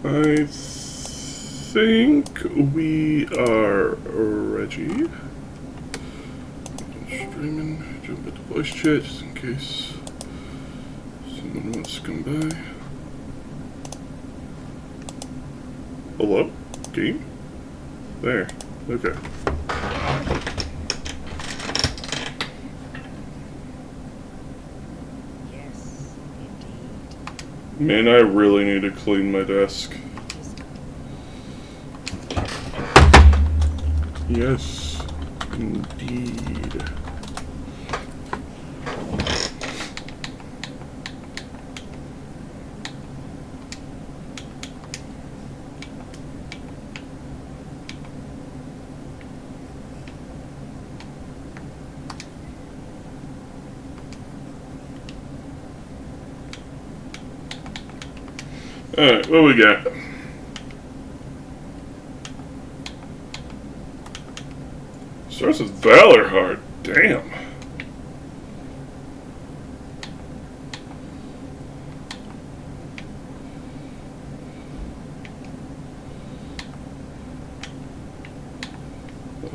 I think we are ready. Streaming, jump into voice chat just in case someone wants to come by. Hello? Game? There. Okay. Yes, indeed. Man, I really need to clean my desk. Yes, indeed. Alright, what we got? Starts with Valor Hard. Damn.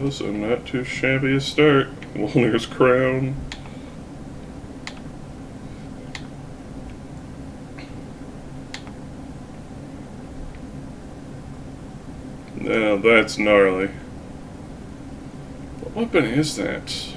Also, not too shabby a start. Wolnir's Crown. Now that's gnarly. What weapon is that?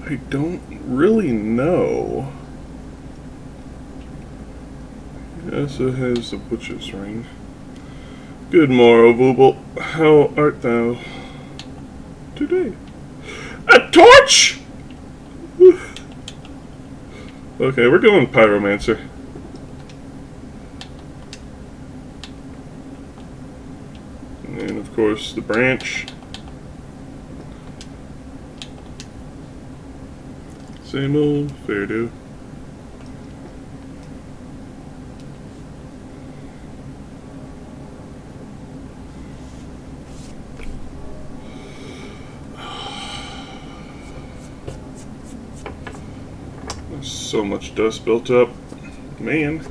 I don't really know. Yes, it has the butcher's ring. Good morrow, Booble. How art thou today? A torch! Okay, we're going Pyromancer. And of course, the branch. Same old, fair do. There's so much dust built up. Man.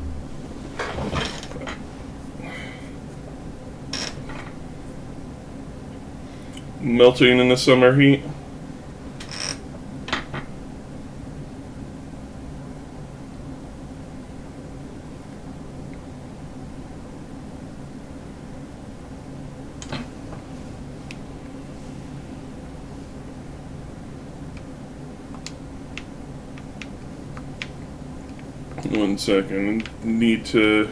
Melting in the summer heat. One second. Need to...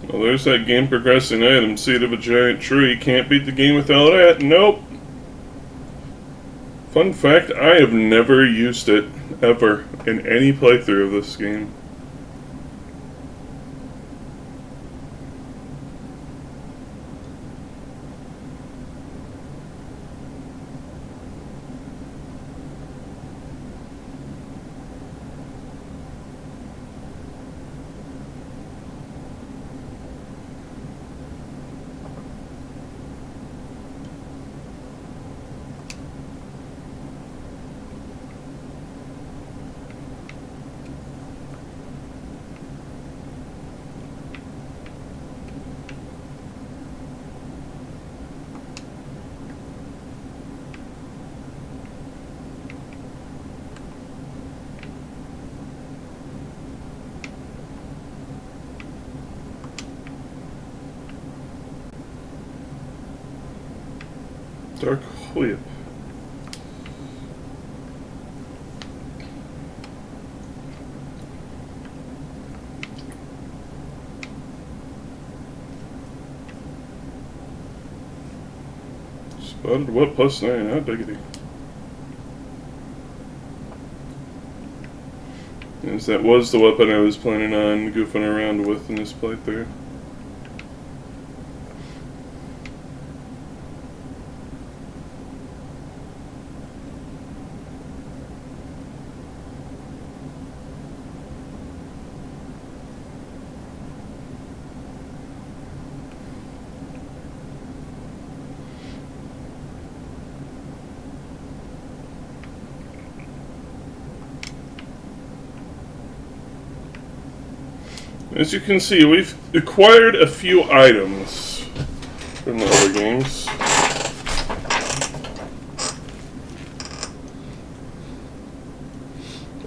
Well, there's that game progressing item. Seed of a giant tree. Can't beat the game without that. Nope. Fun fact, I have never used it, ever, in any playthrough of this game. Dark Whip. Spotted what +9? How diggity. Yes, that was the weapon I was planning on goofing around with in this playthrough. As you can see, we've acquired a few items from the other games.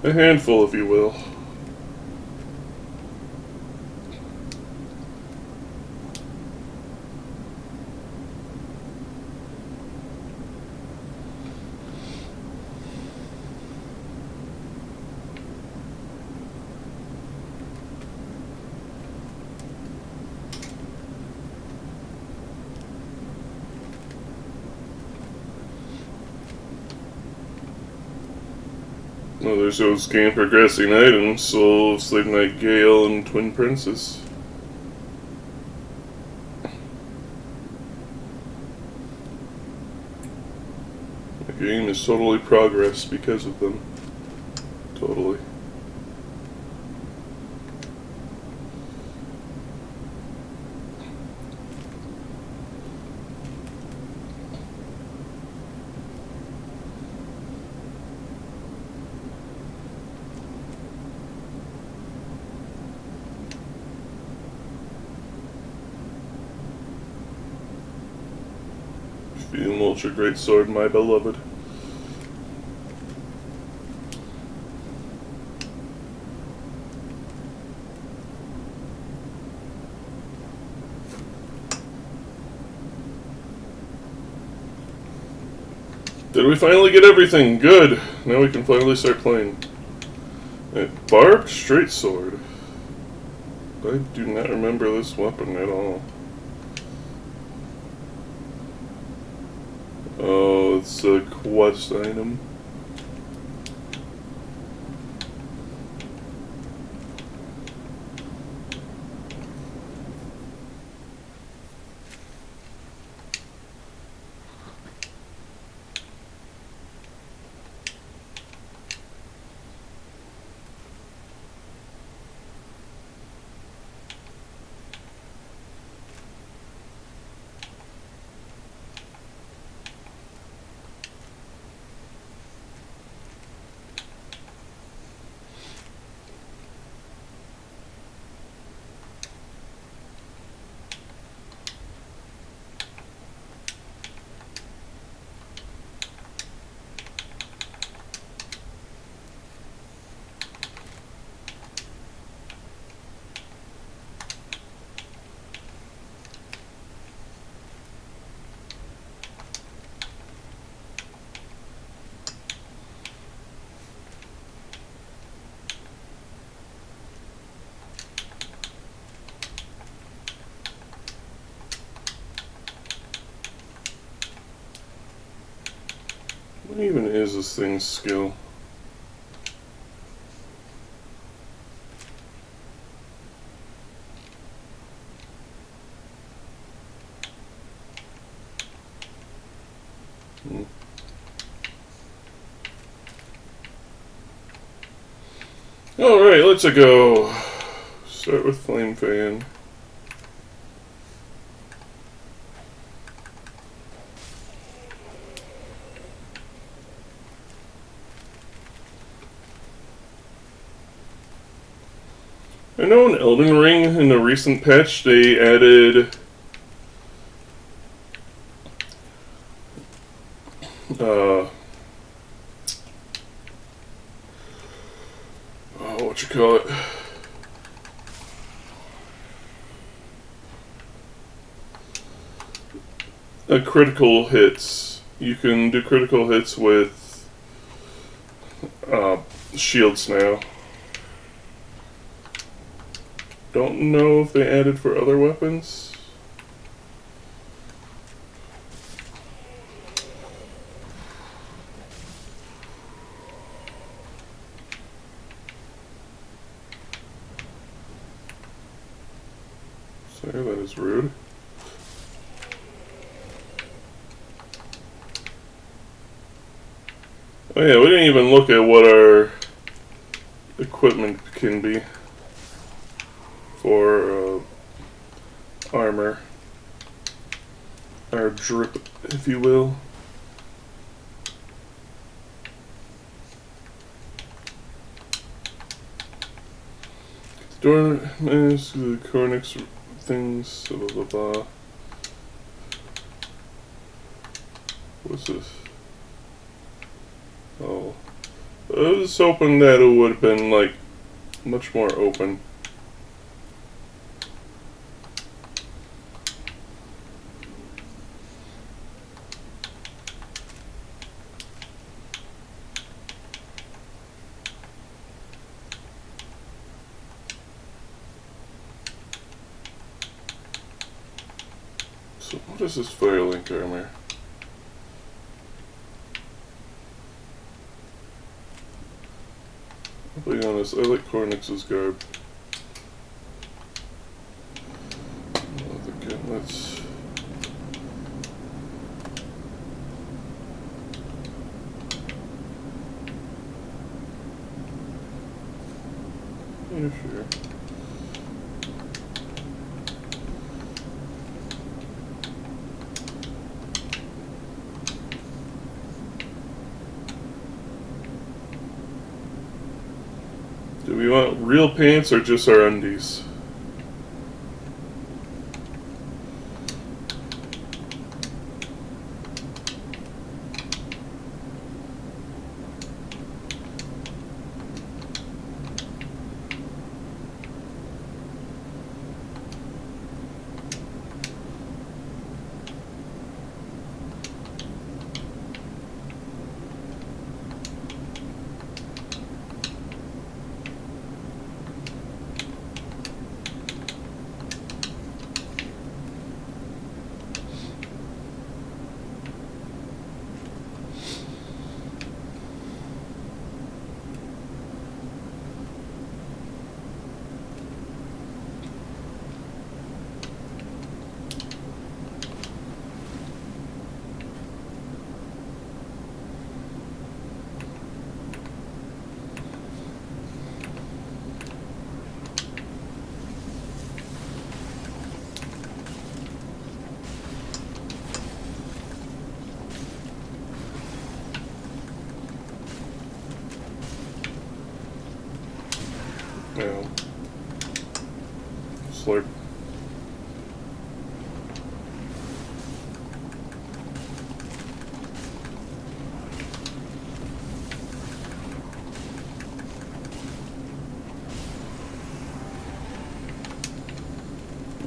A handful, if you will. Oh, there's those game progressing items, Soul of Slave Knight Gale and Twin Princess. The game is totally progress because of them. Totally. Fume Ultra Great Sword, my beloved. Did we finally get everything? Good. Now we can finally start playing. Barbed Straight Sword. I do not remember this weapon at all. Oh, it's a quest item. What even is this thing's skill? Alright, let's go. Start with Flame Fan. I know in Elden Ring, in the recent patch, they added what you call it? Critical hits. You can do critical hits with shields now. Don't know if they added for other weapons. Sorry, that is rude. Oh yeah, we didn't even look at what our equipment can be for armor. Our drip, if you will. Door mask, the Cornix things, blah blah blah. What's this? Oh. I was hoping that it would have been, like, much more open. So what is this Firelink armor? I'll be honest, I like Cornix's garb. The gauntlets. Yeah, sure. Do we want real pants or just our undies? Yeah. Slurp.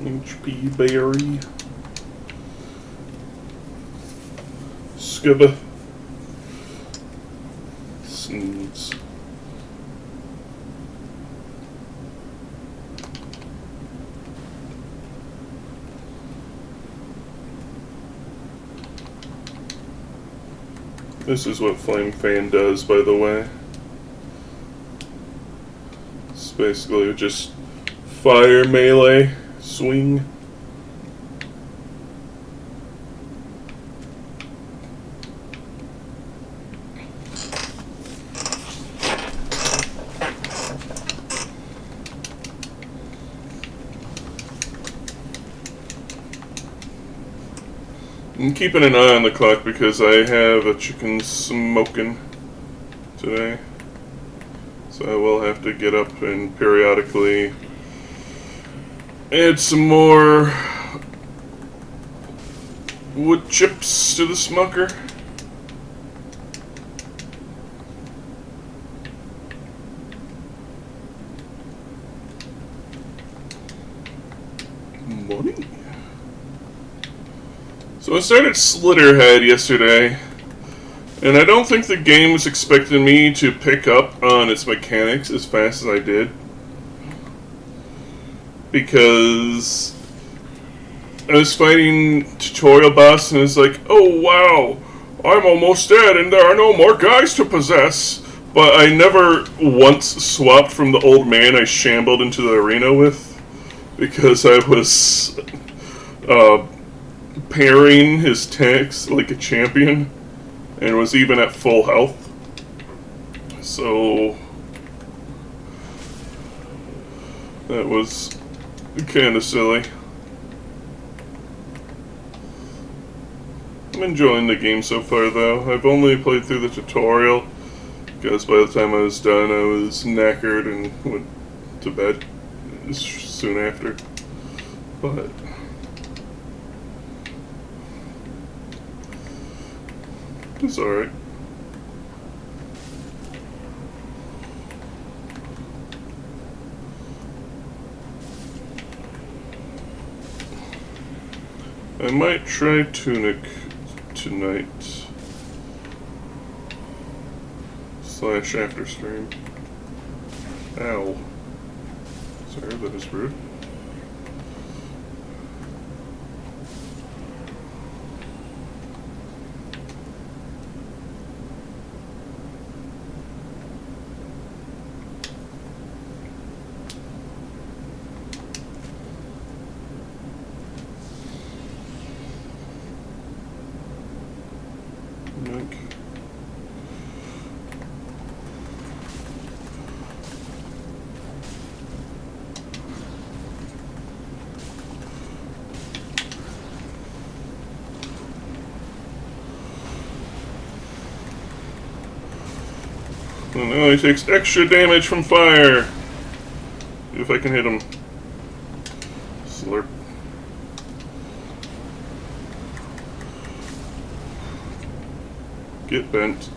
HP Berry. Scuba. Sneeze. This is what Flame Fan does, by the way. It's basically just fire melee swing. I'm keeping an eye on the clock because I have a chicken smoking today. So I will have to get up and periodically add some more wood chips to the smoker. Money. So I started Slitterhead yesterday, and I don't think the game was expecting me to pick up on its mechanics as fast as I did. Because I was fighting tutorial boss and it's like, oh wow, I'm almost dead and there are no more guys to possess. But I never once swapped from the old man I shambled into the arena with, because I was parrying his attacks like a champion and was even at full health. So that was kind of silly. I'm enjoying the game so far though. I've only played through the tutorial because by the time I was done I was knackered and went to bed soon after. But it's alright. I might try Tunic tonight. / after stream. Ow. Sorry, that is rude. Nick. And now he takes extra damage from fire. If I can hit him. Slurp. Get bent.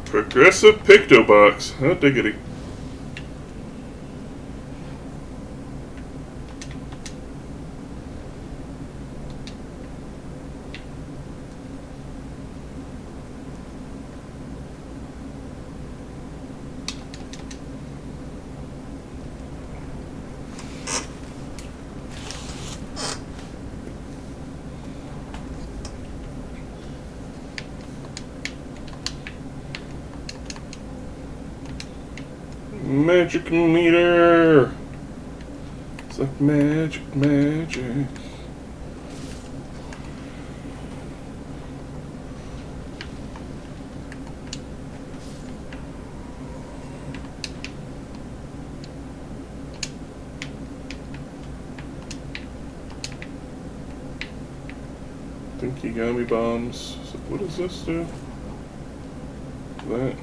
Progressive Pictobox. How diggity. Magic meter. It's like magic, magic. Thinkigami bombs. So what does this do? That.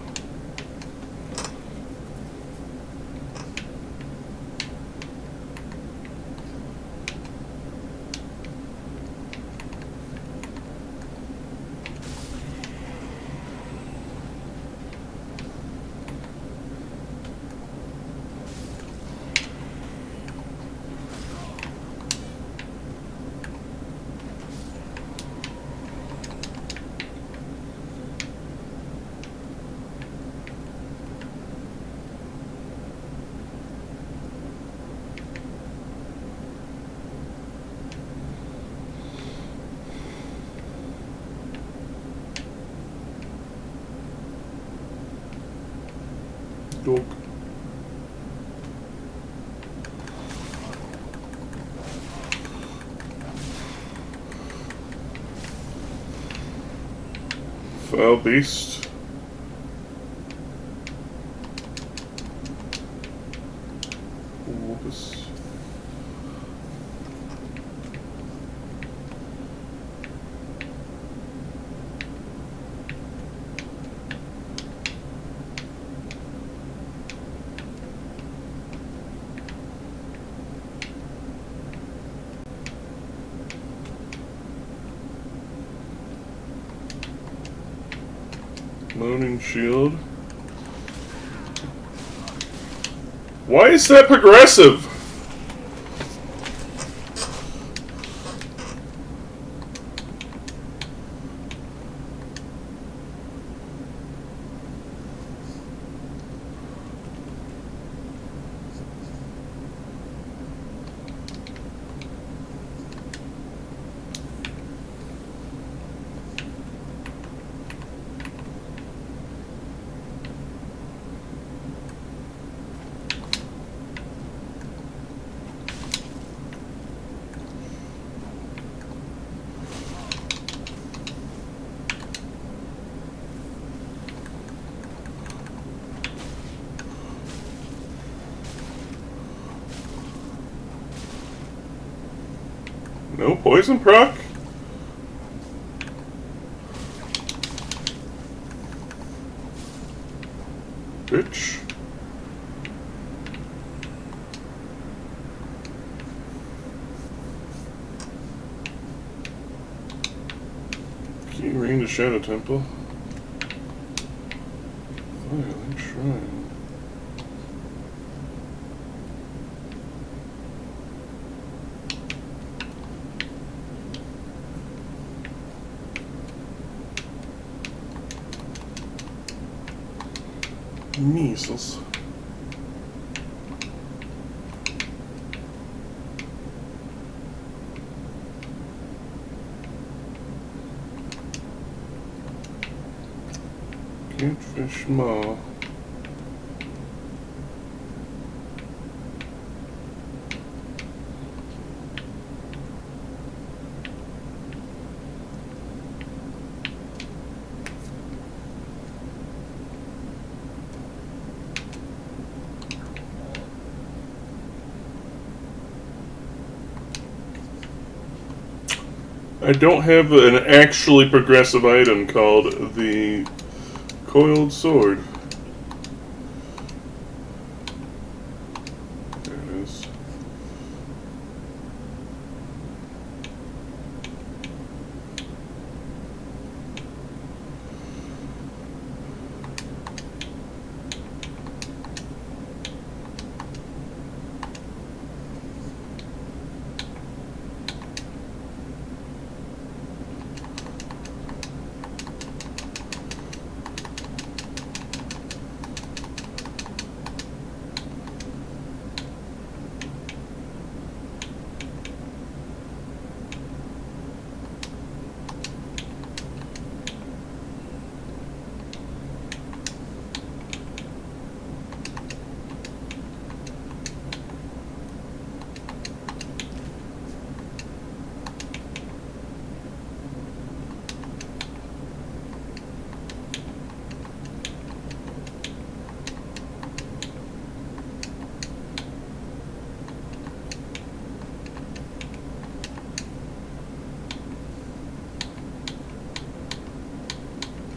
Dog. Foul beast. Whoops. Moaning shield. Why is that progressive? No poison proc? Bitch. Drain the Shadow Temple. Violent Shrine. Measles. Catfish Maw. I don't have an actually progressive item called the Coiled Sword. There it is.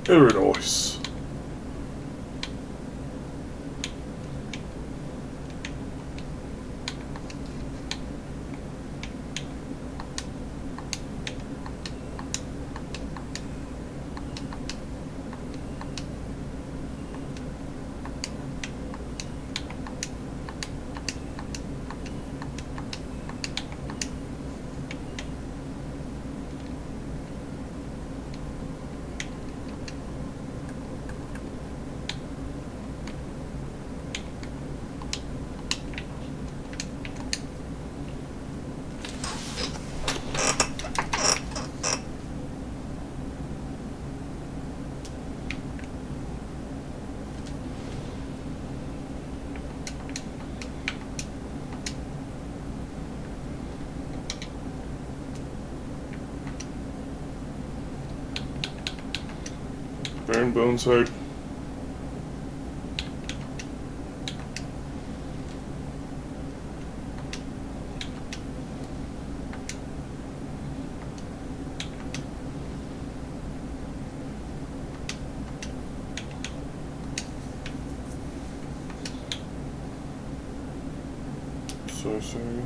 Very nice. Iron Bones Hard. Sorcery.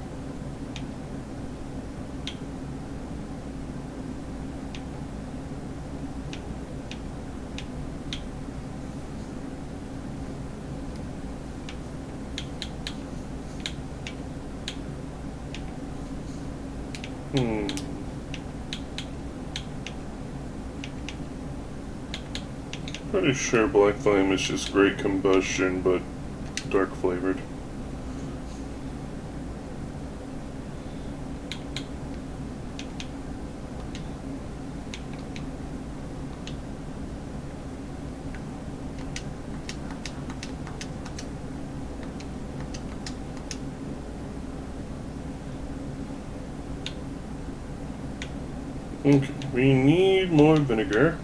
Pretty sure Black Flame is just Great Combustion, but dark flavored. Okay, we need more vinegar.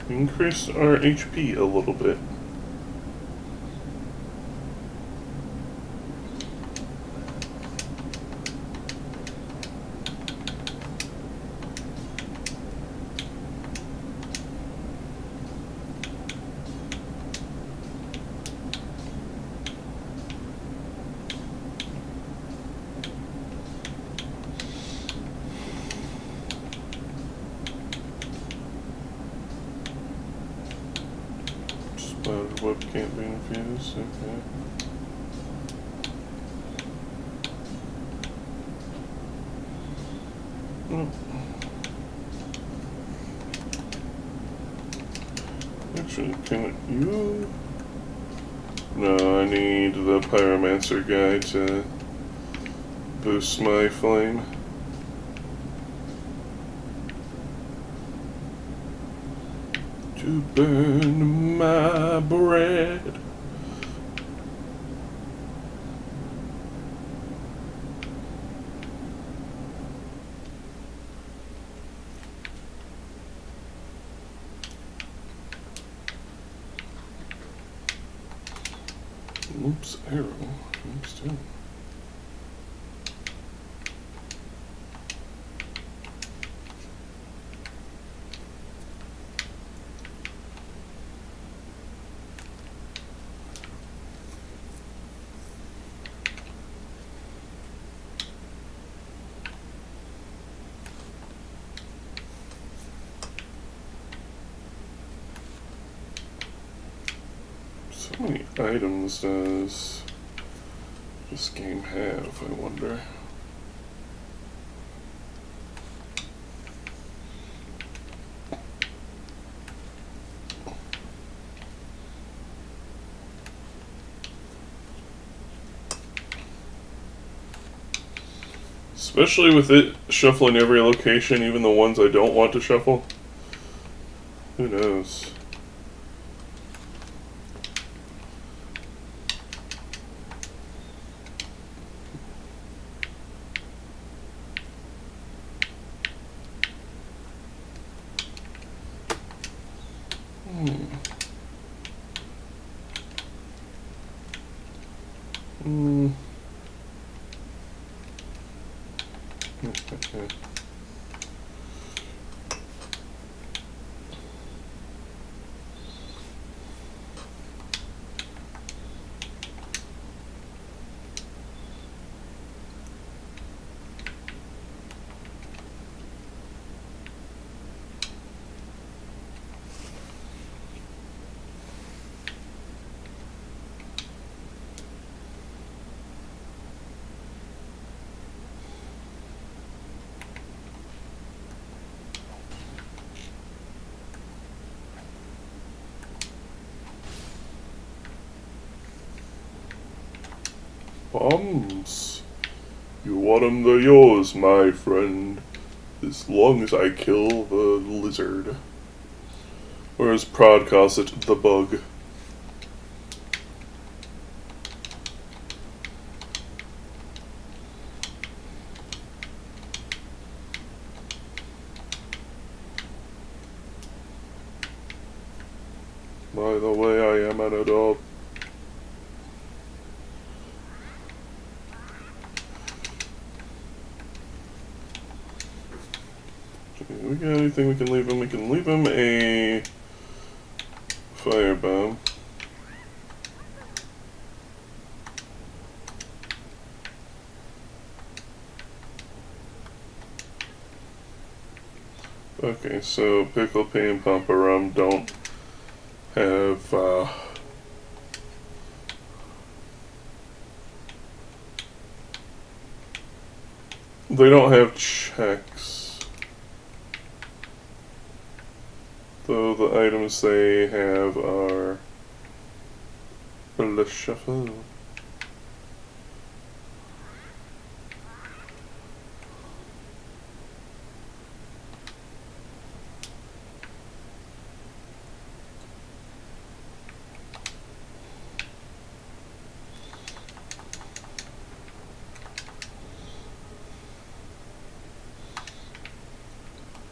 We increased our HP a little bit. Web can't be infused, okay. Oh. Actually, can you... No, I need the Pyromancer guy to boost my flame. To burn my bread. Oops, arrow. Oops, too. How many items does this game have, I wonder? Especially with it shuffling every location, even the ones I don't want to shuffle. Who knows? Bombs. You want 'em, they're yours, my friend. As long as I kill the lizard. Or as Prod calls it, the bug. By the way, I am an adult. We got anything we can leave him? We can leave him a firebomb. Okay, so Pickle Pea and Pampa Rum don't have they don't have checks. Though the items they have are Le Shuffle.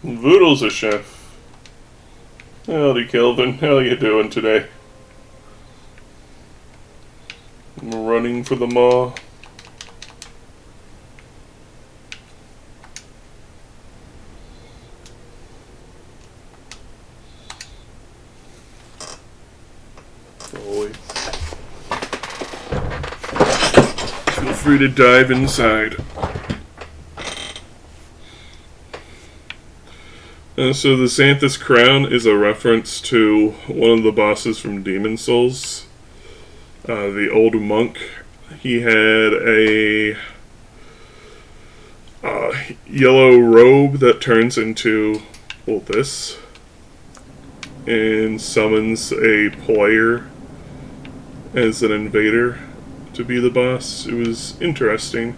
Voodle's a chef. Howdy, Kelvin. How you doing today? I'm running for the maw. Always. Feel free to dive inside. So the Xanthus Crown is a reference to one of the bosses from Demon Souls. The old monk. He had a yellow robe that turns into, well, this. And summons a player as an invader to be the boss. It was interesting.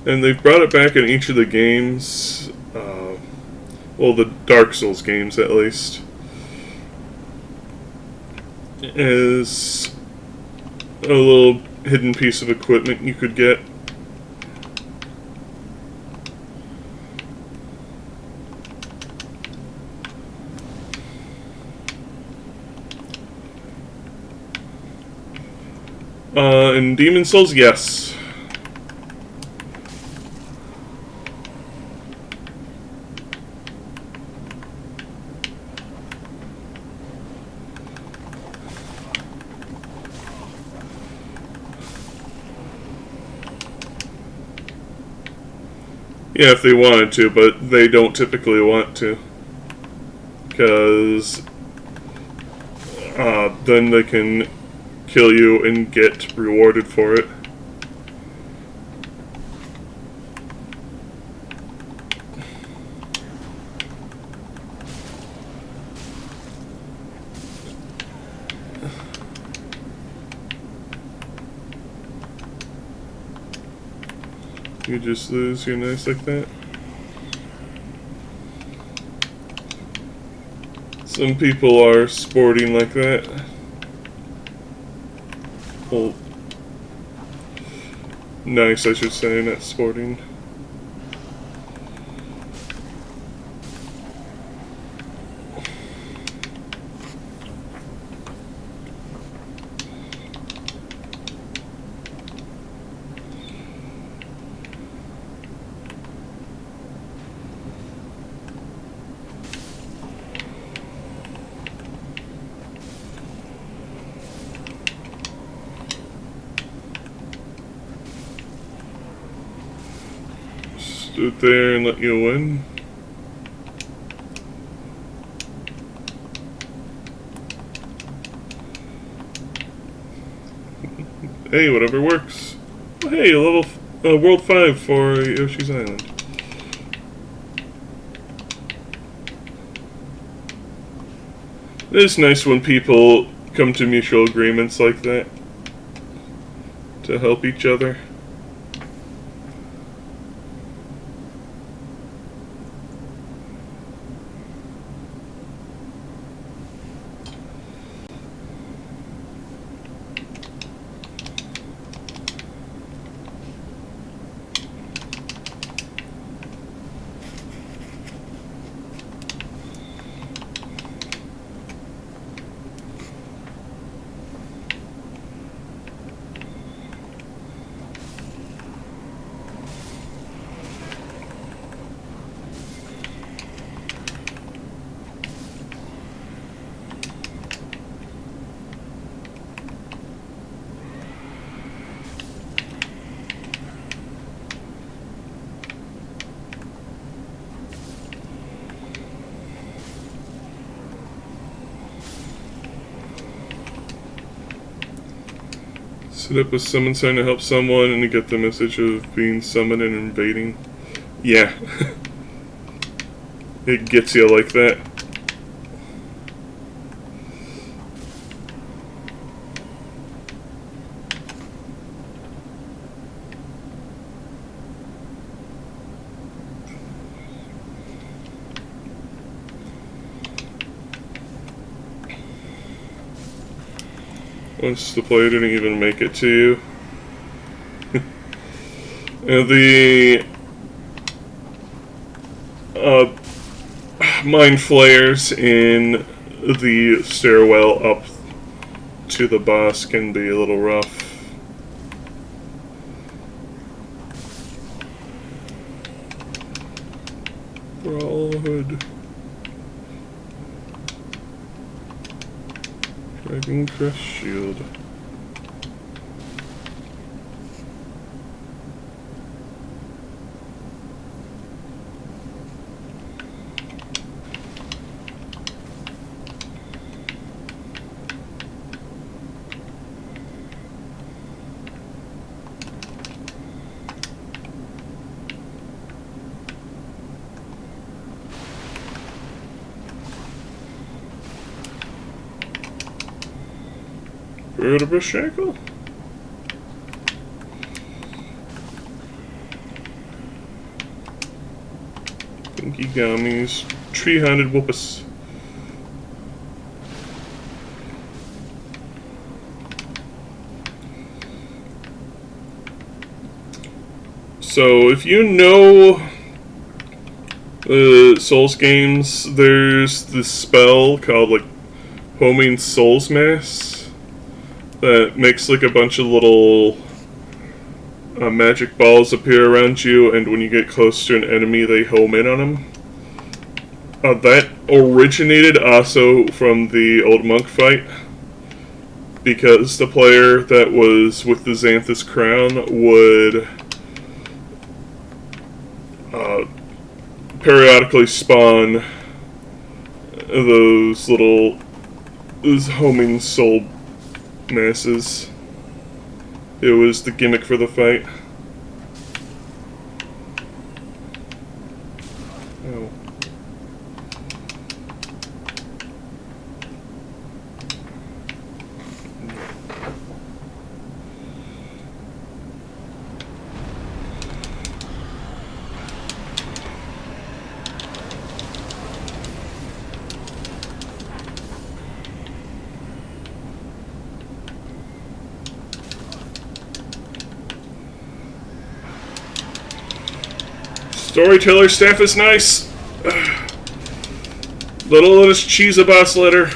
And they've brought it back in each of the games. Well, the Dark Souls games, at least. As a little hidden piece of equipment you could get. In Demon Souls, yes. Yeah, if they wanted to, but they don't typically want to. Because then they can kill you and get rewarded for it. You just lose your knives like that. Some people are sporting like that. Well, nice, I should say, not sporting. Stood there and let you win. Hey, whatever works. Oh, hey, World 5 for Yoshi's Island. It is nice when people come to mutual agreements like that to help each other. Set up a summon sign to help someone and to get the message of being summoned and invading. Yeah. It gets you like that. Once the player didn't even make it to you. And the mind flayers in the stairwell up to the boss can be a little rough. Brawlhood. Dragon Crest Shield. Vertebra Shackle? Pinky Gummies. Tree-handed Whoopus. So, if you know Souls games, there's this spell called, like, Homing Souls Mass that makes, like, a bunch of little magic balls appear around you, and when you get close to an enemy, they home in on them. That originated also from the old monk fight, because the player that was with the Xanthus Crown would periodically spawn those homing soul masses. It was the gimmick for the fight. Oh. Storyteller staff is nice. Little of this cheese a boss litter.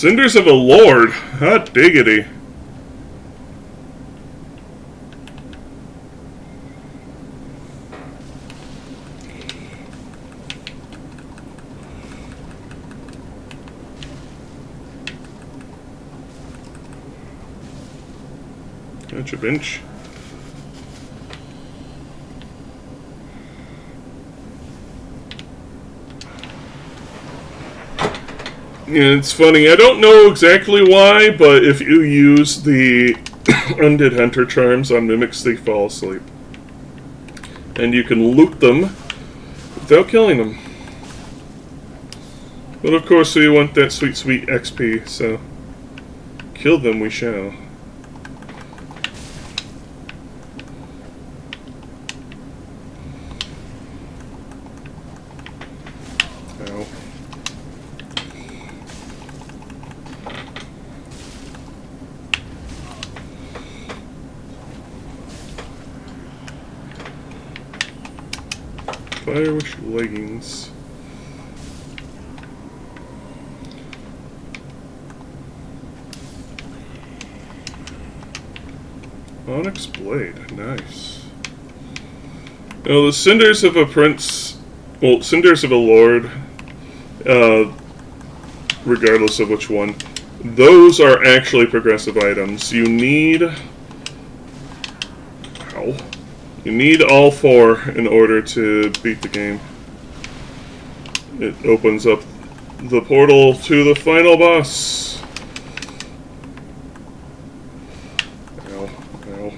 Cinders of a Lord. Hot diggity. Inch a bench. Yeah, it's funny. I don't know exactly why, but if you use the Undead Hunter charms on mimics, they fall asleep. And you can loot them without killing them. But of course, we want that sweet, sweet XP, so kill them we shall. Ow. Firewish leggings. Onyx blade, nice. Now the cinders of a prince, well, cinders of a lord, regardless of which one, those are actually progressive items. You need, you need all four in order to beat the game. It opens up the portal to the final boss. Ow, ow.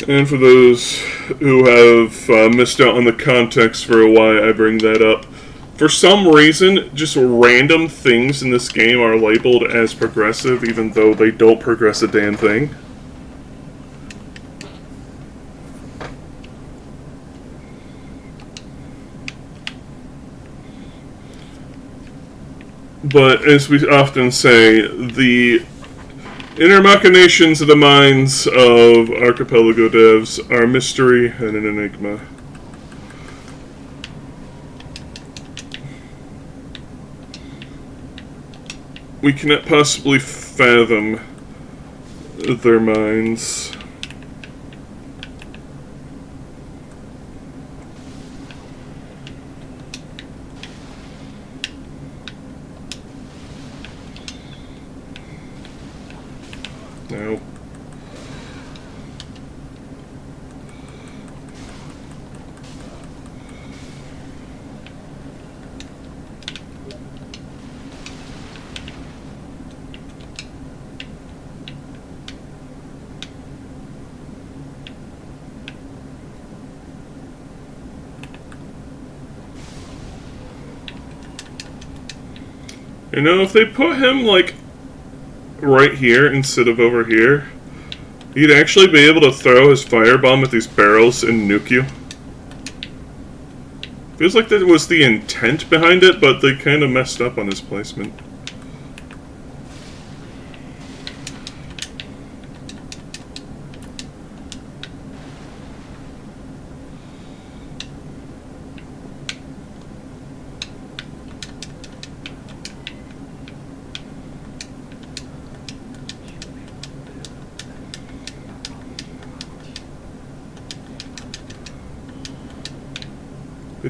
And for those who have missed out on the context for why I bring that up, for some reason, just random things in this game are labeled as progressive, even though they don't progress a damn thing. But as we often say, the inner machinations of the minds of Archipelago devs are mystery and an enigma. We cannot possibly fathom their minds. No. You know, if they put him, like, right here instead of over here, he'd actually be able to throw his firebomb at these barrels and nuke you. Feels like that was the intent behind it, but they kind of messed up on his placement.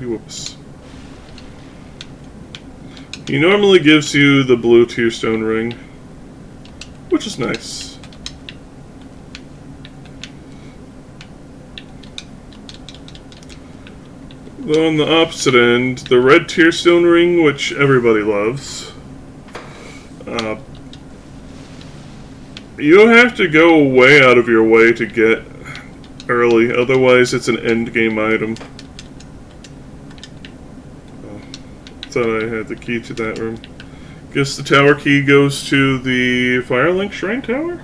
Whoops. He normally gives you the blue tearstone ring, which is nice. Though on the opposite end, the red tearstone ring, which everybody loves, you don't have to go way out of your way to get early, otherwise it's an endgame item. Thought I had the key to that room. Guess the tower key goes to the Firelink Shrine Tower?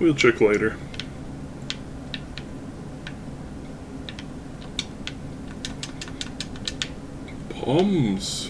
We'll check later. Palms.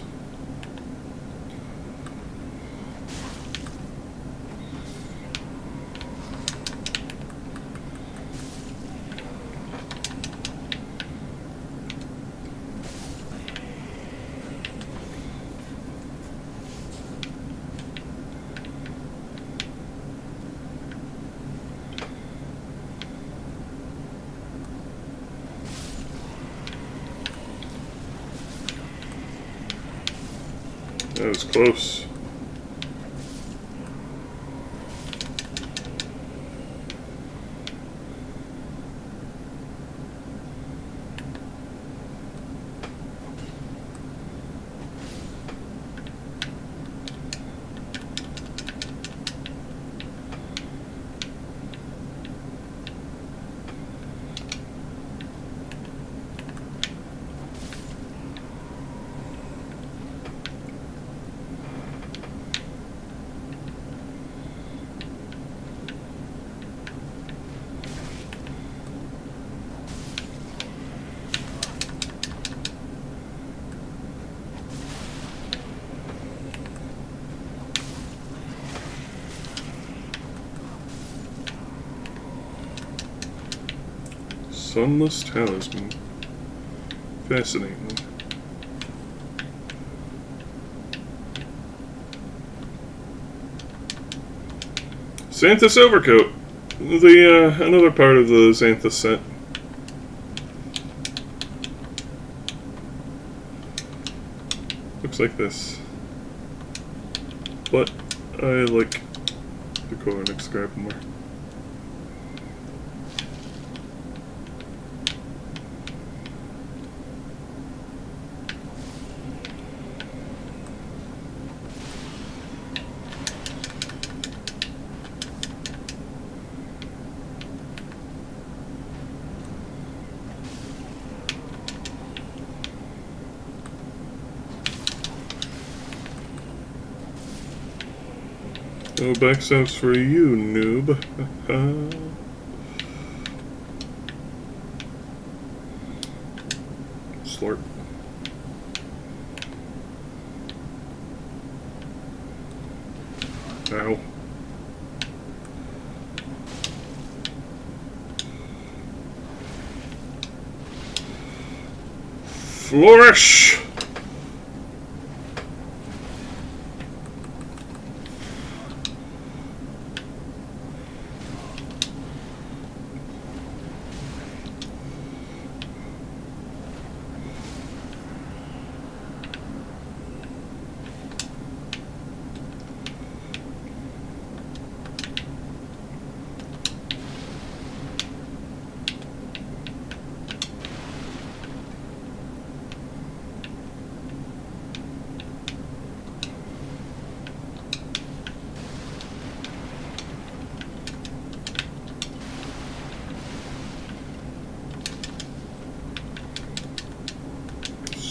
That was close. Sunless Talisman. Fascinating. Xanthus Overcoat. The, another part of the Xanthus set. like this. But I like the Coronix grab more. No backstabs for you, noob. Slurp. Ow. Flourish!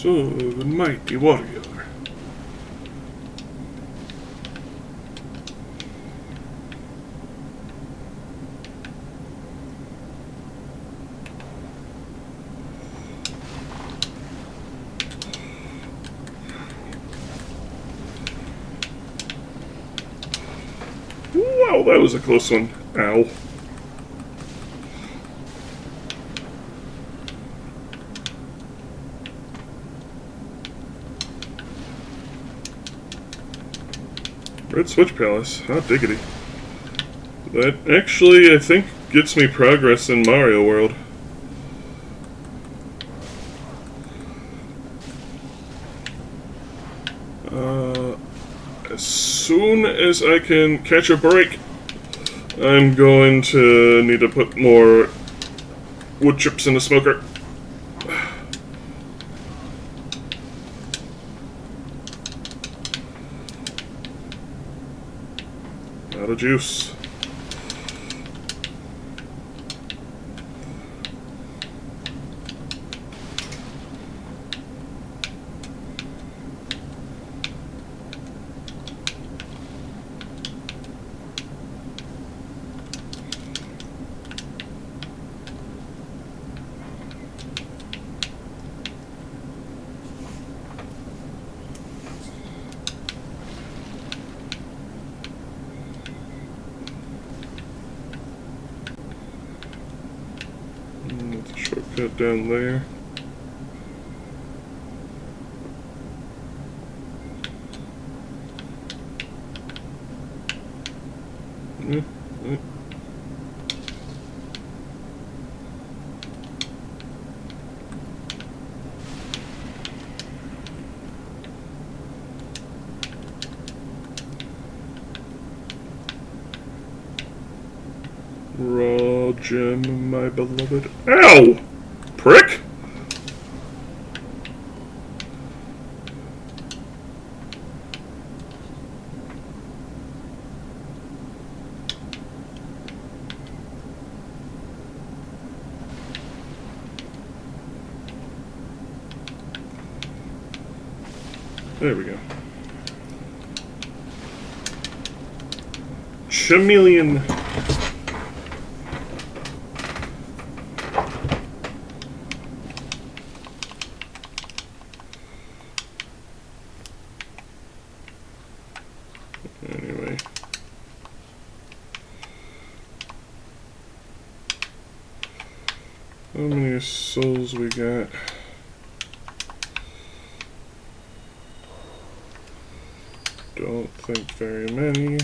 So, the mighty warrior. Wow, that was a close one. Ow. Red Switch Palace. Hot diggity. That actually, I think, gets me progress in Mario World. As soon as I can catch a break, I'm going to need to put more wood chips in the smoker. Out of juice. That's a shortcut down there. Raw gem, my beloved. Ow! Prick! There we go. Chameleon. Anyway. How many souls we got? Don't think very many.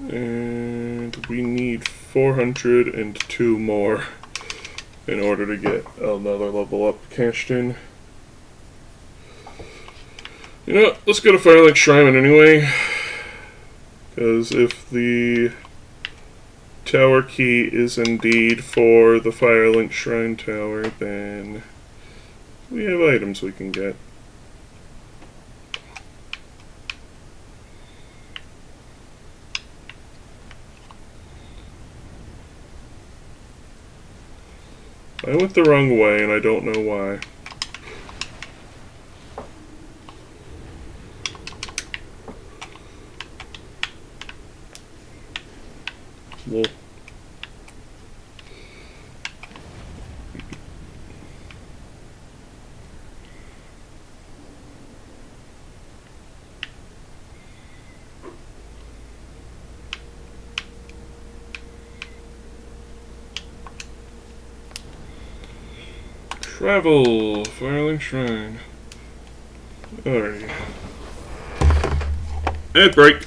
And we need 402 more in order to get another level up cashed in. You know, let's go to Firelink Shrine anyway, because if the tower key is indeed for the Firelink Shrine Tower, then we have items we can get. I went the wrong way and I don't know why. Well, travel, Firelink Shrine. Alright. And break.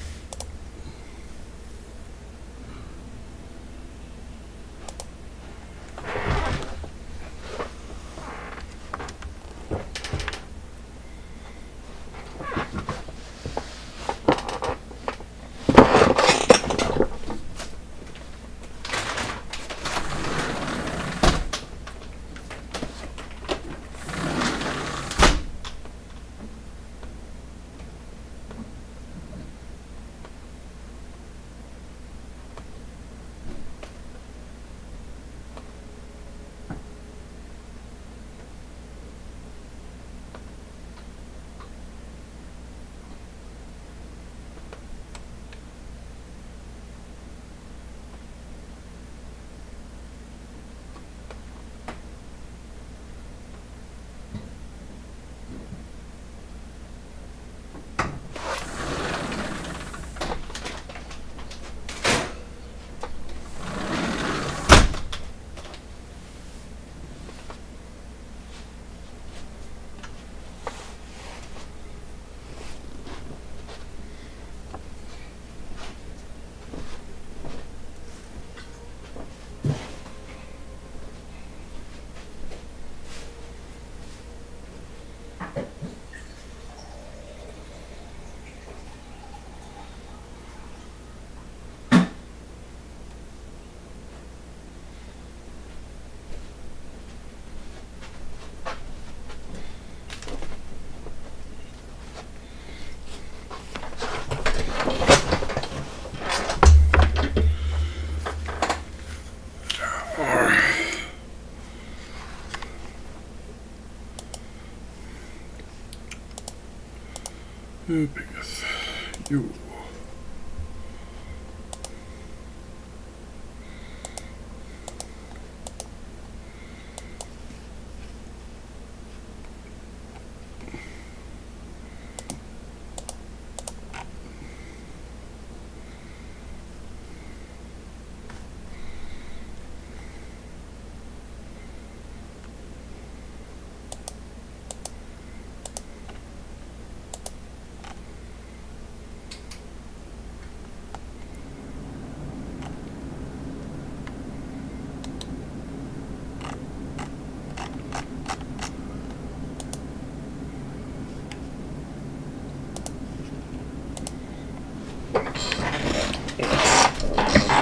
Who picketh you?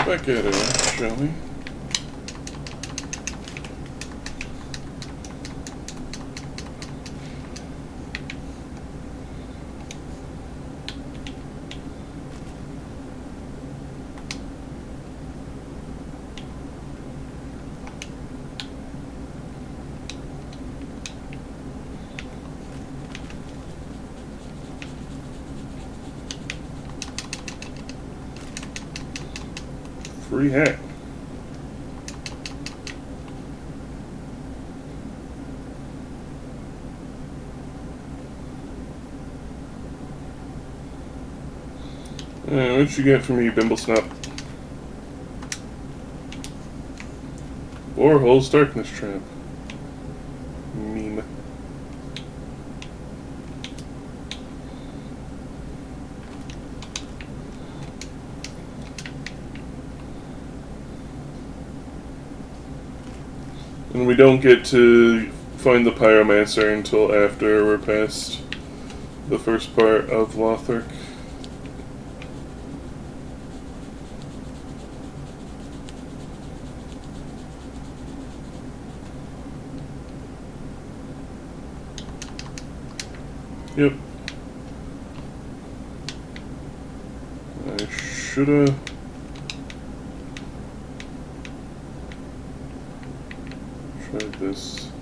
Back at it, shall we? Free hat. What'd you get from me, Bimble Snap? Warhol's Darkness Trap. Meme. And we don't get to find the Pyromancer until after we're past the first part of Lothric. Yep. I shoulda... tried this.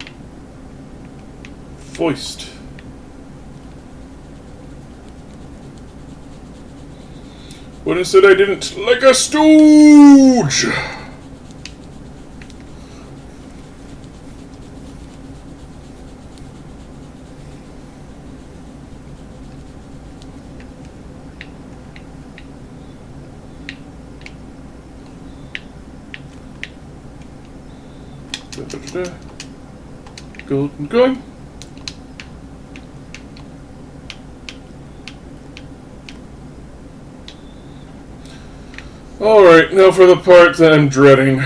Foist. But instead I didn't, like a stooge! Golden going. Alright, now for the part that I'm dreading.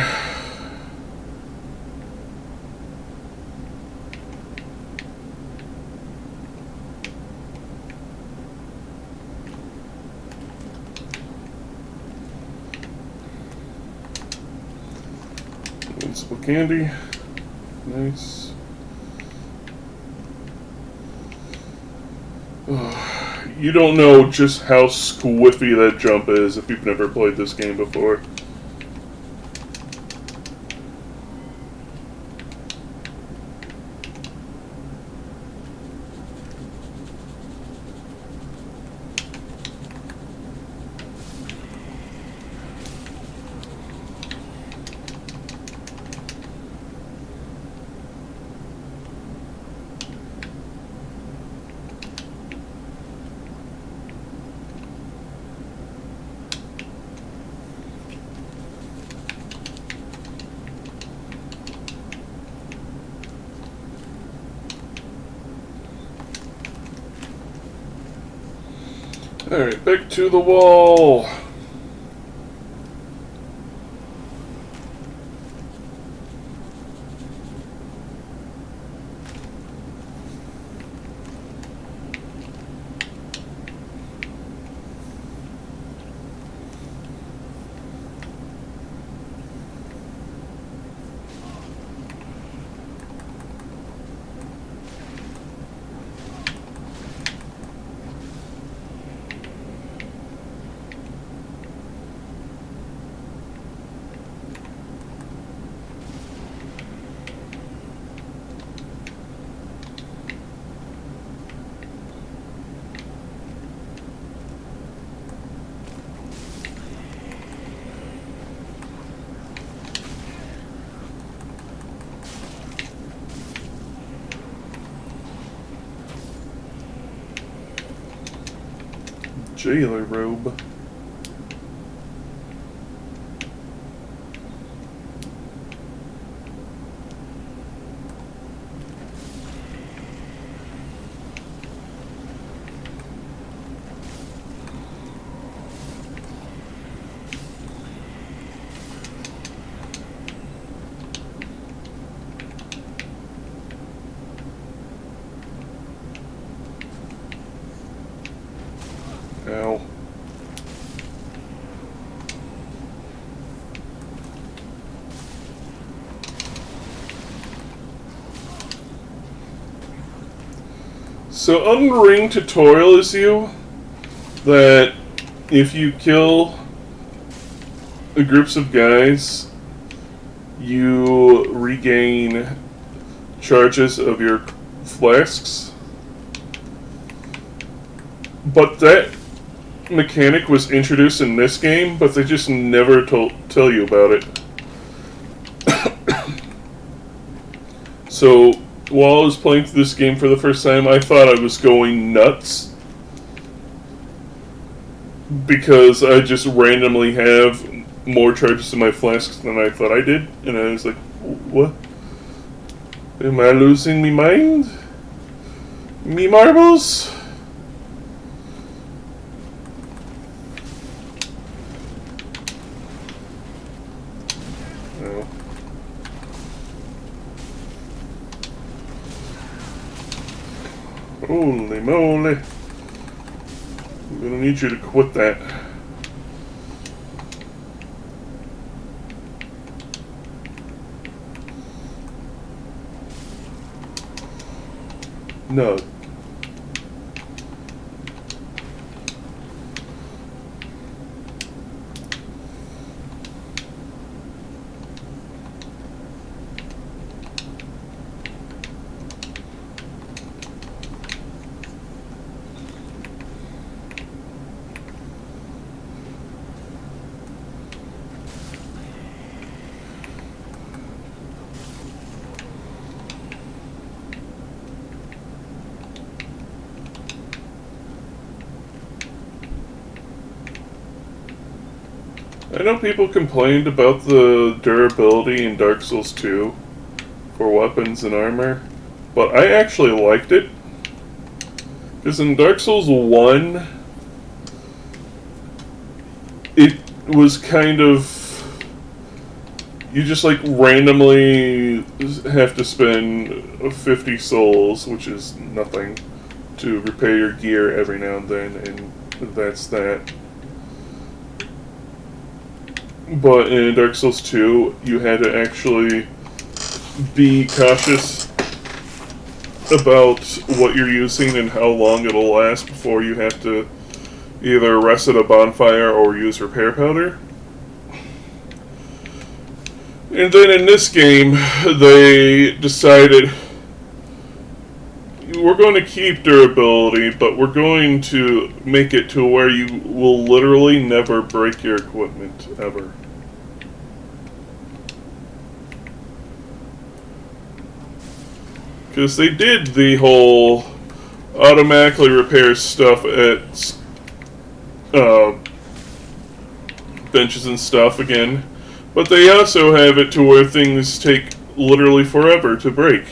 Invincible candy. Nice. You don't know just how squiffy that jump is if you've never played this game before. Alright, back to the wall. Jailer robe. Ow. So Unring tutorial is you that if you kill groups of guys, you regain charges of your flasks. But that mechanic was introduced in this game, but they just never tell you about it. So while I was playing through this game for the first time, I thought I was going nuts because I just randomly have more charges in my flasks than I thought I did, and I was like, what? Am I losing me mind? Me marbles? No. Holy moly. I'm gonna need you to quit that. No. I know people complained about the durability in Dark Souls 2 for weapons and armor, but I actually liked it. Because in Dark Souls 1, it was kind of... You just like randomly have to spend 50 souls, which is nothing, to repair your gear every now and then, and that's that. But in Dark Souls 2, you had to actually be cautious about what you're using and how long it'll last before you have to either rest at a bonfire or use repair powder. And then in this game, they decided we're going to keep durability, but we're going to make it to where you will literally never break your equipment, ever. Because they did the whole automatically repair stuff at benches and stuff again, but they also have it to where things take literally forever to break.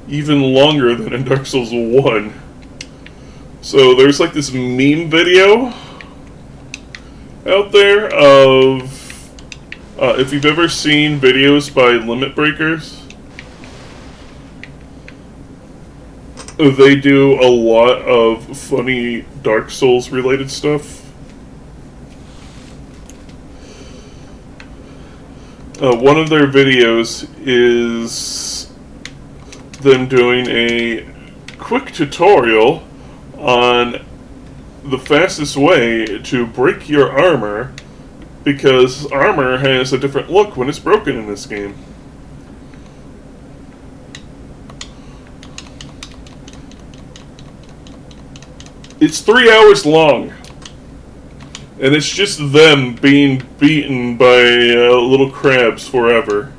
Even longer than in Dark Souls 1. So there's like this meme video out there of if you've ever seen videos by limit breakers, they do a lot of funny Dark Souls related stuff. One of their videos is them doing a quick tutorial on the fastest way to break your armor, because armor has a different look when it's broken in this game. It's 3 hours long, and it's just them being beaten by little crabs forever.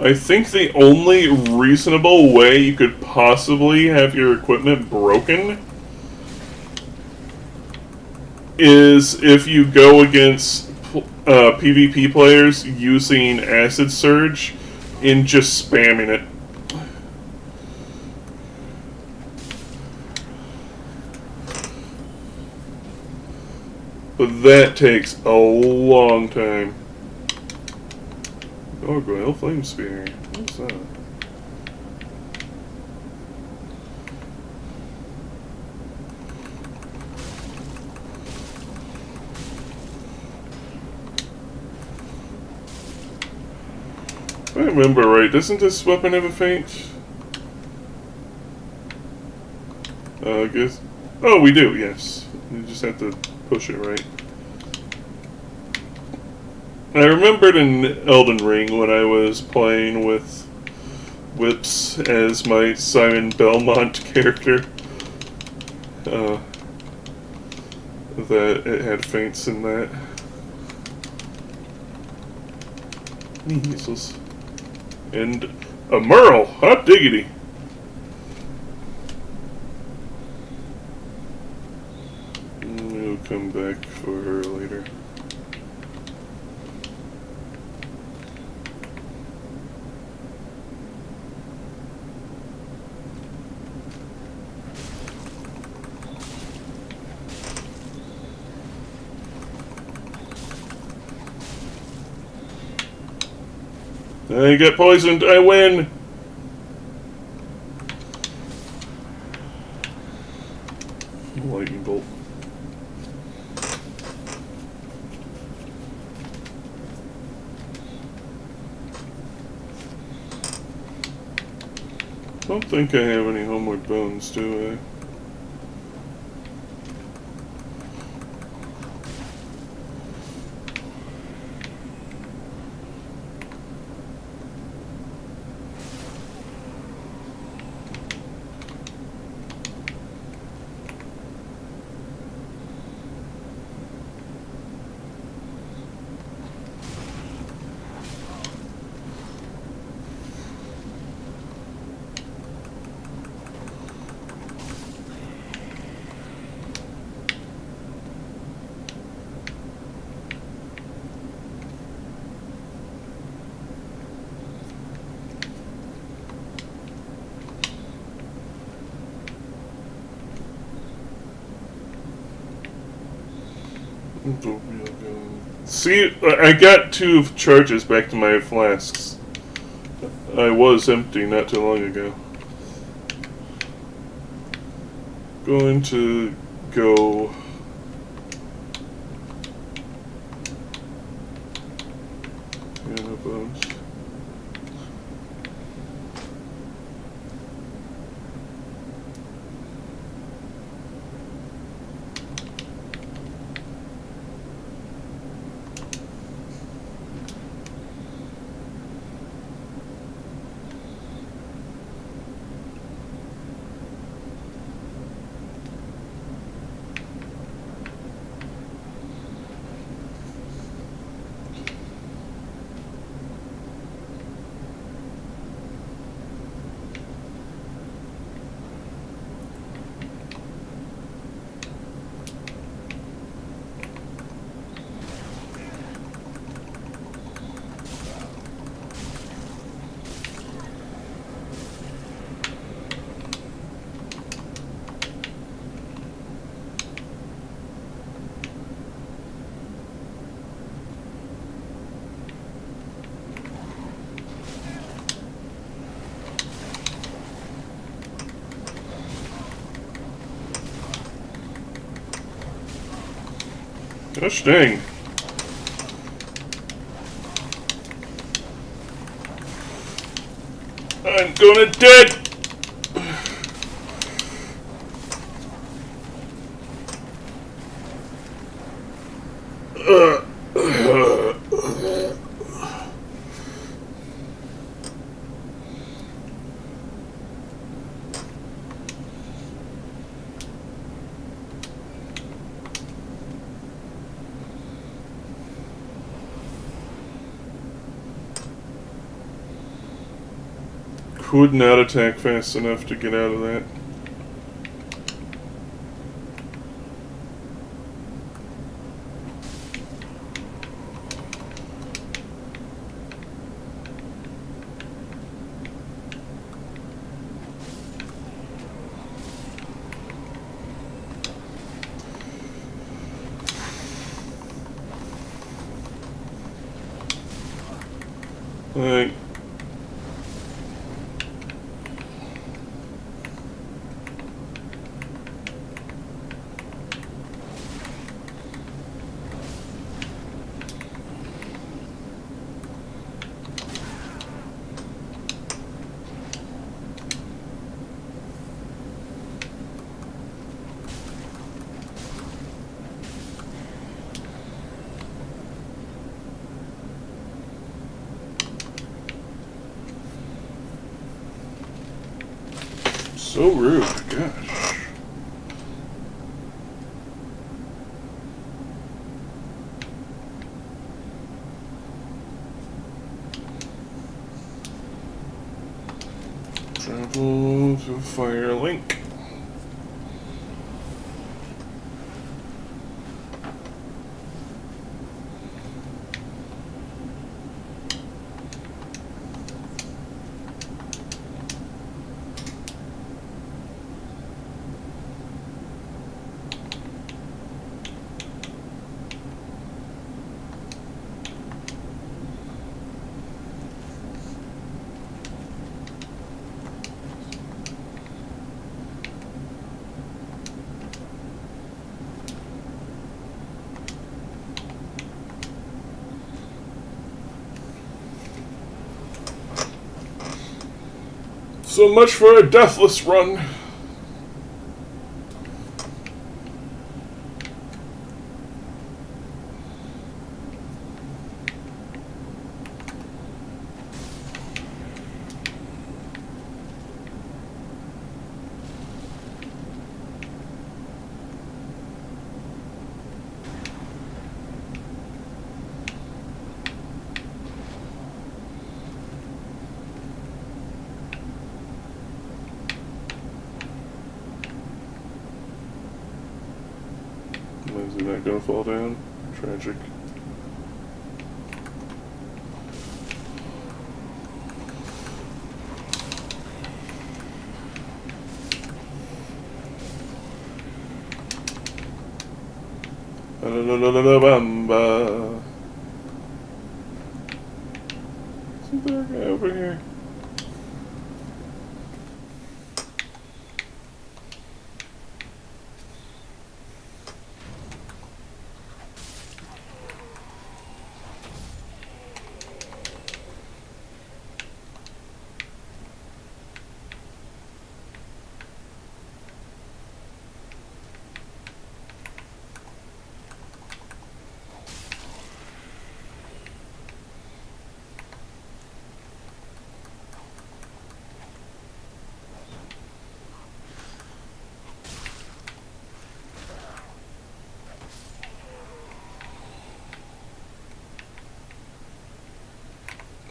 I think the only reasonable way you could possibly have your equipment broken is if you go against PvP players using Acid Surge and just spamming it. But that takes a long time. Gargoyle Flame Spear. What's that? If I remember right, doesn't this weapon have a feint? I guess. Oh, we do, yes. You just have to push it right. I remembered in Elden Ring when I was playing with whips as my Simon Belmont character, that it had feints in that. Measles. And a Merle! Hot diggity! We'll come back for her later. I get poisoned. I win. Lightning bolt. Don't think I have any homeward bones, do I? See, I got 2 charges back to my flasks. I was empty not too long ago. Going to go... Yeah, no bones. Gosh dang. I'm gonna dead! Could not attack fast enough to get out of that. Alright. So rude, gosh. Travel to Firelink. So much for a deathless run. Is he not gonna fall down? Tragic. Bamba. Isn't there a guy over here?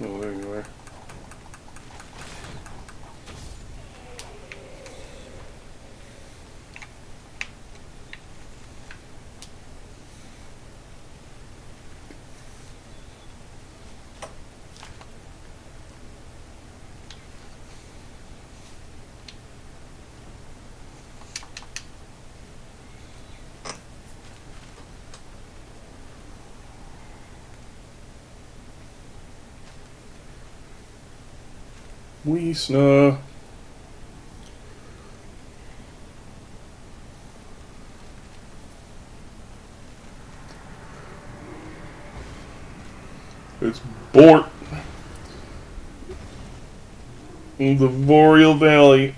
Oh, there you are. Wiesner. It's Bort in the Boreal Valley.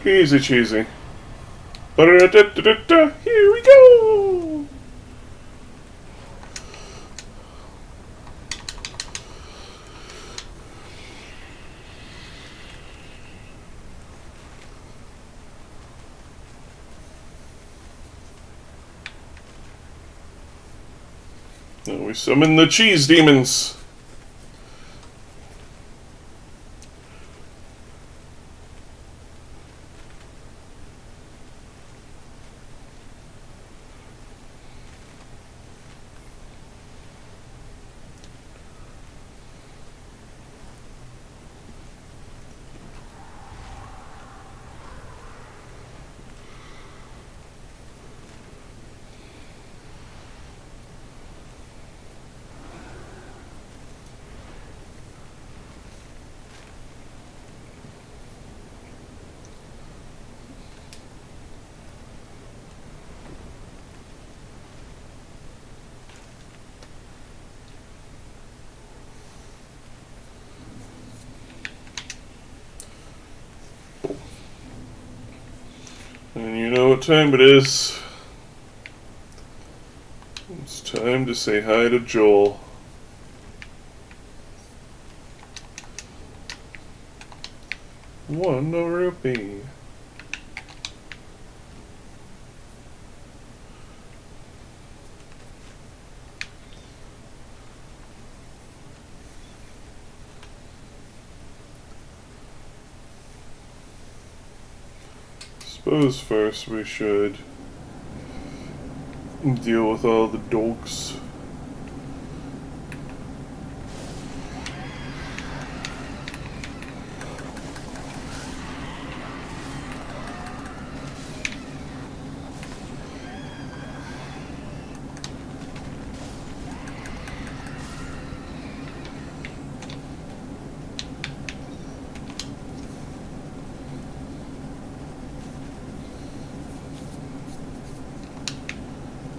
Easy cheesy. Here we go! Now we summon the cheese demons. And you know what time it is. It's time to say hi to Joel. One rupee. Suppose first we should deal with all the dogs.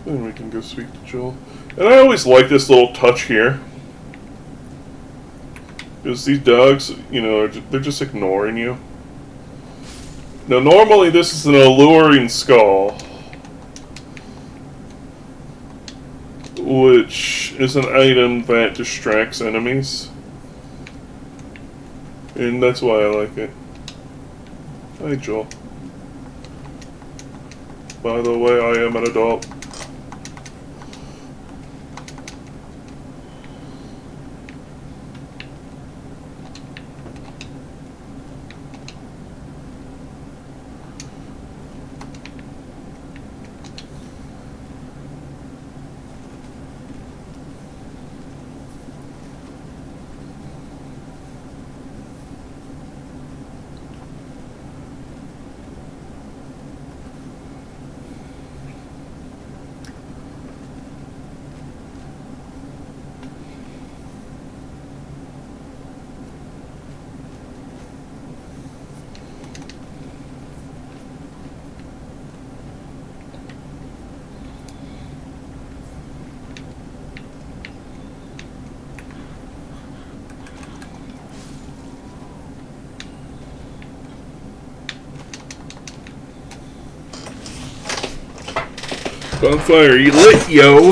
Then we can go speak to Joel. And I always like this little touch here. Because these dogs, you know, they're just ignoring you. Now, normally this is an alluring skull, which is an item that distracts enemies. And that's why I like it. Hi, Joel. By the way, I am an adult. Bonfire, you lit, yo!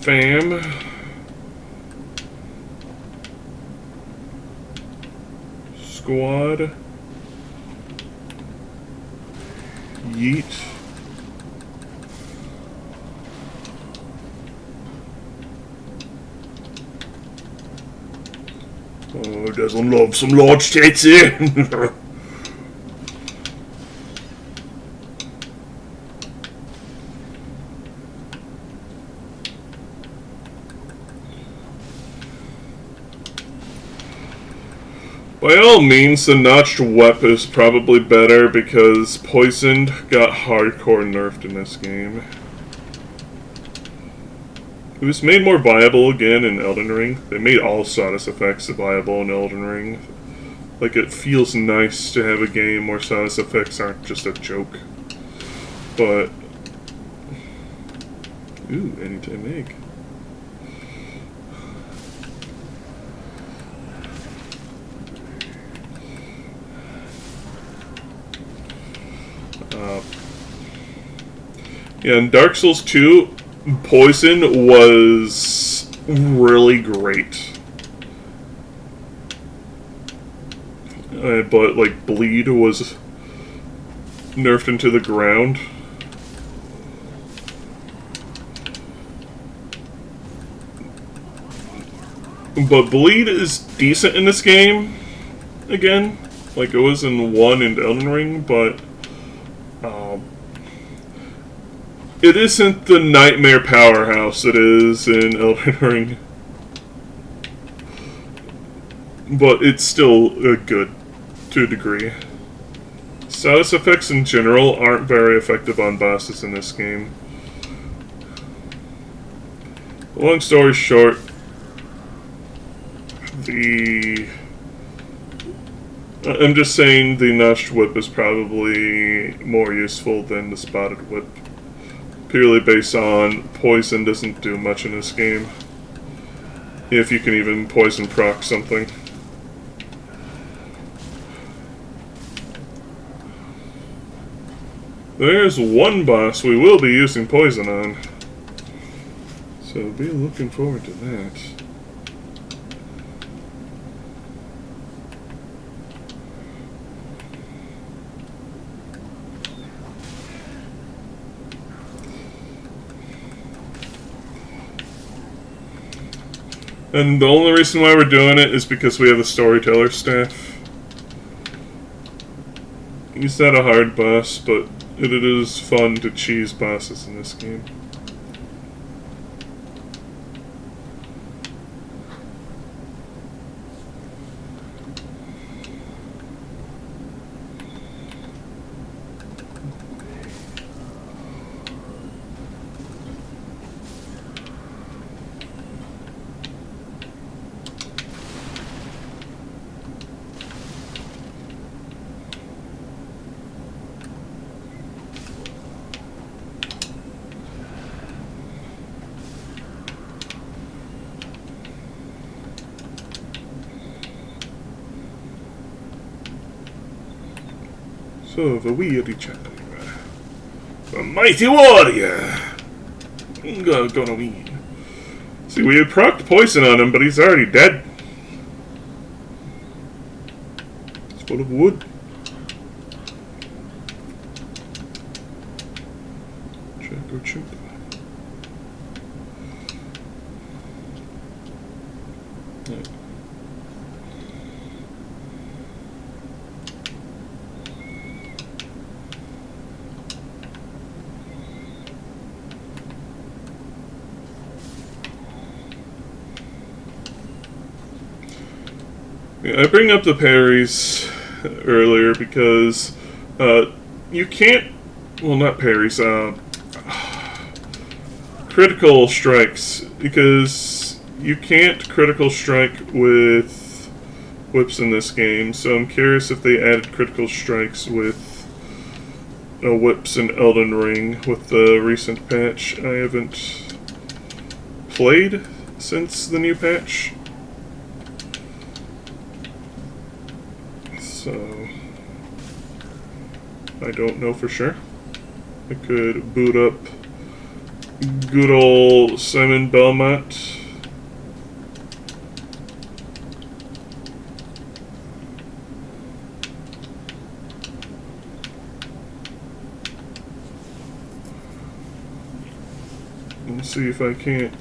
Fam. Squad. Yeet. Oh, doesn't love some large tits in. By all means, the notched whip is probably better because Poisoned got hardcore nerfed in this game. It was made more viable again in Elden Ring. They made all status effects viable in Elden Ring. Like, it feels nice to have a game where status effects aren't just a joke. But... ooh, anytime egg. Yeah, in Dark Souls 2, Poison was really great. But, like, Bleed was nerfed into the ground. But Bleed is decent in this game, again. Like it was in 1 and Elden Ring, but... it isn't the nightmare powerhouse it is in Elden Ring. But it's still good, to a degree. Status effects in general aren't very effective on bosses in this game. Long story short, I'm just saying the notched whip is probably more useful than the spotted whip. Purely based on poison doesn't do much in this game. If you can even poison proc something. There's one boss we will be using poison on. So be looking forward to that. And the only reason why we're doing it is because we have the storyteller staff. He's not a hard boss, but it is fun to cheese bosses in this game. So, the weirdy chapter. The mighty warrior! Gonna win. See, we had procced poison on him, but he's already dead. It's full of wood. Check or chimp. I bring up the parries earlier because you can't, well, not parries, critical strikes, because you can't critical strike with whips in this game, so I'm curious if they added critical strikes with whips in Elden Ring with the recent patch. I haven't played since the new patch. So, I don't know for sure. I could boot up good old Simon Belmont. And see if I can't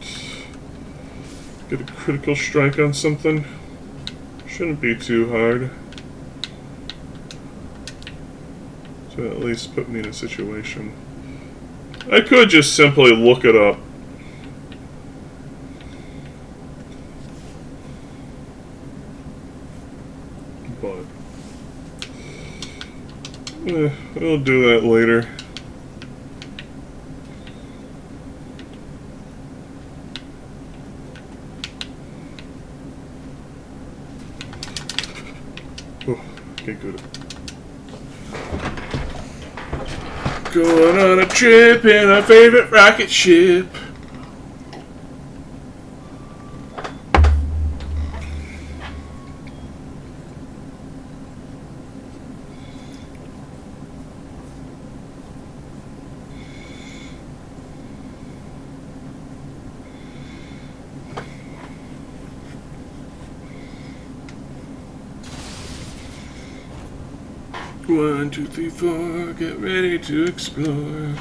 get a critical strike on something. Shouldn't be too hard. To at least put me in a situation. I could just simply look it up. But we'll do that later. Oh, can't go to. Going on a trip in our favorite rocket ship. One, two, three, four, get ready to explore.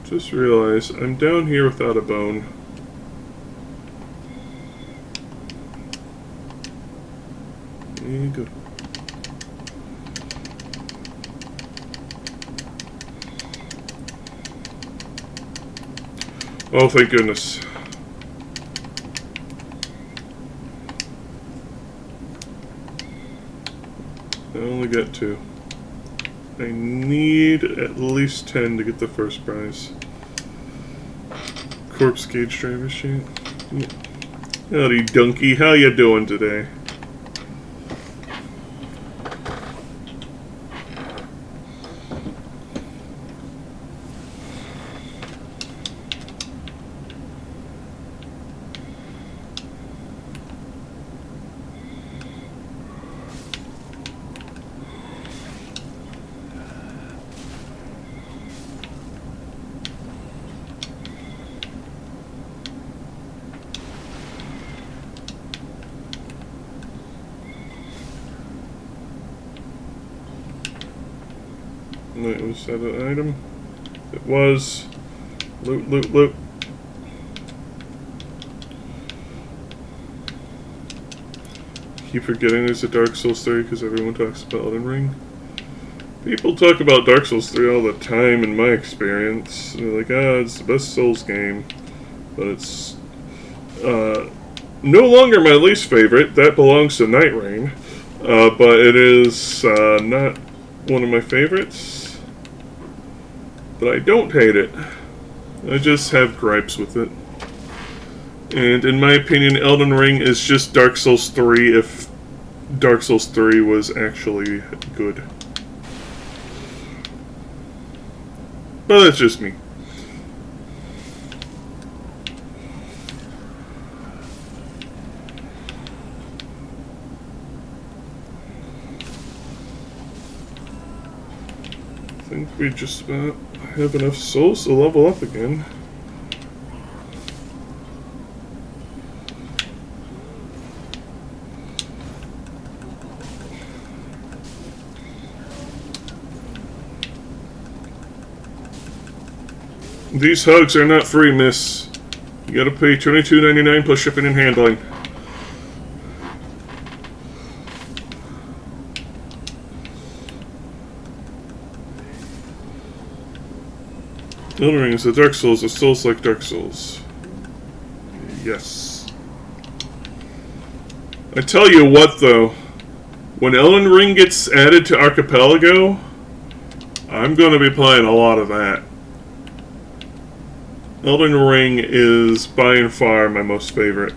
Just realized I'm down here without a bone. There you go. Oh, thank goodness. I only got 2. I need at least 10 to get the first prize. Corpse gauge driver sheet. Yeah. Howdy, donkey. How you doing today? Was that an item? It was. Loot, loot, loot. Keep forgetting there's a Dark Souls 3 because everyone talks about Elden Ring. People talk about Dark Souls 3 all the time in my experience. They're like, it's the best Souls game. But it's no longer my least favorite. That belongs to Night Rain. But it is not one of my favorites. But I don't hate it. I just have gripes with it. And in my opinion, Elden Ring is just Dark Souls 3 if Dark Souls 3 was actually good. But that's just me. I think we just about have enough souls to level up again. These hugs are not free, miss. You gotta pay $22.99 plus shipping and handling. Elden Ring is a Dark Souls of Souls like Dark Souls. Yes. I tell you what, though. When Elden Ring gets added to Archipelago, I'm gonna be playing a lot of that. Elden Ring is by and far my most favorite.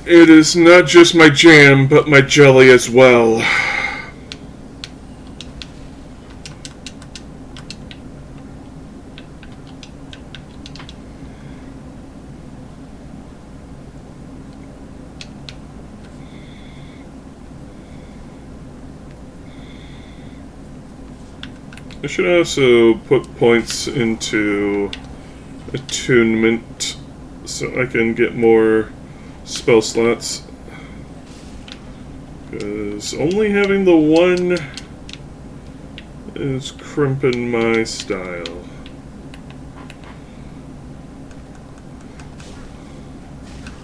It is not just my jam, but my jelly as well. I should also put points into attunement so I can get more spell slots. Because only having the one is crimping my style.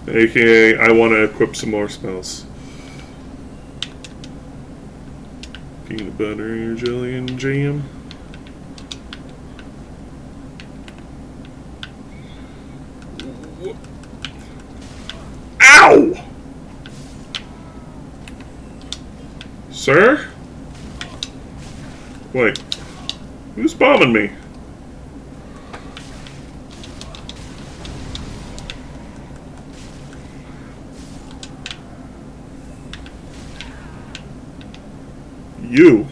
AKA, I want to equip some more spells. Peanut butter, jelly, and jam. Ow! Sir? Wait. Who's bombing me? You.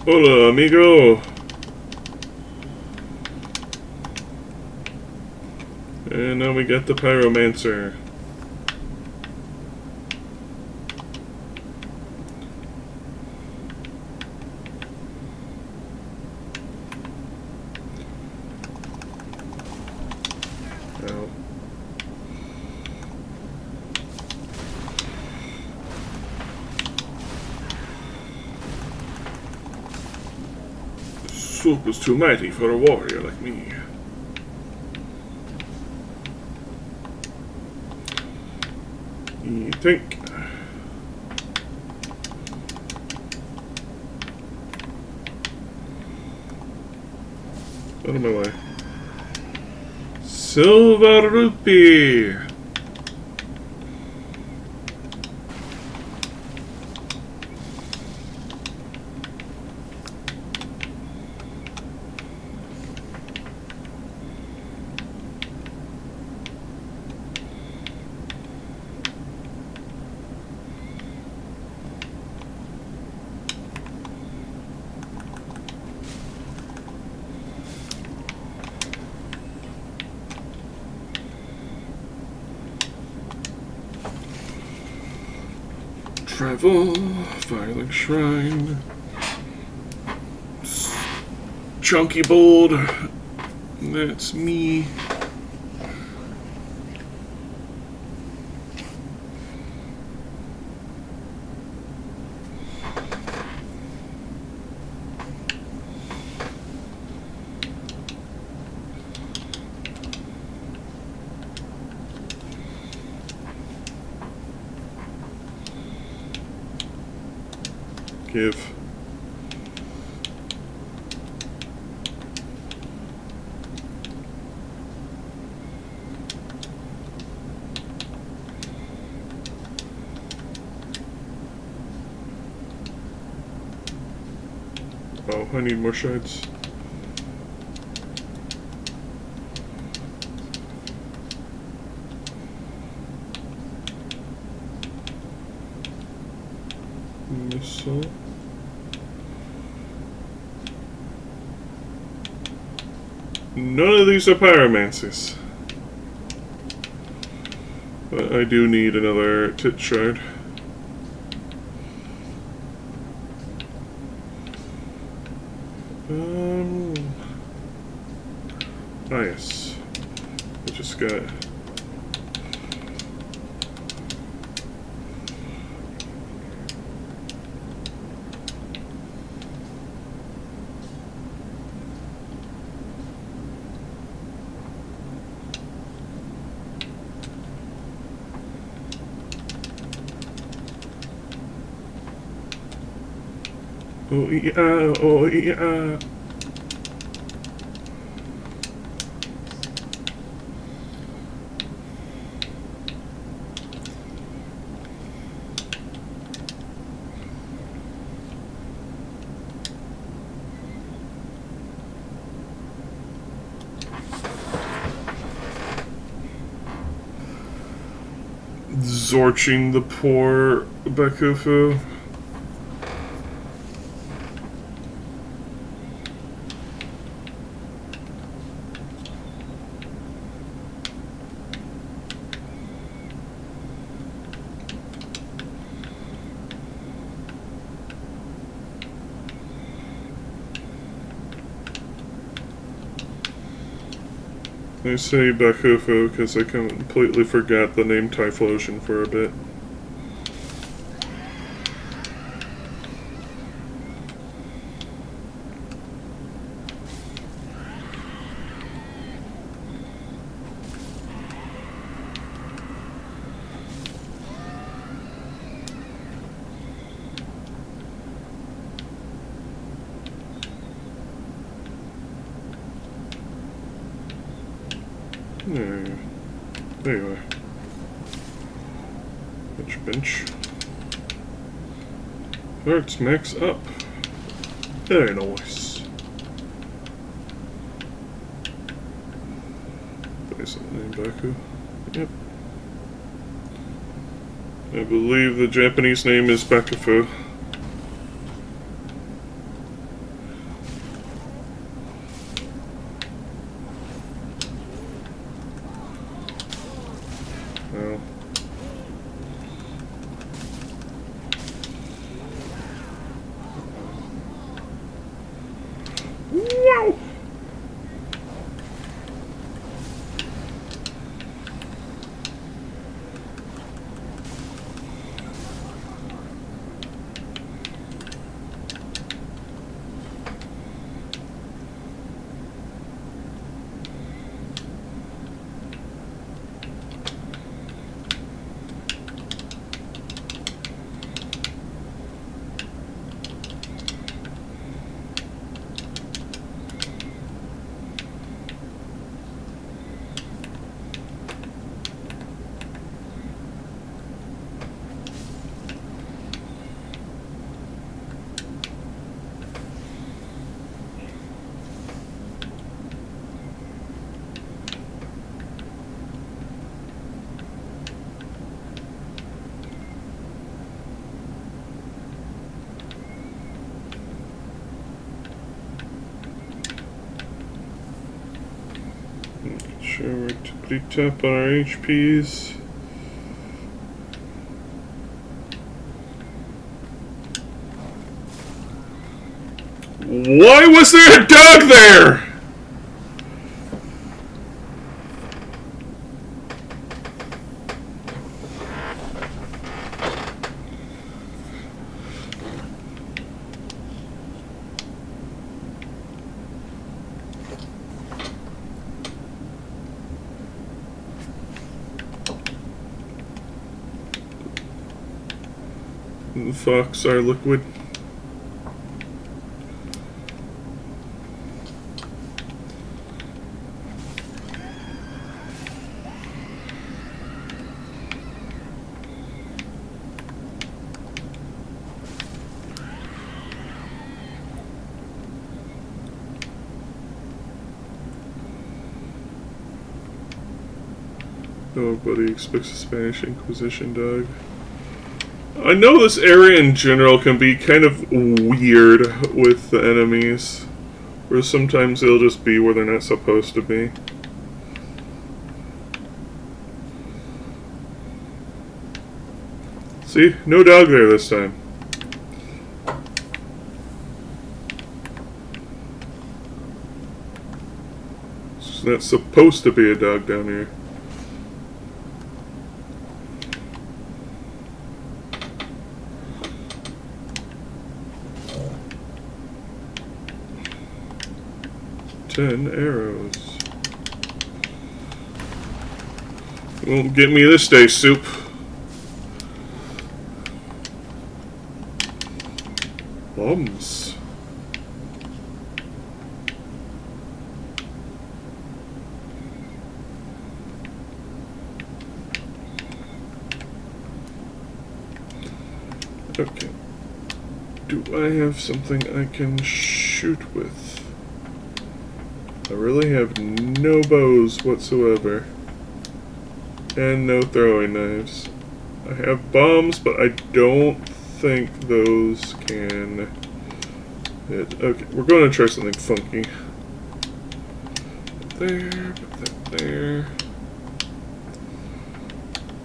Hola, amigo. And now we get the Pyromancer. Ow. Swoop was too mighty for a warrior like me. You think? Out of my way. Silver rupee. Travel, Firelink Shrine, Chunky Bold, that's me. Give. Oh, I need more shards. Missile. None of these are pyromancies. But I do need another tit shard. Ah yes. I just got... Oh yeah, oh yeah. Zorching the poor Bakufu. I say Bakufu because I completely forgot the name Typhlosion for a bit. There you are. Bench. Hearts max up. Very nice. Place that name Baku. Yep. I believe the Japanese name is Bakufu. Well. Wow! Sure, we're tippity tap on our HPs. Why was there a dog there? Fox are liquid. Nobody expects a Spanish Inquisition dog. I know this area in general can be kind of weird with the enemies, where sometimes they'll just be where they're not supposed to be. See? No dog there this time. There's not supposed to be a dog down here. Arrows. Won't get me this day, soup. Bombs. Okay. Do I have something I can shoot with? I really have no bows whatsoever. And no throwing knives. I have bombs, but I don't think those can hit. Okay, we're going to try something funky. There, put that there.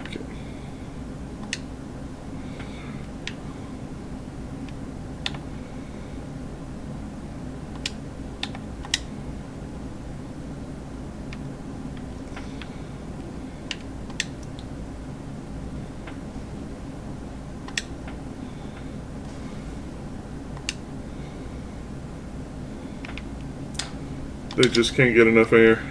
Okay. They just can't get enough air.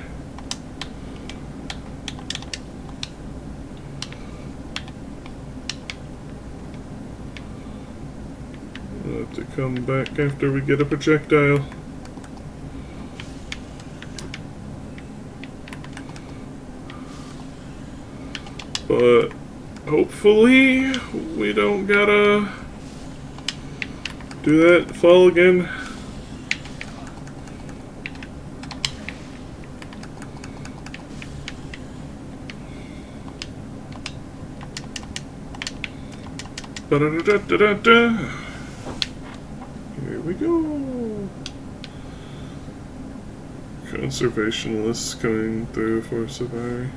We'll have to come back after we get a projectile. But hopefully we don't gotta do that fall again. Da-da-da-da-da-da. Here we go. Conservationists coming through for Safari.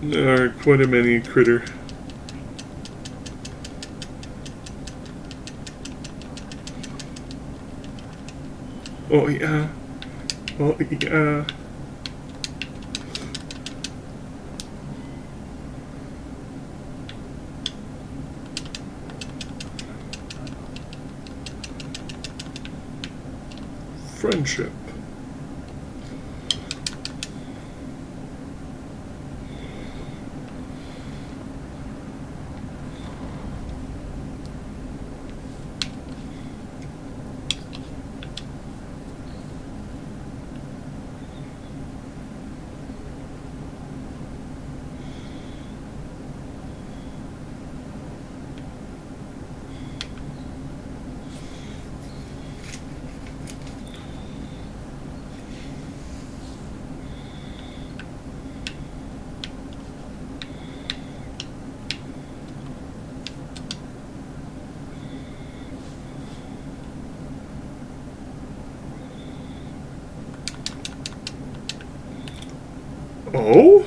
There are quite a many critter. Oh yeah. Oh yeah. Friendship. Oh?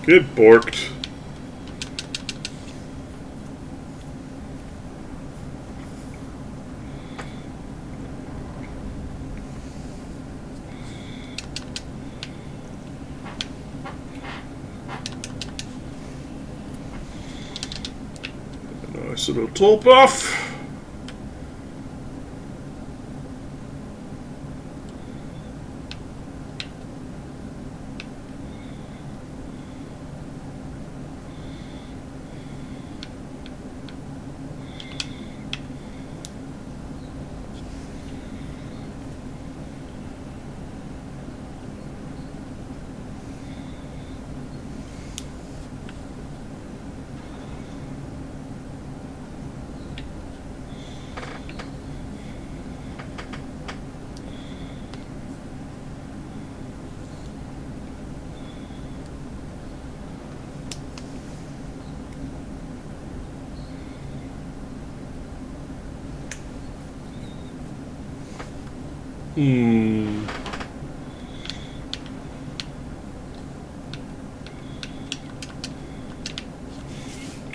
Get borked. Nice little tool buff.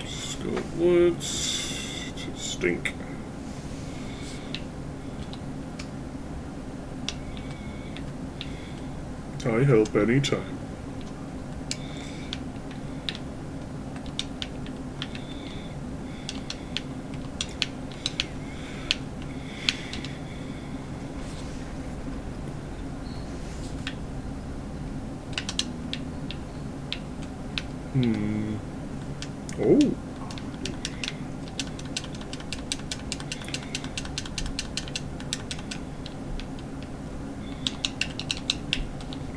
Skull woods to stink. I help anytime. Oh.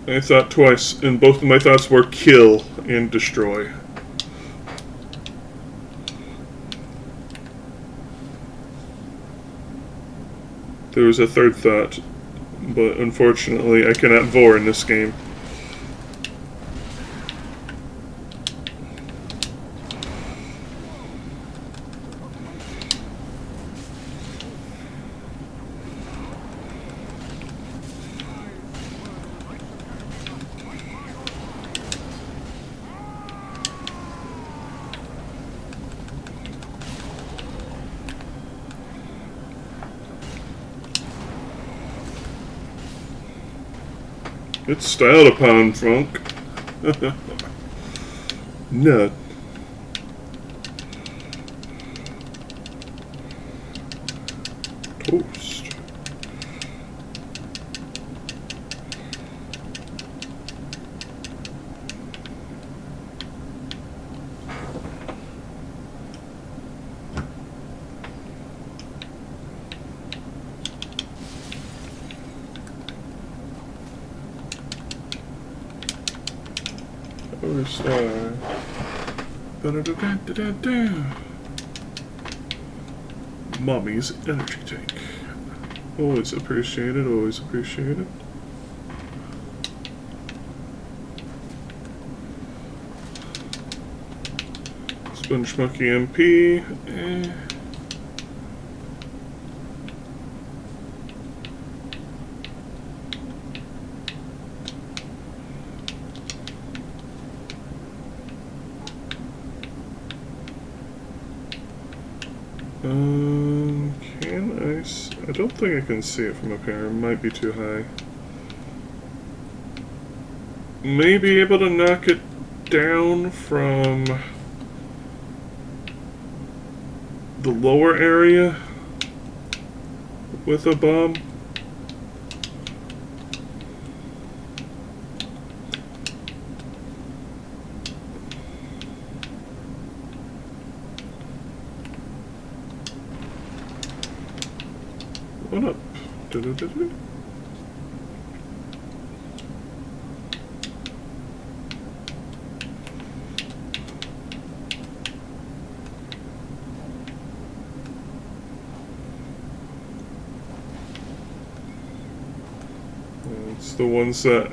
I thought twice, and both of my thoughts were kill and destroy. There was a third thought, but unfortunately I cannot vor in this game. It's styled upon, Funk. Nut. Toast. Where's that? Mommy's energy tank. Always appreciated, always appreciated. Sponge Monkey MP. I don't think I can see it from up here. It might be too high. May be able to knock it down from the lower area with a bomb. What up? It's the ones that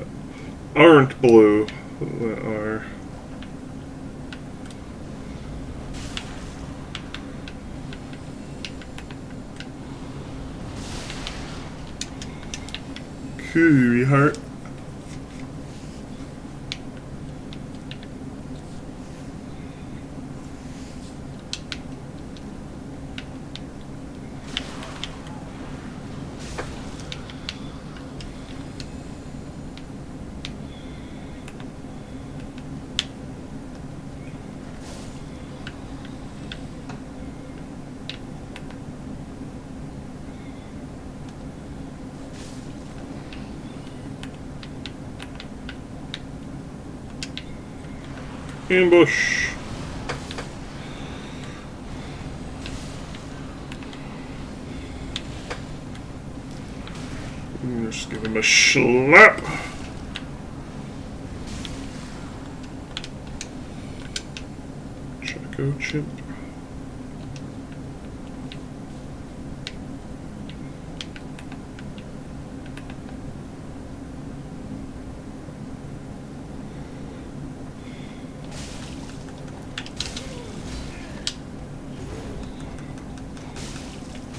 aren't blue that are. Cool, heart. Ambush. Just give him a slap. Choco chimp.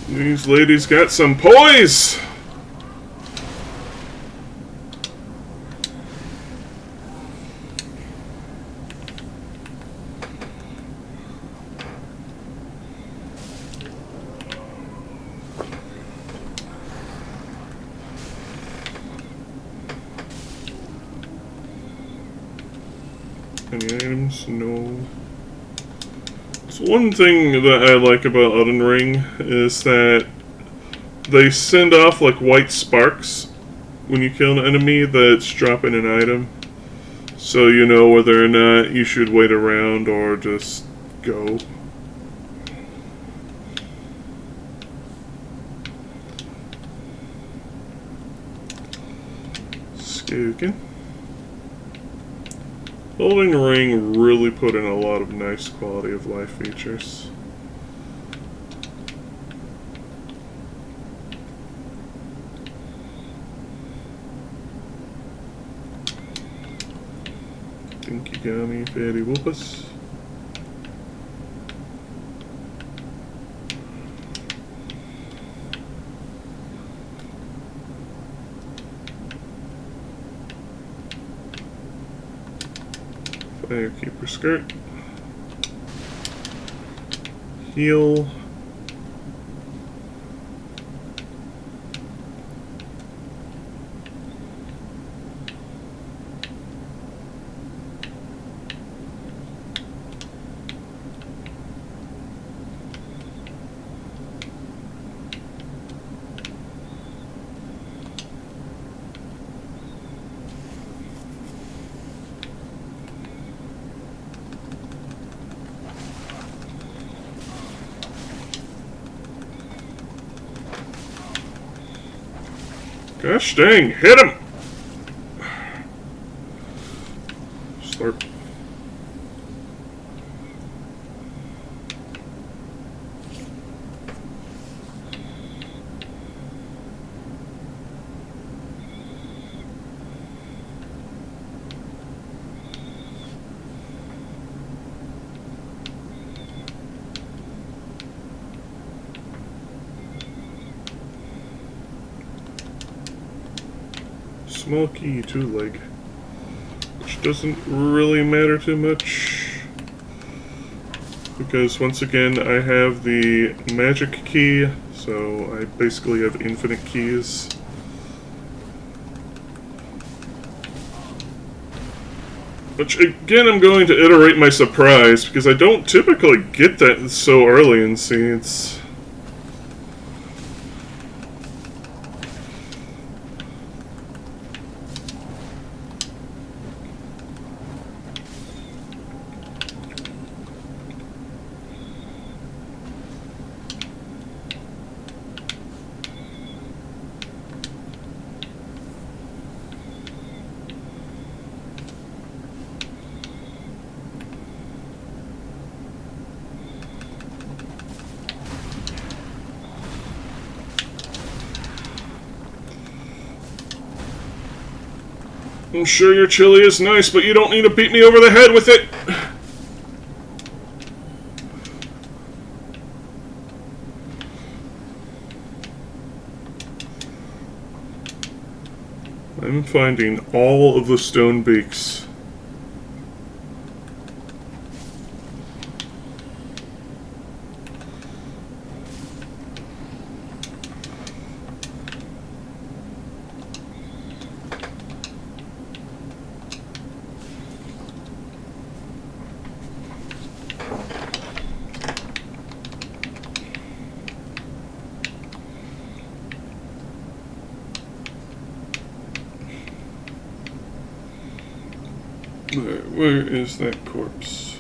These ladies got some poise! Any items? No. So one thing that I like about Elden Ring is that they send off like white sparks when you kill an enemy that's dropping an item. So you know whether or not you should wait around or just go. Skookin'. Elden Ring really put in a lot of nice quality of life features. Dinkygami, Fatty Whoopus. Firekeeper skirt. Heal. Gosh dang, hit him! Slurp. Small key, 2-leg, which doesn't really matter too much because once again I have the magic key, so I basically have infinite keys. Which again I'm going to iterate my surprise because I don't typically get that so early in Seeds. I'm sure your chili is nice, but you don't need to beat me over the head with it. I'm finding all of the stone beaks. Where is that corpse?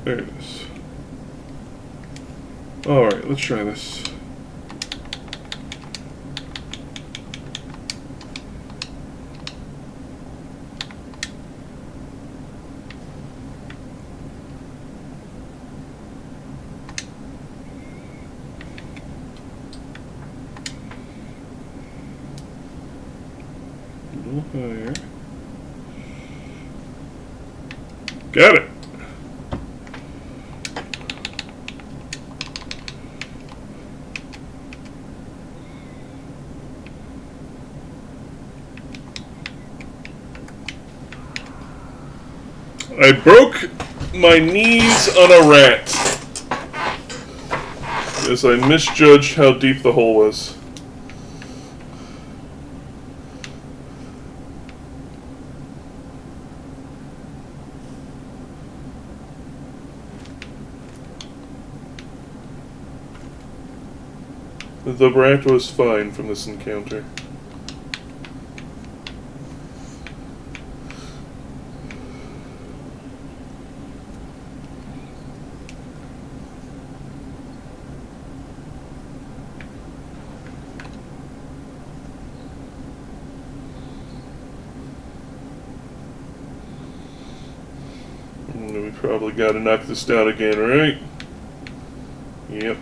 There it is. Alright, let's try this. A little higher. Got it! I broke my knees on a rat as I misjudged how deep the hole was. The rat was fine from this encounter. We probably got to knock this down again, right? Yep.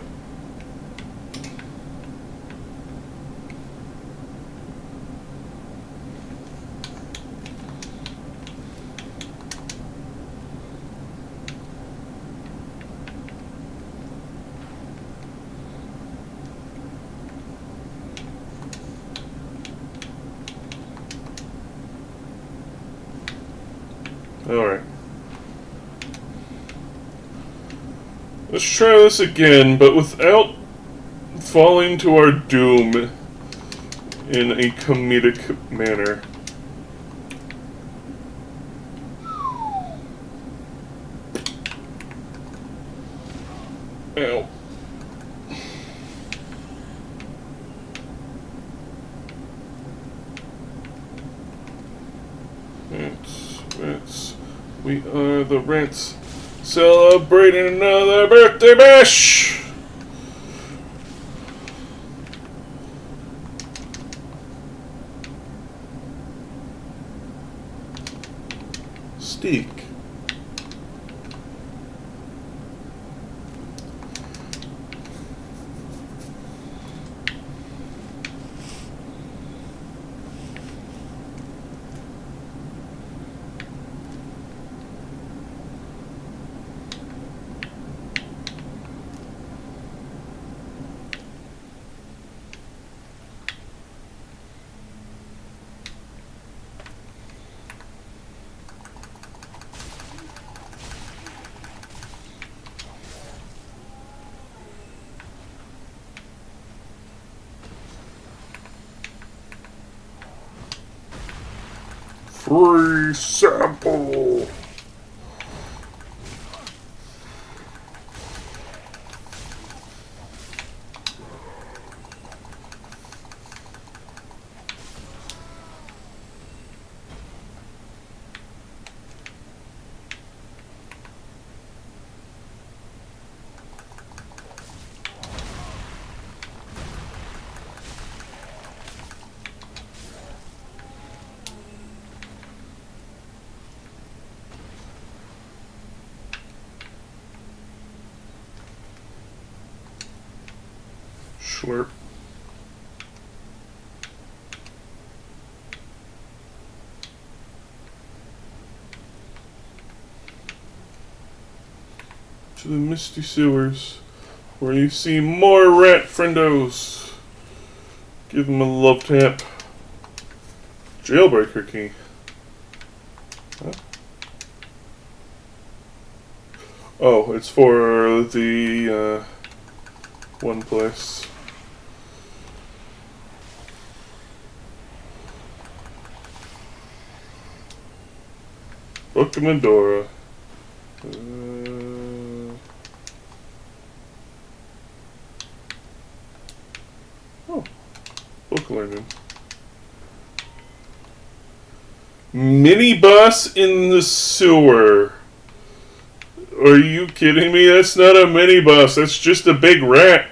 Alright. Let's try this again, but without falling to our doom in a comedic manner. Ow. We are the Rents, celebrating another birthday bash! Steak. Free sample. Schlurp. To the misty sewers, where you see more rat friendos. Give them a love tap. Jailbreaker key. Huh? Oh, it's for the one place. Book of Medora. Oh, book learning. Minibus in the sewer. Are you kidding me? That's not a minibus. That's just a big rat.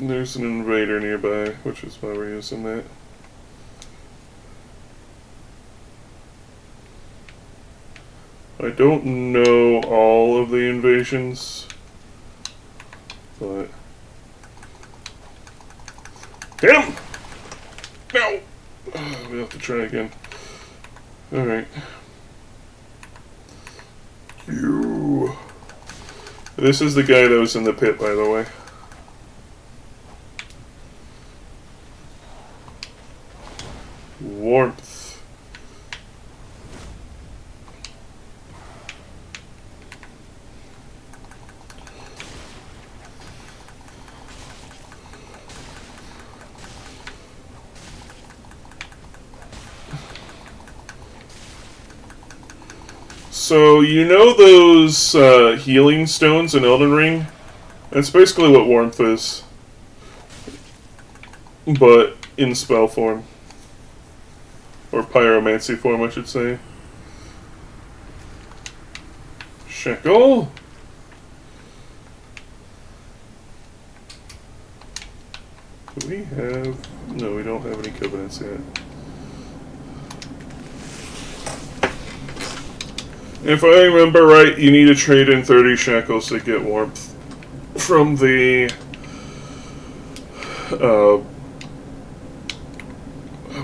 There's an invader nearby, which is why we're using that. I don't know all of the invasions, but... Hit him! No! We have to try again. Alright. You. This is the guy that was in the pit, by the way. Warmth. So, you know those healing stones in Elden Ring? That's basically what warmth is. But in spell form. Or pyromancy form, I should say. Shekel? Do we have... No, we don't have any covenants yet. If I remember right, you need to trade in 30 shekels to get warmth from the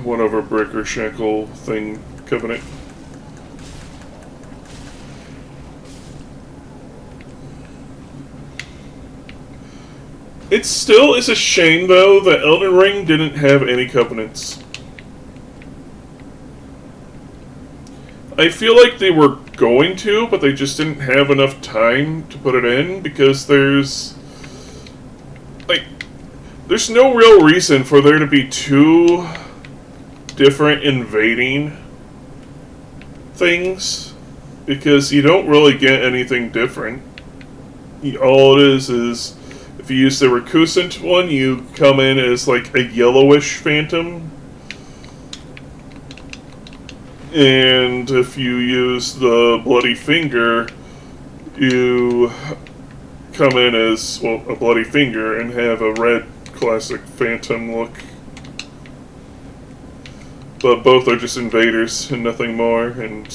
whatever brick or shekel thing covenant. It still is a shame though that Elden Ring didn't have any covenants. I feel like they were going to, but they just didn't have enough time to put it in because there's no real reason for there to be two different invading things because you don't really get anything different. All it is if you use the recusant one, you come in as like a yellowish phantom. And if you use the bloody finger, you come in as, well, a bloody finger and have a red classic phantom look. But both are just invaders and nothing more, and...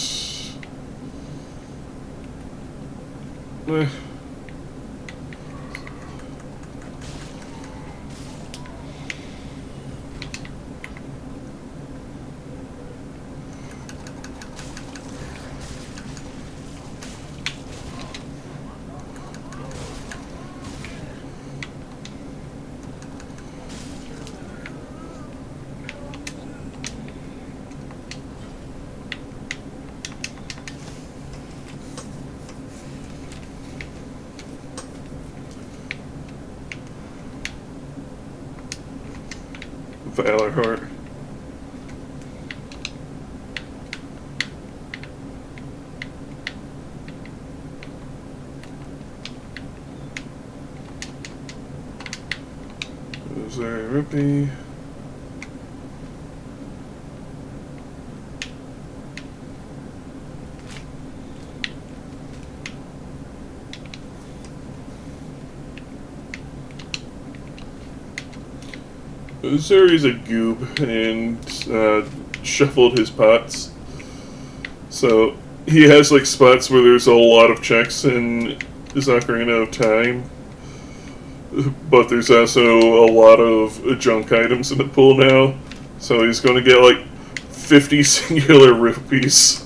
Valor Heart. Is there a Rippy? Zuri's a goob and shuffled his pots. So he has like spots where there's a lot of checks in his Ocarina of Time. But there's also a lot of junk items in the pool now. So he's going to get like 50 singular rupees.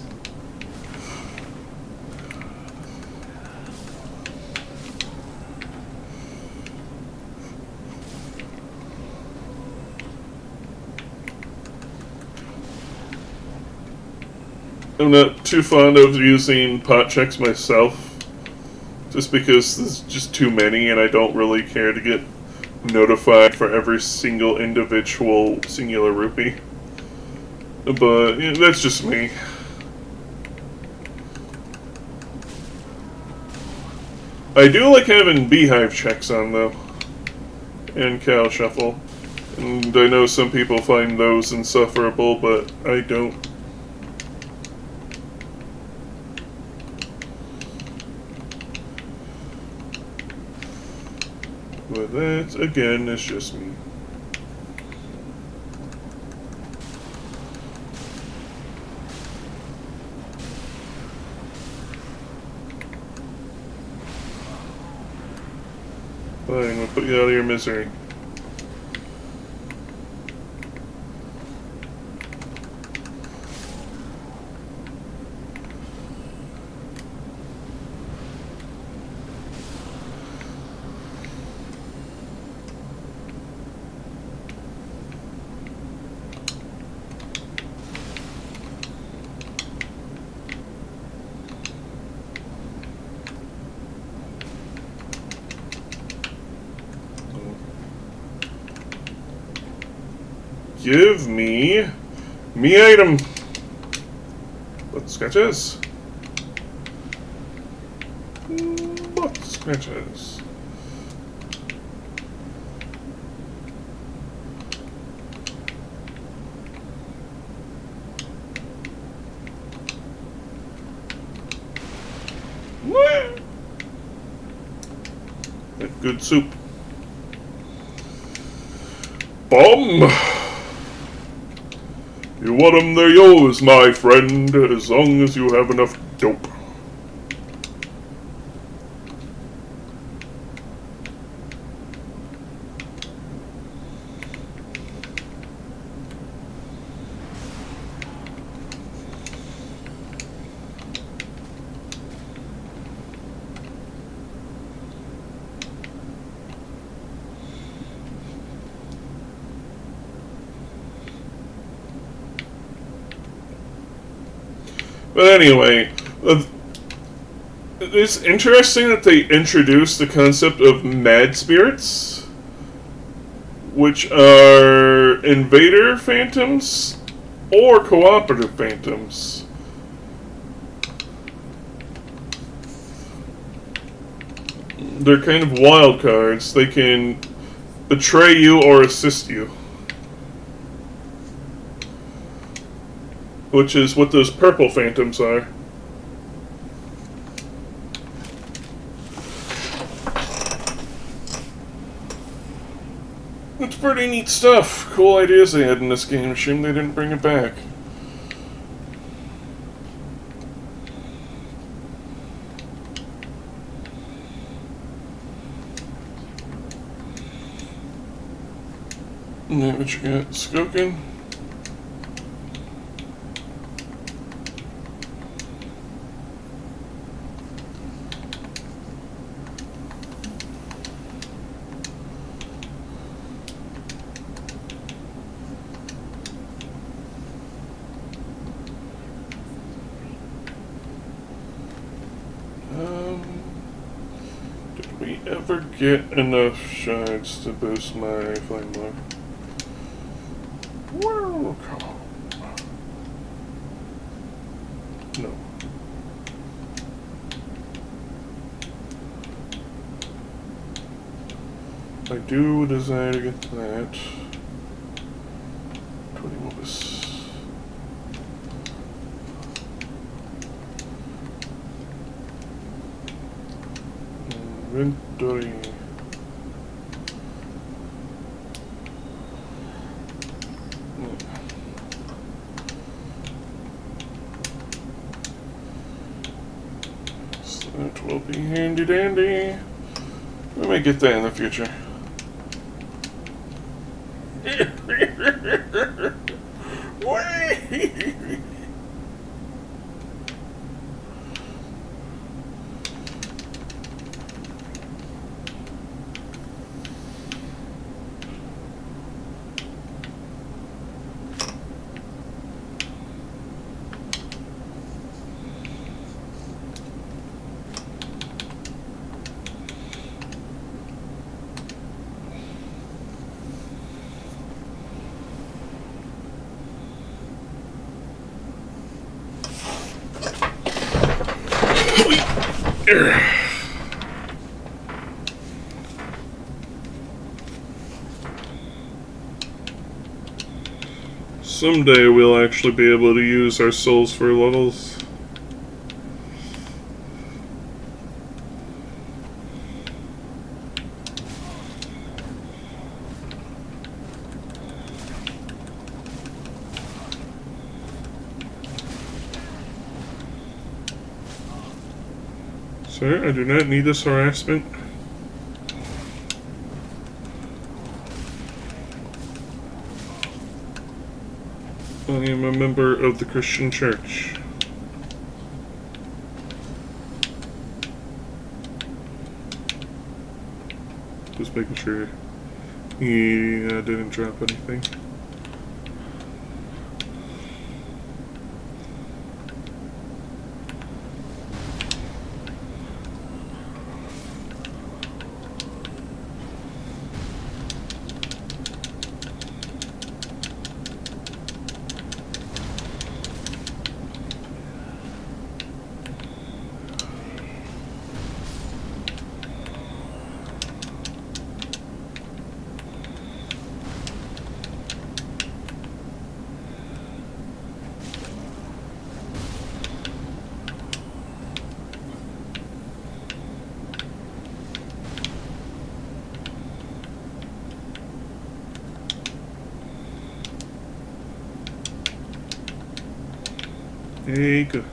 I'm not too fond of using pot checks myself, just because there's just too many and I don't really care to get notified for every single individual singular rupee. But yeah, that's just me. I do like having beehive checks on though, and cow shuffle. And I know some people find those insufferable, but I don't. But that, again, is just me. Fine, I'm gonna put you out of your misery. Give me item. What scratches? What scratches? That good soup. Bomb. You want 'em, they're yours, my friend, as long as you have enough dope. But anyway, it's interesting that they introduced the concept of mad spirits, which are invader phantoms or cooperative phantoms. They're kind of wild cards. They can betray you or assist you. Which is what those purple phantoms are. It's pretty neat stuff. Cool ideas they had in this game. Shame they didn't bring it back. And that what you got? Skokin? Did we ever get enough shards to boost my flame lore? No. I do desire to get that. 20 Mobus. Inventory. Handy dandy. We may get that in the future. Someday we'll actually be able to use our souls for levels. Sir, I do not need this harassment. I am a member of the Christian Church. Just making sure he didn't drop anything. Hey, good.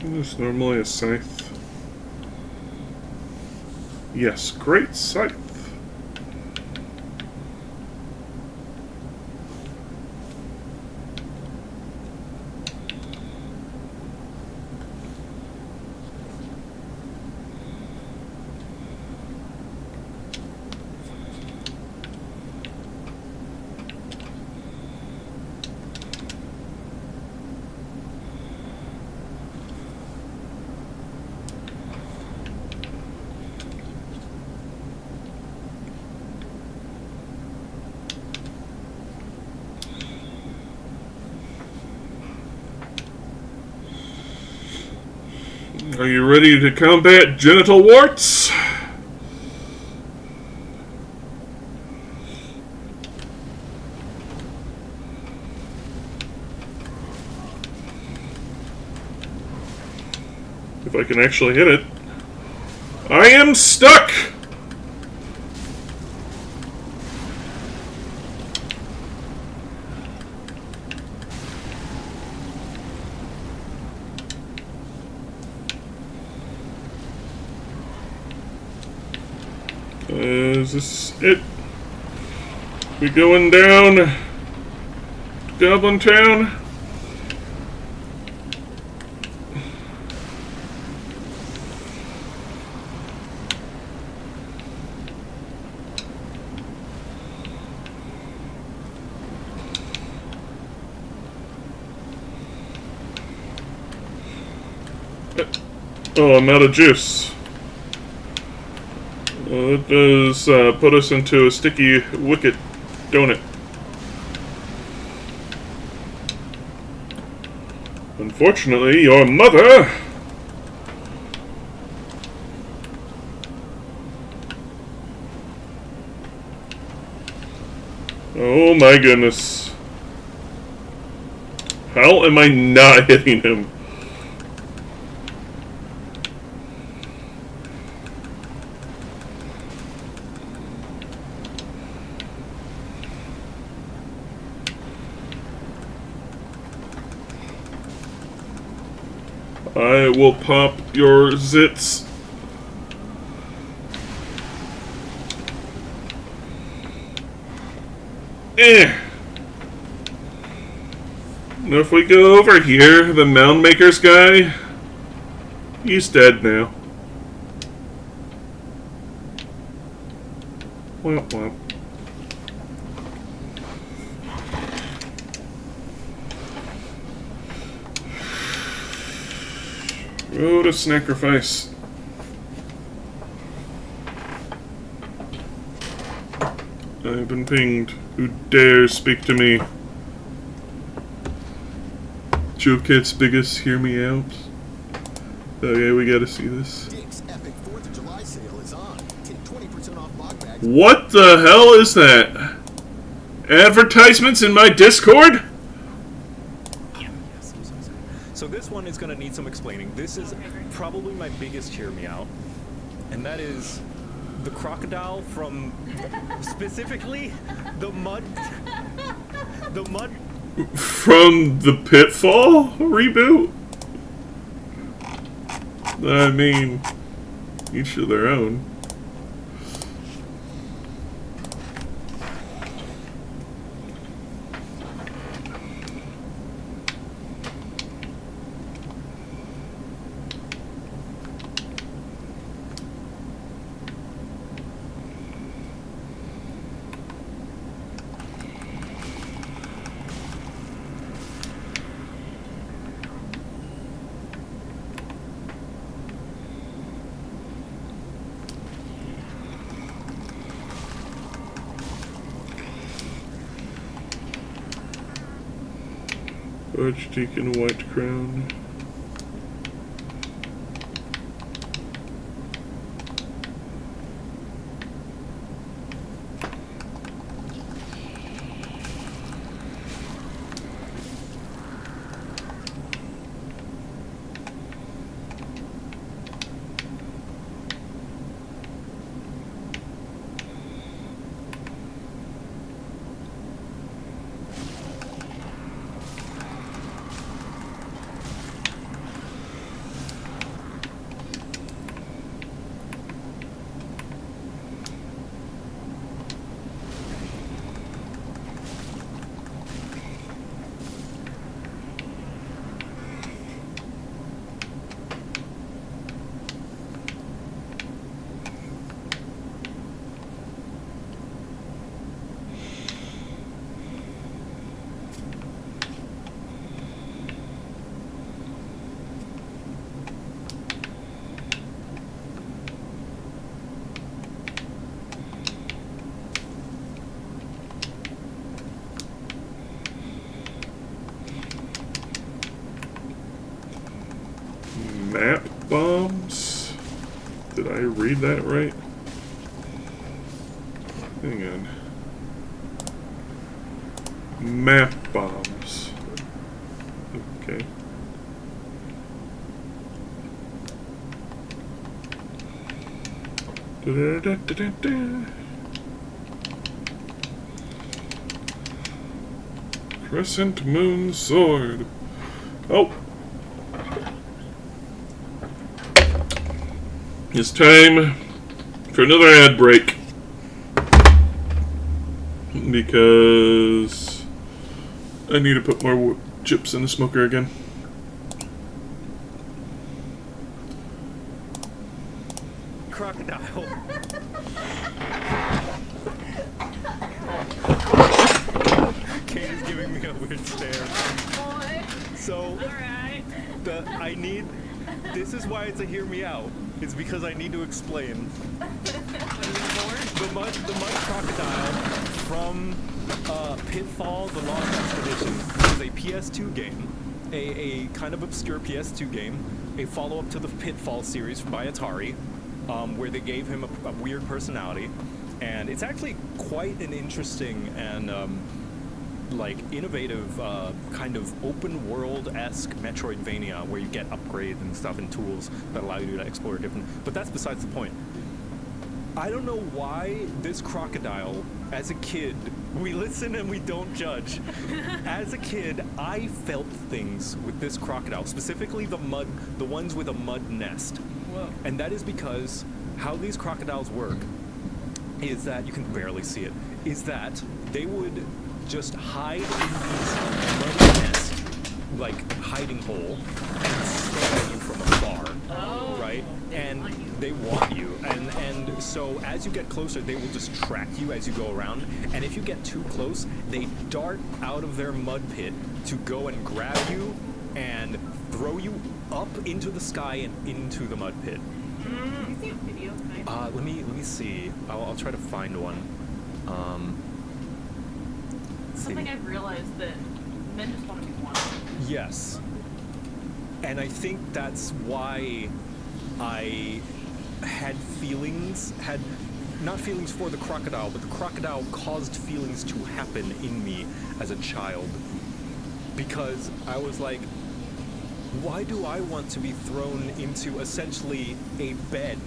There's normally a scythe. Yes, great scythe. Are you ready to combat genital warts? If I can actually hit it. I am stuck! Is this it? We going down to Goblin Town? Oh, I'm out of juice. Well, that does put us into a sticky wicket, don't it? Unfortunately, your mother... Oh my goodness. How am I not hitting him? I will pop your zits. Now if we go over here, the Mound Maker's guy, he's dead now. Womp womp. Road of sacrifice. I've been pinged. Who dares speak to me? Joe Kit's biggest hear me out. Okay, we gotta see this. Dick's epic 4th of July sale is on. Take 20% off bog bags. What the hell is that? Advertisements in my Discord? Yes, I'm so sorry. So this one is going to need some explaining. This is probably my biggest hear me out, and that is the crocodile from specifically the mud From the Pitfall reboot? I mean, each of their own. Archdeacon White Crown. Map bombs? Did I read that right? Hang on. Map bombs. Okay. Da-da-da-da-da-da. Crescent Moon Sword. Oh! It's time for another ad break. because I need to put more chips in the smoker again. Crocodile. Kate is giving me a weird stare. So, Alright. this is why it's a hear me out. It's because I need to explain. The mud crocodile from Pitfall: The Lost Expedition is a PS2 game, a kind of obscure PS2 game, a follow-up to the Pitfall series by Atari, where they gave him a weird personality, and it's actually quite an interesting and like innovative kind of open world-esque Metroidvania where you get upgrades and stuff and tools that allow you to explore different. But that's besides the point. I don't know why this crocodile, as a kid, we listen and we don't judge. As a kid, I felt things with this crocodile, specifically the ones with a mud nest. Whoa. And that is because how these crocodiles work is that, you can barely see it, is that they would just hide in these muddy nests, like hiding hole, and stare at you from afar. Oh. Right? And want you. they want you. And so as you get closer, they will just track you as you go around. And if you get too close, they dart out of their mud pit to go and grab you and throw you up into the sky and into the mud pit. Can you see a video? Can I? Let me see. I'll try to find one. Something I've realized that men just want to be wanted. Yes. And I think that's why I had not feelings for the crocodile, but the crocodile caused feelings to happen in me as a child. Because I was like, why do I want to be thrown into essentially a bed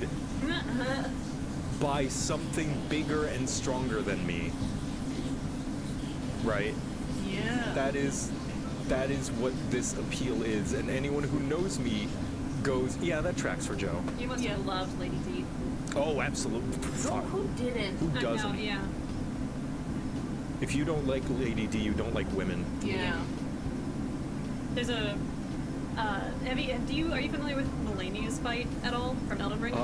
by something bigger and stronger than me? Right? Yeah. That is what this appeal is, and anyone who knows me goes, yeah, that tracks for Joe. You must have loved Lady D. Oh, absolutely. Who didn't? Who doesn't? I know, yeah. If you don't like Lady D, you don't like women. Yeah. There's a. Are you familiar with Melania's fight at all from Elden Ring?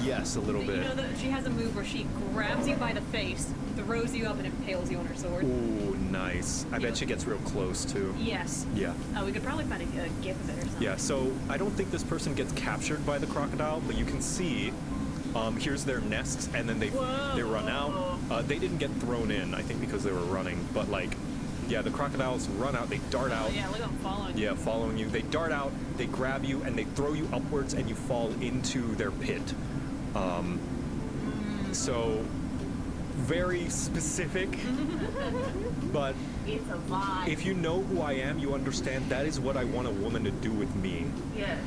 Yes, a little You bit. know that she has a move where she grabs you by the face, throws you up, and impales you on her sword. Ooh, nice. I bet she gets real close too. Yes. Yeah. We could probably find a gif of it or something. Yeah, so I don't think this person gets captured by the crocodile, but you can see, here's their nests, and then they run out. They didn't get thrown in, I think because they were running, but like, yeah, the crocodiles run out, they dart out. Yeah, look at them following you. Yeah, following you. They dart out, they grab you, and they throw you upwards, and you fall into their pit. So, very specific, but It's a vibe. if you know who I am, you understand that is what I want a woman to do with me. Yes.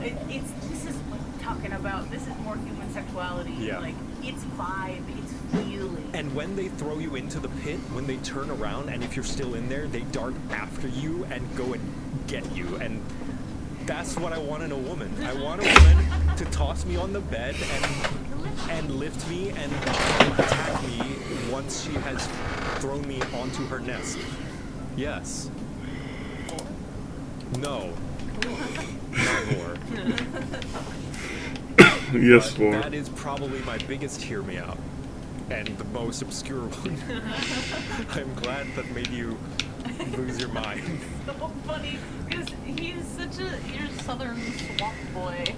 This is what I'm talking about. This is more human sexuality. Yeah. Like, it's vibe, it's feeling. And when they throw you into the pit, when they turn around, and if you're still in there, they dart after you and go and get you. And that's what I want in a woman. I want a woman to toss me on the bed and lift me and attack me once she has thrown me onto her nest. Yes. No. Not more. Yes, But Lord. that is probably my biggest hear me out. And the most obscure one. I'm glad that made you lose your mind. So funny, because he's such your southern swamp boy.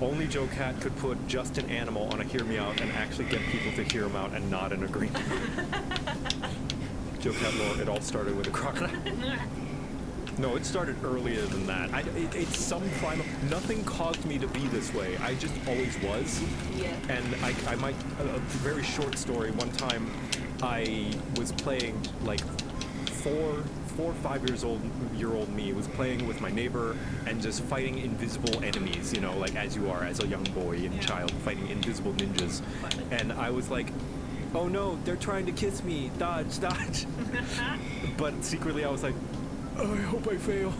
Only Joe Cat could put just an animal on a hear me out and actually get people to hear him out and nod in agreement. Joe Cat lore, it all started with a crocodile. No, it started earlier than that. It's some primal. Nothing caused me to be this way. I just always was. Yeah. And I might. A very short story. One time, I was playing like 4 or 5 year old me was playing with my neighbor and just fighting invisible enemies. You know, like as you are as a young boy and child fighting invisible ninjas. And I was like, oh no, they're trying to kiss me. Dodge, dodge. But secretly, I was like, oh, I hope I fail.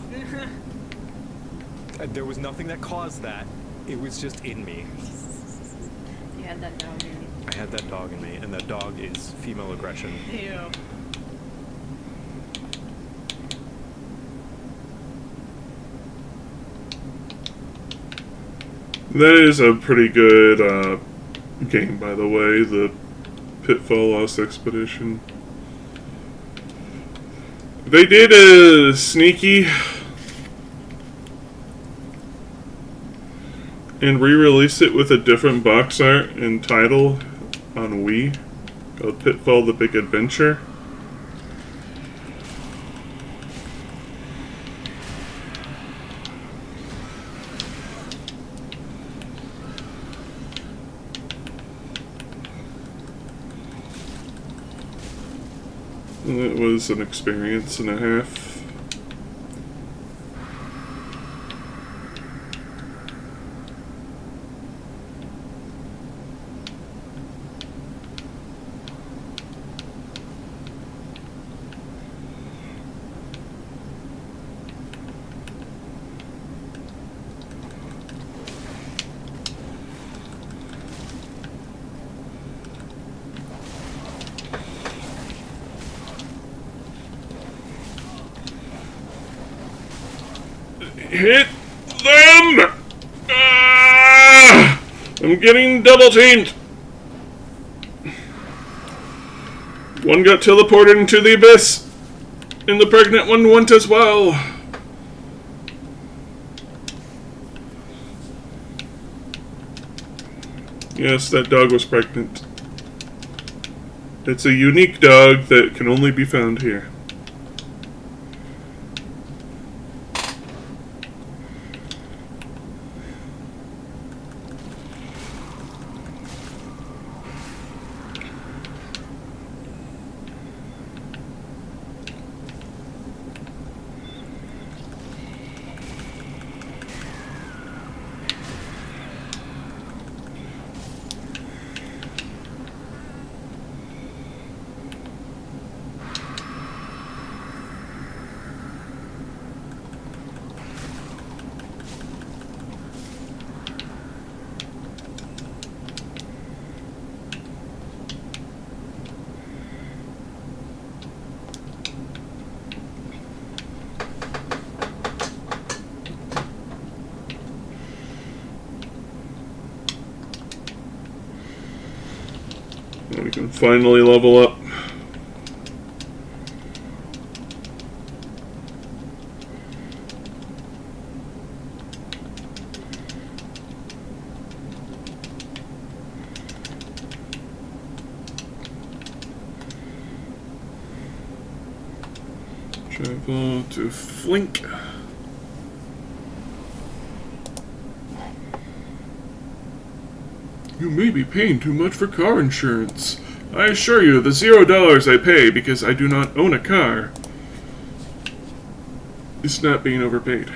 And there was nothing that caused that. It was just in me. You had that down, I had that dog in me, and that dog is female aggression. Ew. That is a pretty good game, by the way, the Pitfall Lost Expedition. They did a sneaky and re-release it with a different box art and title on Wii called Pitfall: The Big Adventure. And it was an experience and a half. Hit them! Ah! I'm getting double teamed. One got teleported into the abyss, and the pregnant one went as well. Yes, that dog was pregnant. It's a unique dog that can only be found here. We can finally level up. Travel to Flink. You may be paying too much for car insurance. I assure you, the $0 I pay because I do not own a car is not being overpaid.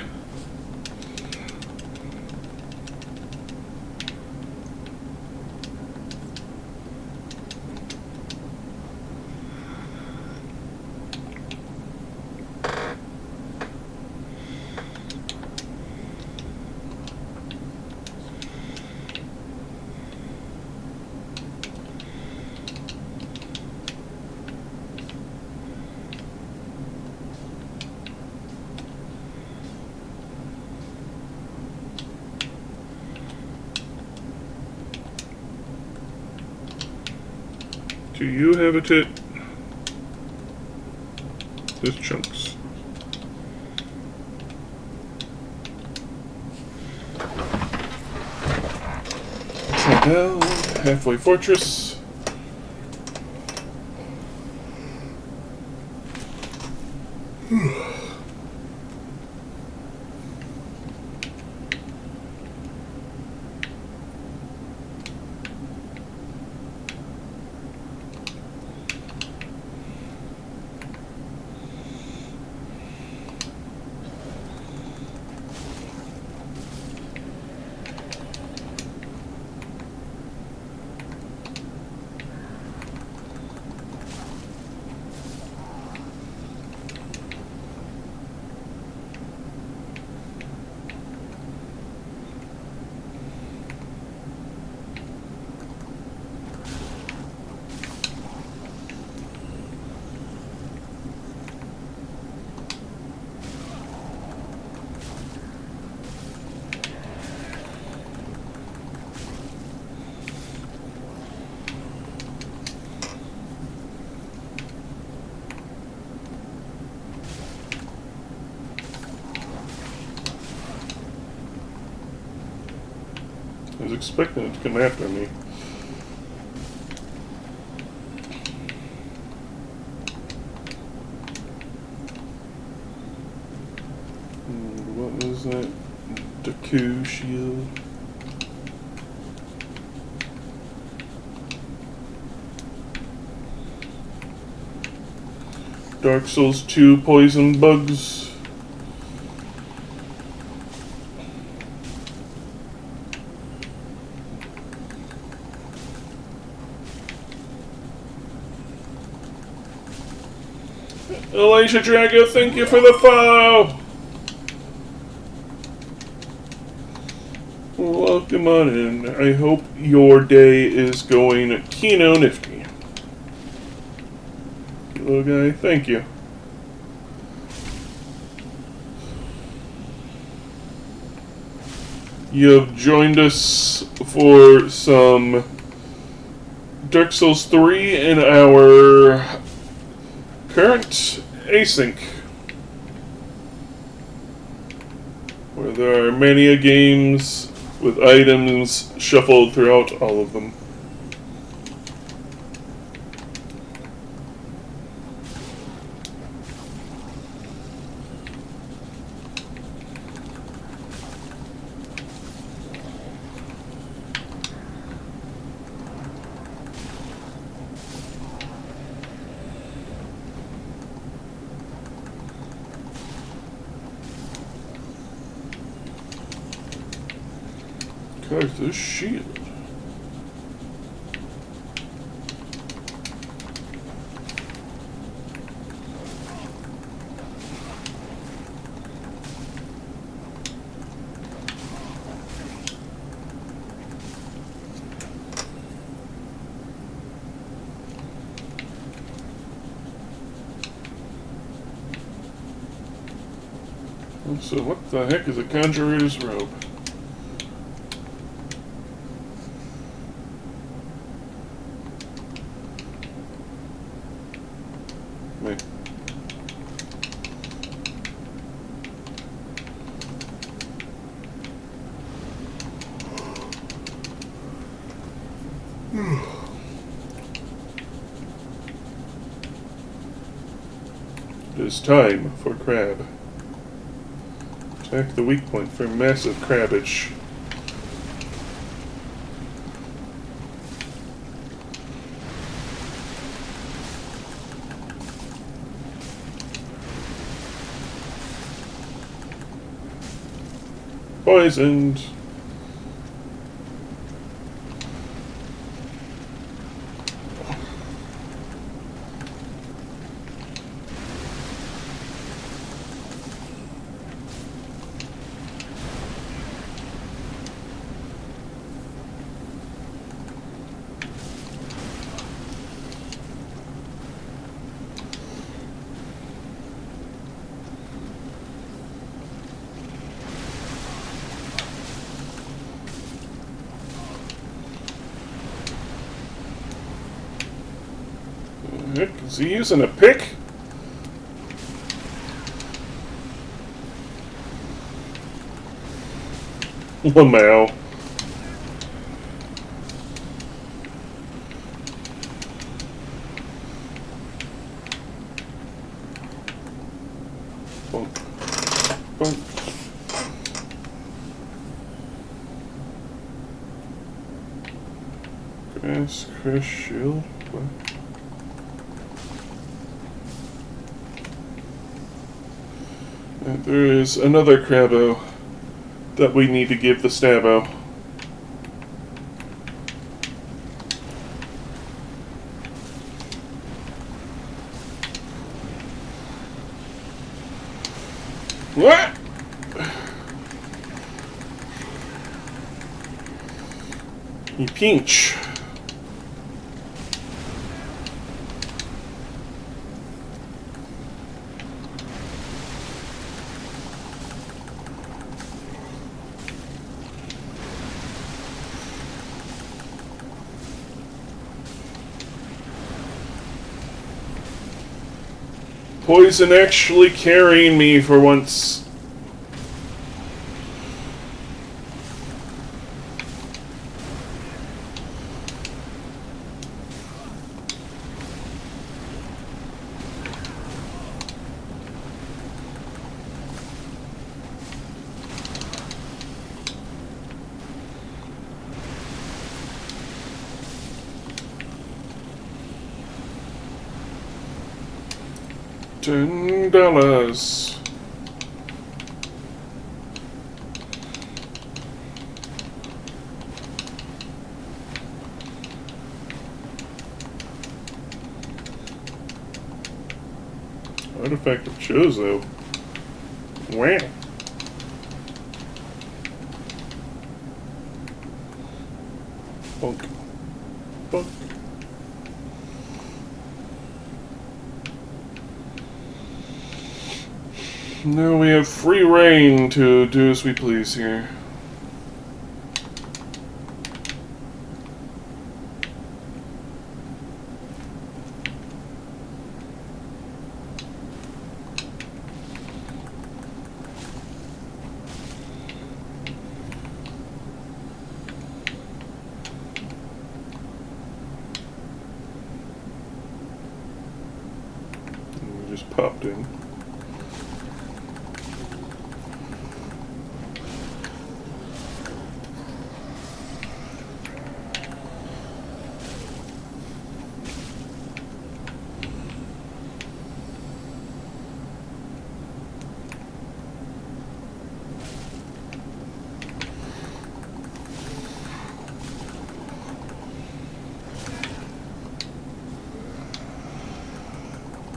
Do you have a tit? Just chunks. Down, halfway fortress. expecting it to come after me. And what was that? Deku shield. Dark Souls 2 poison bugs. Elijah Drago, thank you for the follow! Welcome on in. I hope your day is going Kino Nifty. Little guy, thank you. You have joined us for some Dark Souls 3 in our current Async, where there are many games with items shuffled throughout all of them. Gosh, this shield. So what the heck is a conjurer's robe? Me. It is time for crab. Attack the weak point for massive crabbage. Poisoned. Heck, is he using a pick? Lamau. Bonk. Bonk. Grass crush shield. What? And there is another Crabbo that we need to give the Stabbo. What? You pinch. Poison actually carrying me for once. $10. Artifact of Chozo. Wow. Bunk. Bunk. Now we have free reign to do as we please here. We just popped in.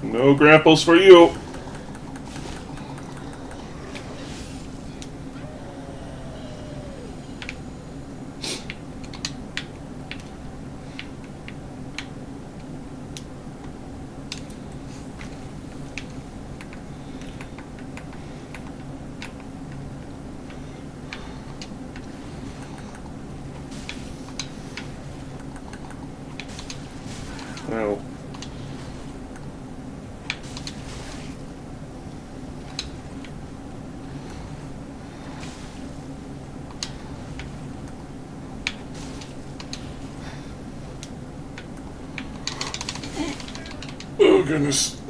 No grapples for you. Well. Oh goodness.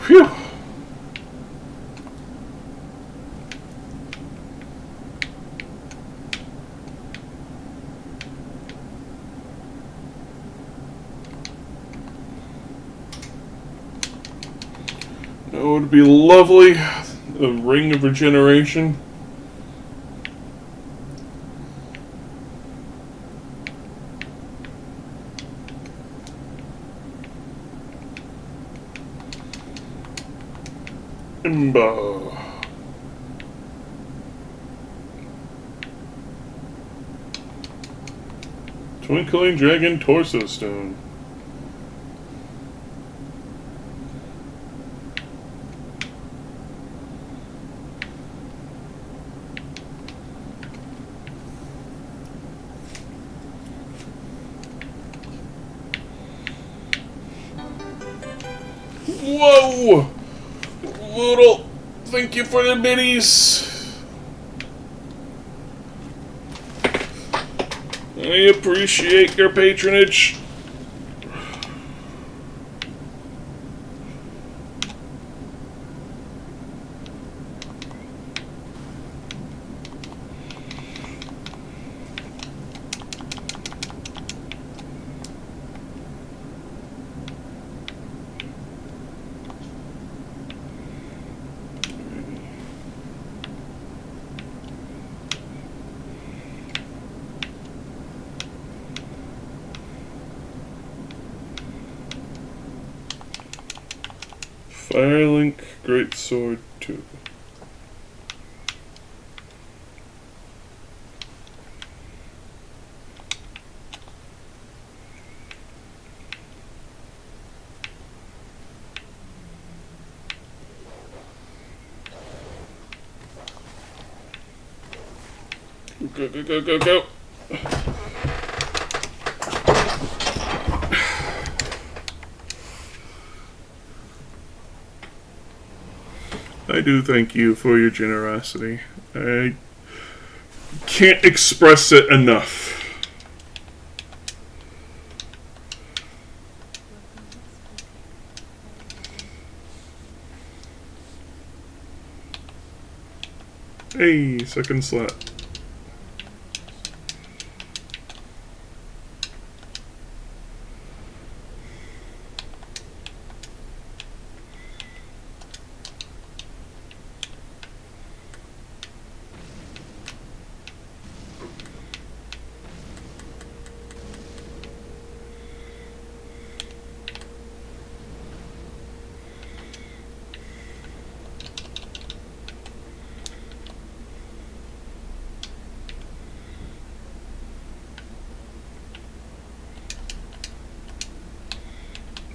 Phew. That would be lovely. A ring of regeneration. Imba. Twinkling Dragon Torso Stone. Whoa! Little, thank you for the biddies. I appreciate your patronage. Firelink Greatsword 2. Go, go, go, go, go. I do thank you for your generosity. I can't express it enough. Hey, second slot.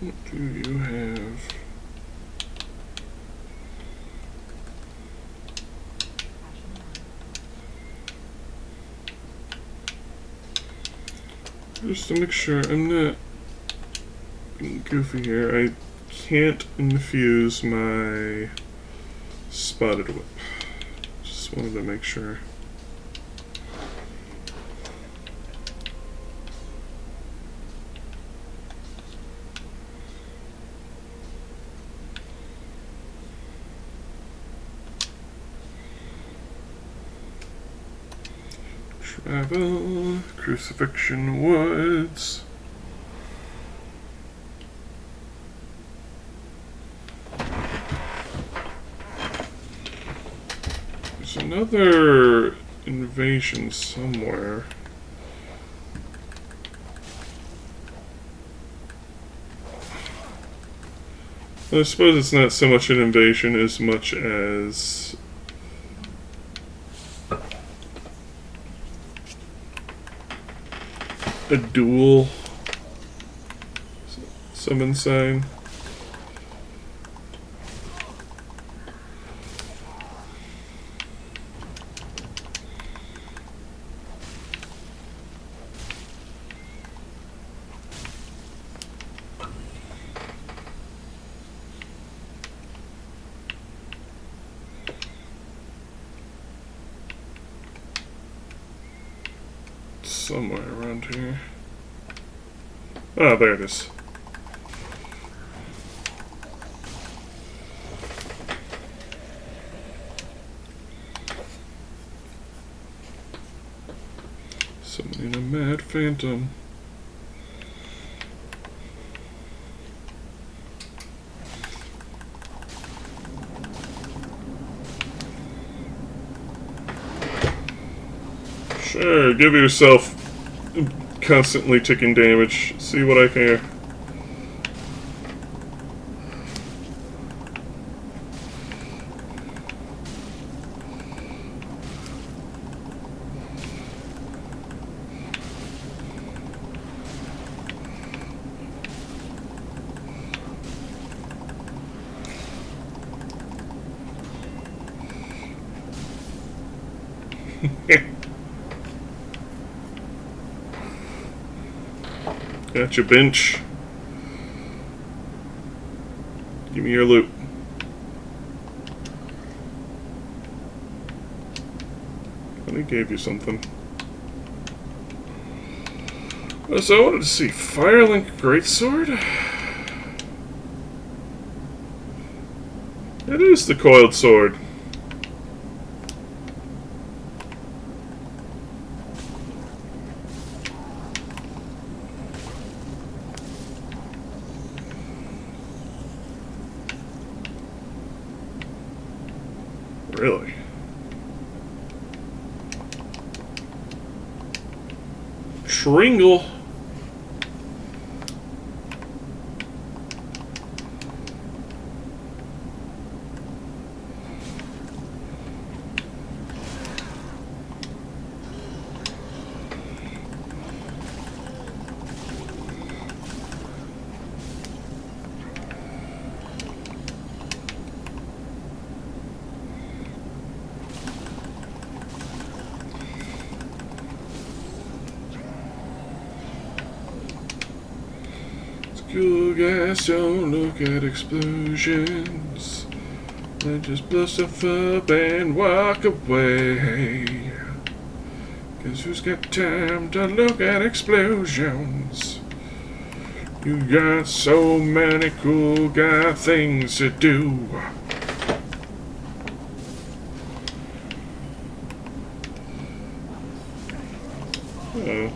What do you have? Just to make sure I'm not being goofy here, I can't infuse my spotted whip. Just wanted to make sure. Travel, Crucifixion Woods. There's another invasion somewhere. I suppose it's not so much an invasion as much as a duel. Summon sign. Somewhere around here. Ah, there it is. Summoning a mad phantom. Sure, give yourself constantly ticking damage. See what I can hear. Got your bench. Give me your loot. I gave you something. So I wanted to see Firelink Greatsword. It is the coiled sword. Really? Tringle. Cool guys don't look at explosions. They just blow stuff up and walk away. 'Cause who's got time to look at explosions? You got so many cool guy things to do. Uh-oh.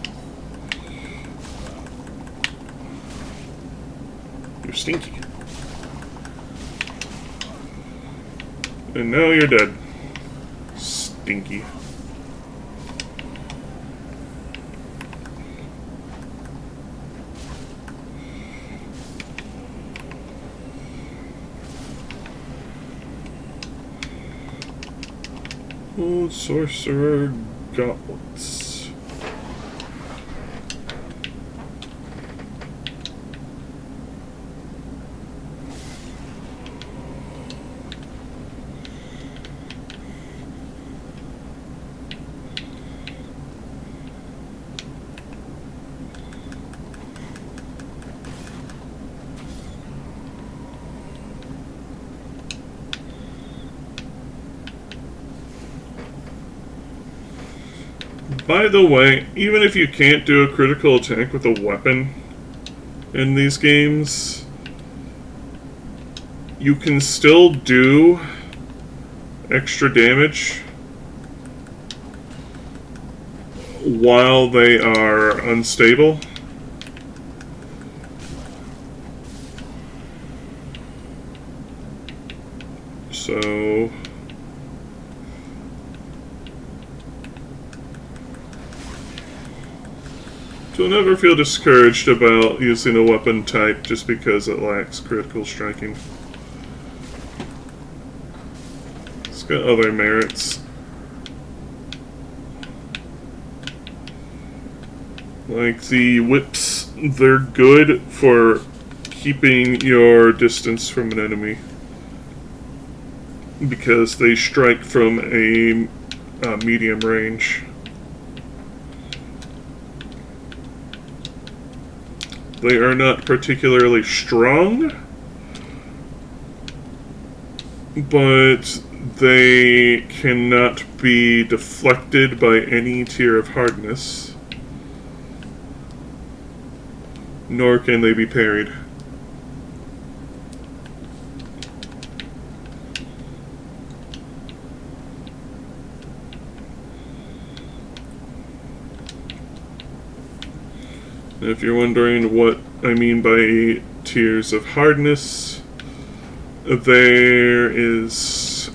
You're stinky. And now you're dead. Stinky. Old sorcerer gauntlets. By the way, even if you can't do a critical attack with a weapon in these games, you can still do extra damage while they are unstable. So never feel discouraged about using a weapon type just because it lacks critical striking. It's got other merits. Like the whips, they're good for keeping your distance from an enemy because they strike from a medium range. They are not particularly strong, but they cannot be deflected by any tier of hardness, nor can they be parried. If you're wondering what I mean by tiers of hardness, there is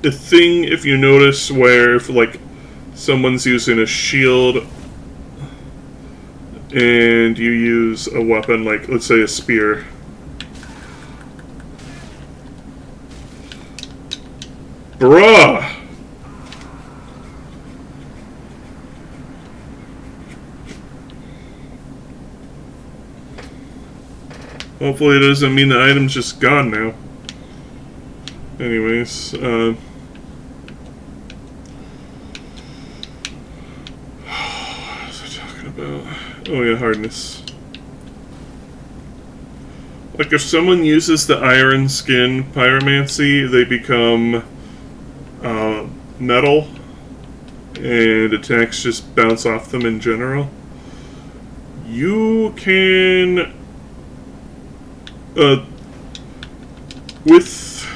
a thing, if you notice, where if like someone's using a shield and you use a weapon like, let's say, a spear, bruh! Hopefully it doesn't mean the item's just gone now. Anyways, what was I talking about? Oh yeah, hardness. Like if someone uses the iron skin pyromancy, they become metal, and attacks just bounce off them in general. You can with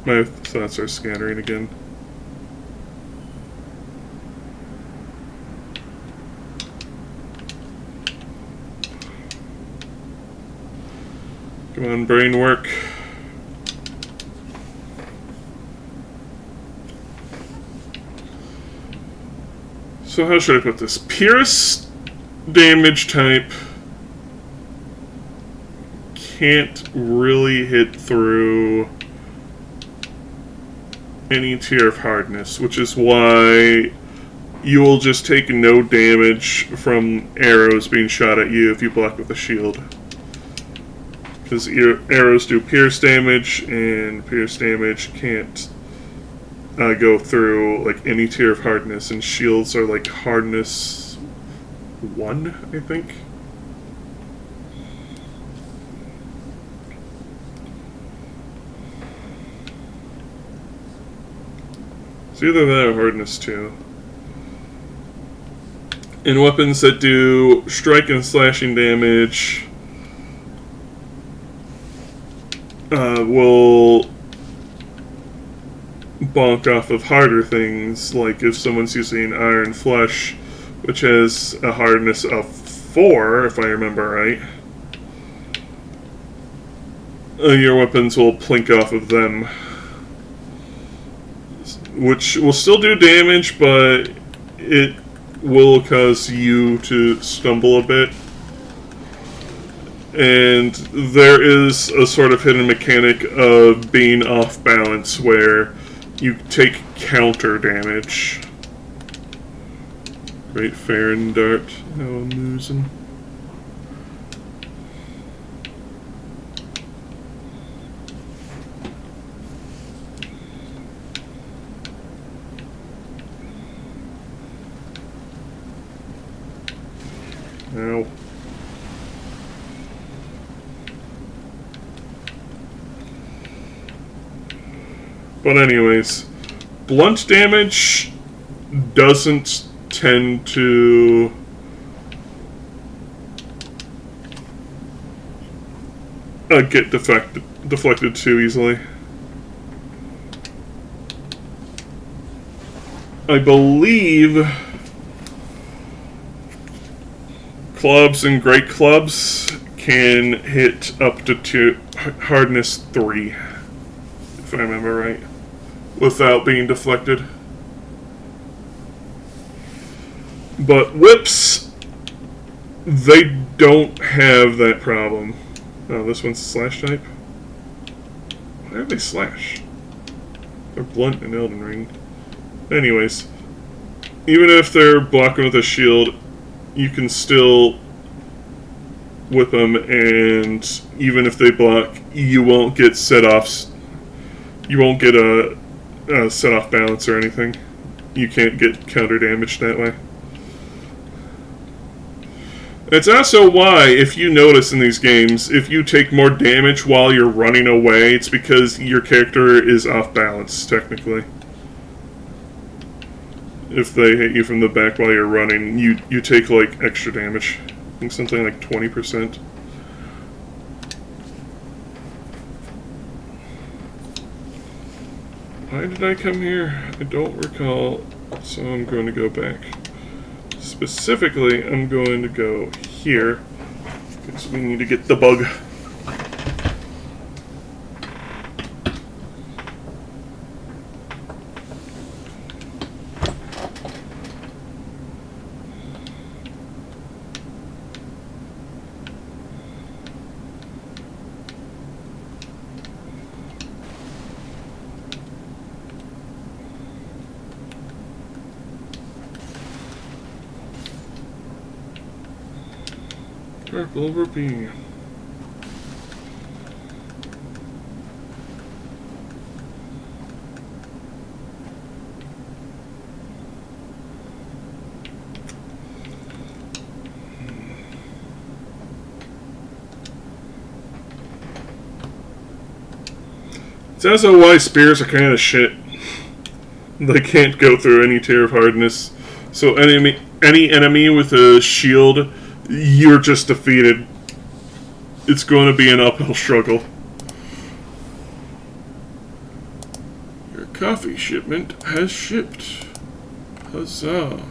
my thoughts are scattering again. Come on, brain work. So how should I put this? Pierce damage type can't really hit through any tier of hardness, which is why you will just take no damage from arrows being shot at you if you block with a shield. Because arrows do pierce damage, and pierce damage can't go through like any tier of hardness, and shields are like hardness 1, I think. It's either that or hardness 2. And weapons that do strike and slashing damage will bonk off of harder things, like if someone's using Iron Flesh, which has a hardness of 4, if I remember right. Your weapons will plink off of them, which will still do damage, but it will cause you to stumble a bit. And there is a sort of hidden mechanic of being off balance where you take counter damage. Great Farron Dart. How I'm losing. Ow. But anyways, blunt damage doesn't tend to get deflected too easily. I believe clubs and great clubs can hit up to hardness 3, if I remember right, without being deflected. But whips, they don't have that problem. Oh, this one's slash type? Why are they slash? They're blunt in Elden Ring. Anyways, even if they're blocking with a shield, you can still whip them, and even if they block, you won't get set-offs. You won't get a set-off balance or anything. You can't get counter-damaged that way. It's also why, if you notice in these games, if you take more damage while you're running away, it's because your character is off balance, technically. If they hit you from the back while you're running, you take, like, extra damage. I think something like 20%. Why did I come here? I don't recall, so I'm going to go back. Specifically, I'm going to go here, because we need to get the bug. Purple rupee. It's also why spears are kind of shit. They can't go through any tier of hardness. So any enemy with a shield, you're just defeated. It's going to be an uphill struggle. Your coffee shipment has shipped. Huzzah.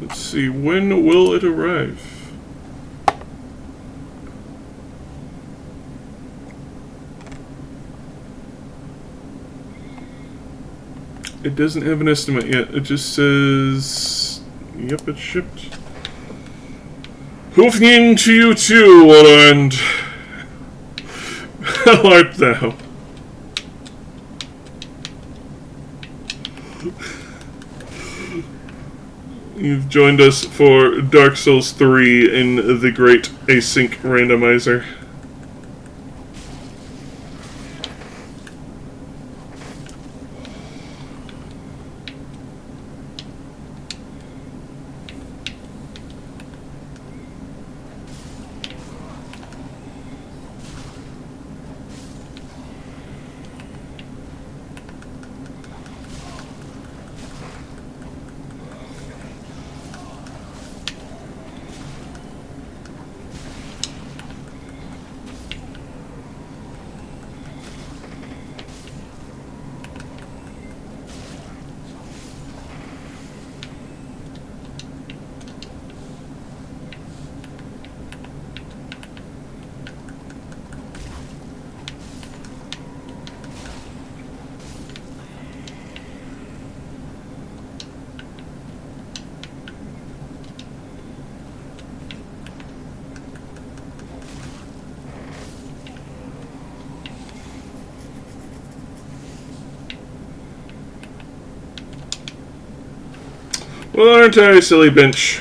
Let's see, when will it arrive? It doesn't have an estimate yet. It just says, yep, it's shipped. Hoofing to you too, Woodland. How art thou? You've joined us for Dark Souls 3 in the Great Async Randomizer. Well, aren't I a silly bench?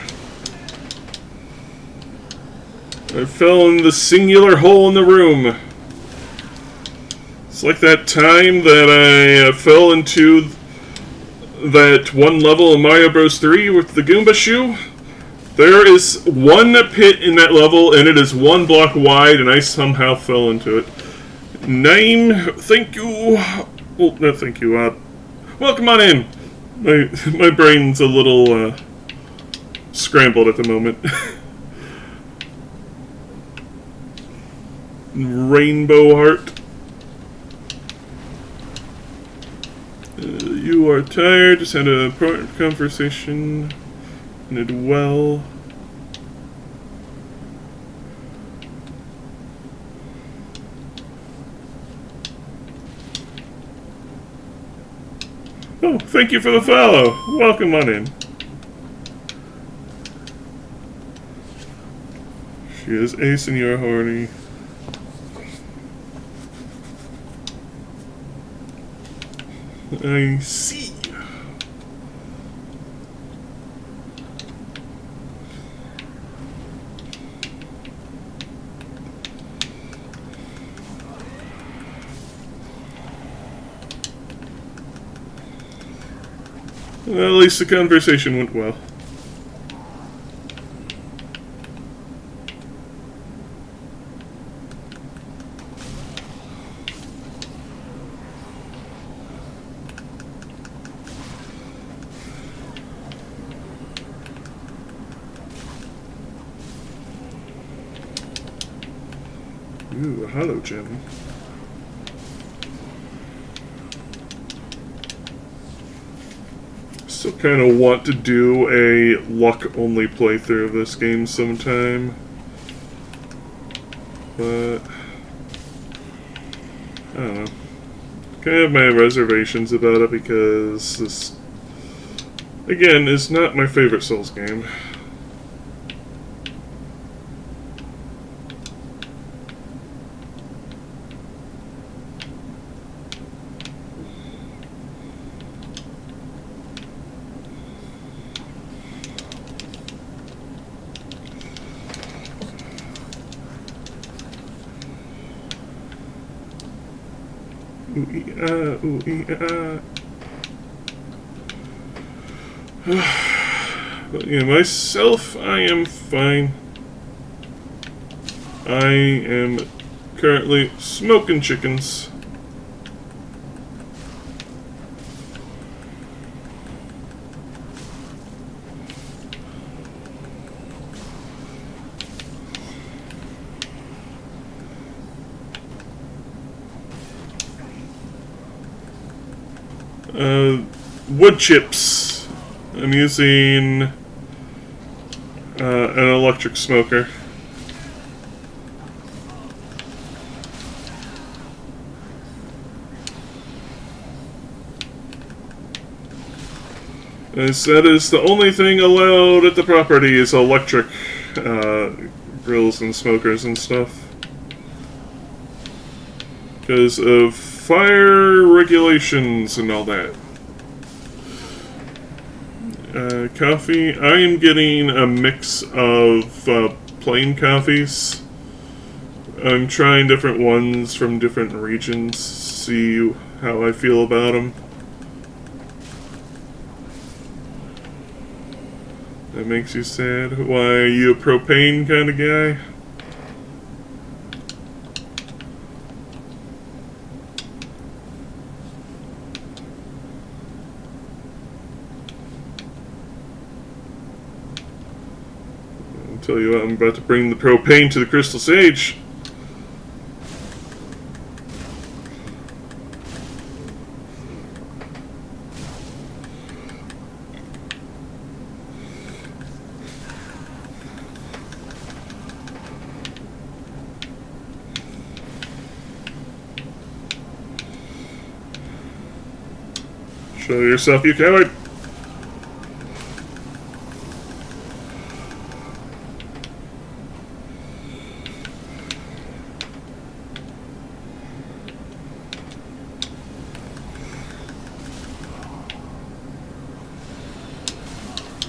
I fell in the singular hole in the room. It's like that time that I fell into that one level in Mario Bros. 3 with the Goomba shoe. There is one pit in that level, and it is one block wide, and I somehow fell into it. Name, thank you. Well, no, thank you. Welcome on in. My brain's a little scrambled at the moment. Rainbow Heart. You are tired. Just had an important conversation. Ended well. Oh, thank you for the follow. Welcome on in. She is ace and you're horny. I see. Well, at least the conversation went well. Ooh, a hollow gem. Still kind of want to do a luck-only playthrough of this game sometime. But I don't know. Kind of have my reservations about it because this, again, is not my favorite Souls game. But yeah, myself, I am fine. I am currently smoking chickens. Wood chips. I'm using an electric smoker. As that is the only thing allowed at the property is electric grills and smokers and stuff. Because of fire regulations and all that. Coffee. I am getting a mix of plain coffees. I'm trying different ones from different regions, see how I feel about them. That makes you sad? Why, are you a propane kind of guy? Tell you what, I'm about to bring the propane to the Crystal Sage. Show yourself, you coward!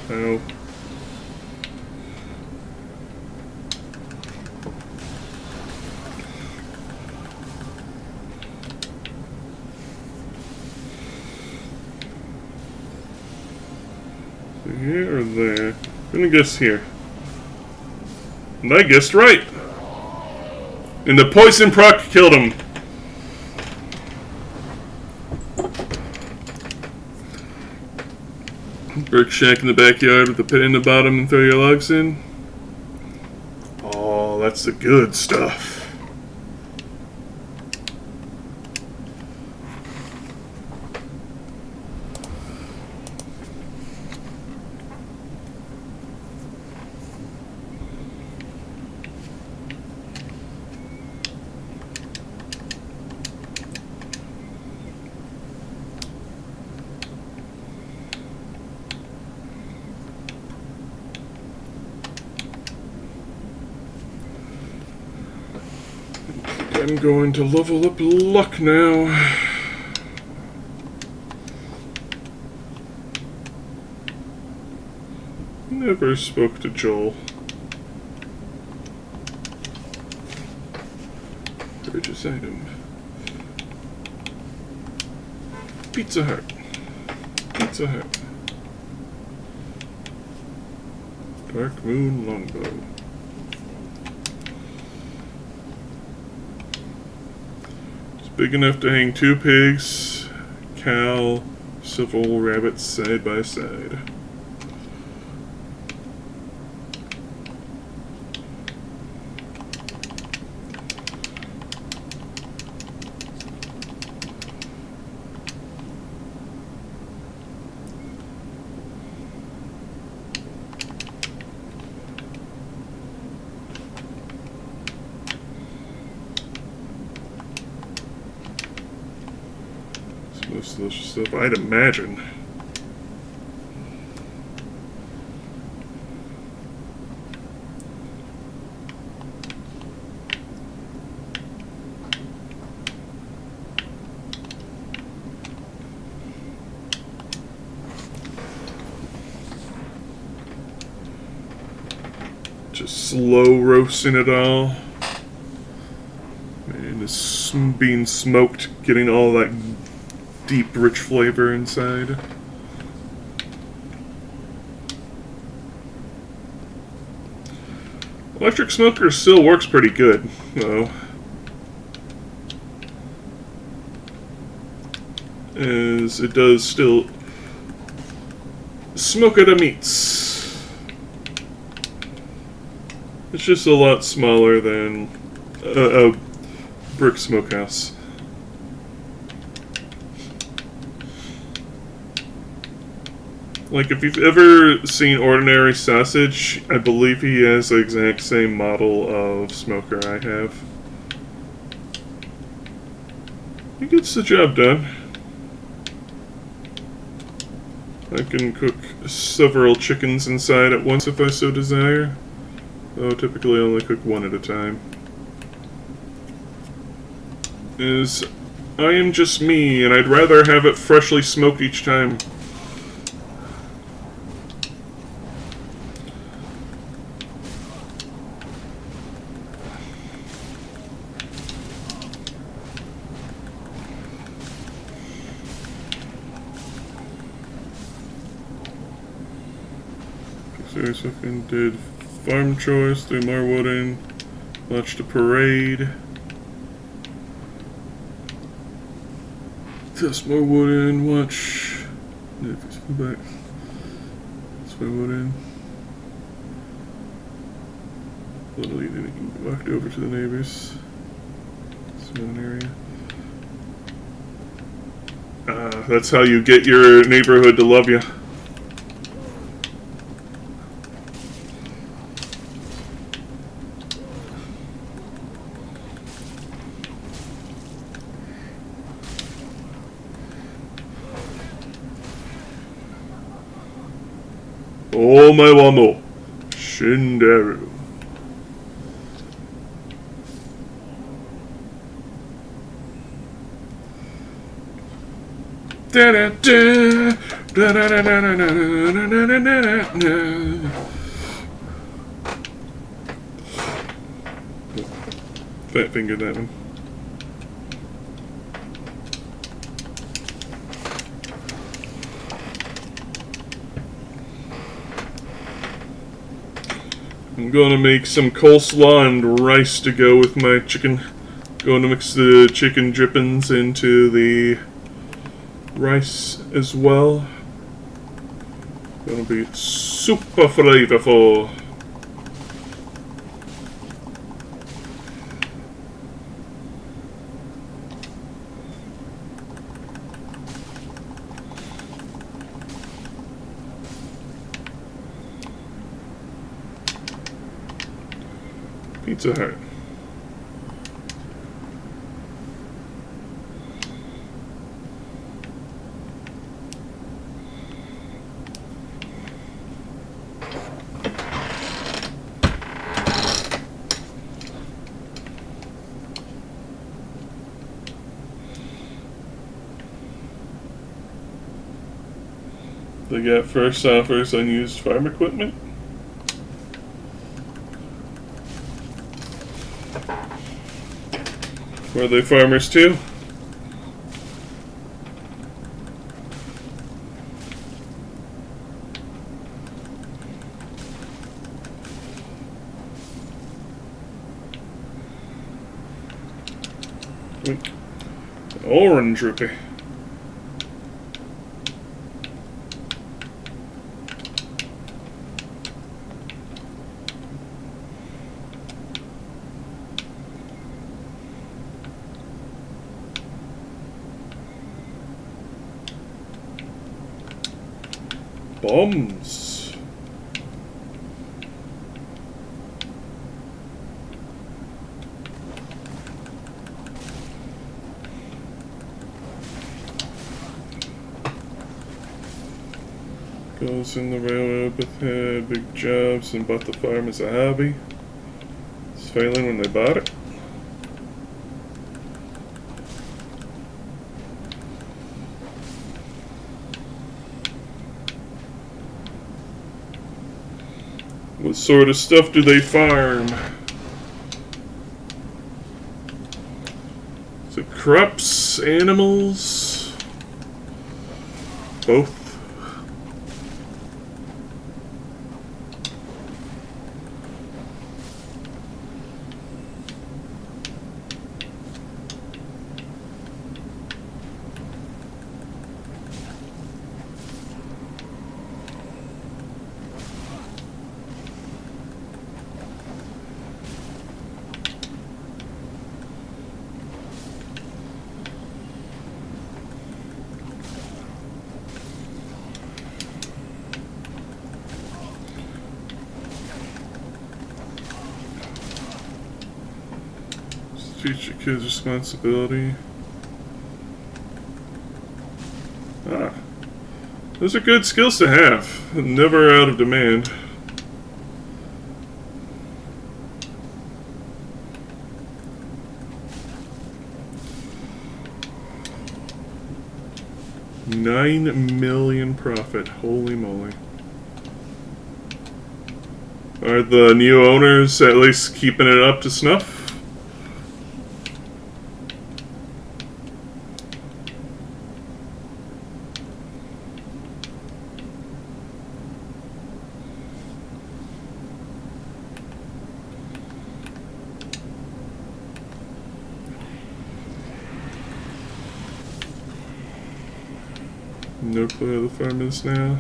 Ow. Here or there? I'm gonna guess here. And I guessed right! And the poison proc killed him! Brick shack in the backyard with a pit in the bottom and throw your logs in. Oh, that's the good stuff. I'm going to level up luck now. Never spoke to Joel. Purchase item. Pizza Hut. Pizza Hut. Dark Moon Longbow. Big enough to hang 2 pigs, cow, several rabbits side by side. Most delicious stuff, I'd imagine. Just slow roasting it all. And it's being smoked, getting all that deep, rich flavor inside. Electric smoker still works pretty good, though. As it does still smoke at a meats. It's just a lot smaller than a brick smokehouse. Like, if you've ever seen Ordinary Sausage, I believe he has the exact same model of smoker I have. He gets the job done. I can cook several chickens inside at once if I so desire, though typically I only cook one at a time. I am just me, and I'd rather have it freshly smoked each time. Second did farm chores, 3 more wooden, watched a parade, test more wooden, watch, back, test more wooden, literally walked over to the neighbors, small area. That's how you get your neighborhood to love you. Oh my wamo, Shindaru. Da da da da da da da da da da. Fat fingered that one. I'm going to make some coleslaw and rice to go with my chicken. Going to mix the chicken drippings into the rice as well. Gonna be super flavorful. Pizza Hut. They got first offers on used farm equipment. Were they farmers too? Orange rupee. Bombs. Goes in the railroad with had big jobs and bought the farm as a hobby. It's failing when they bought it. What sort of stuff do they farm? Is it crops, animals? Both. Teach your kids responsibility. Ah. Those are good skills to have. Never out of demand. $9 million profit. Holy moly. Are the new owners at least keeping it up to snuff? No clue where the farm is now.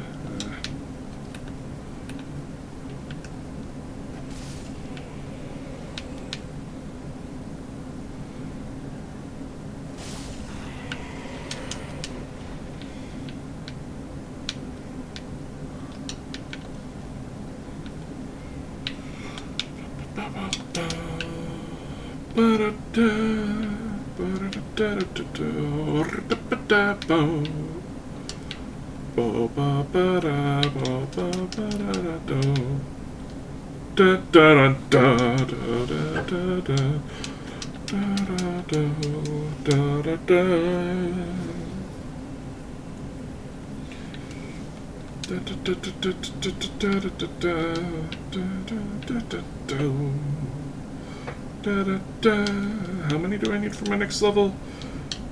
How many do I need for my next level?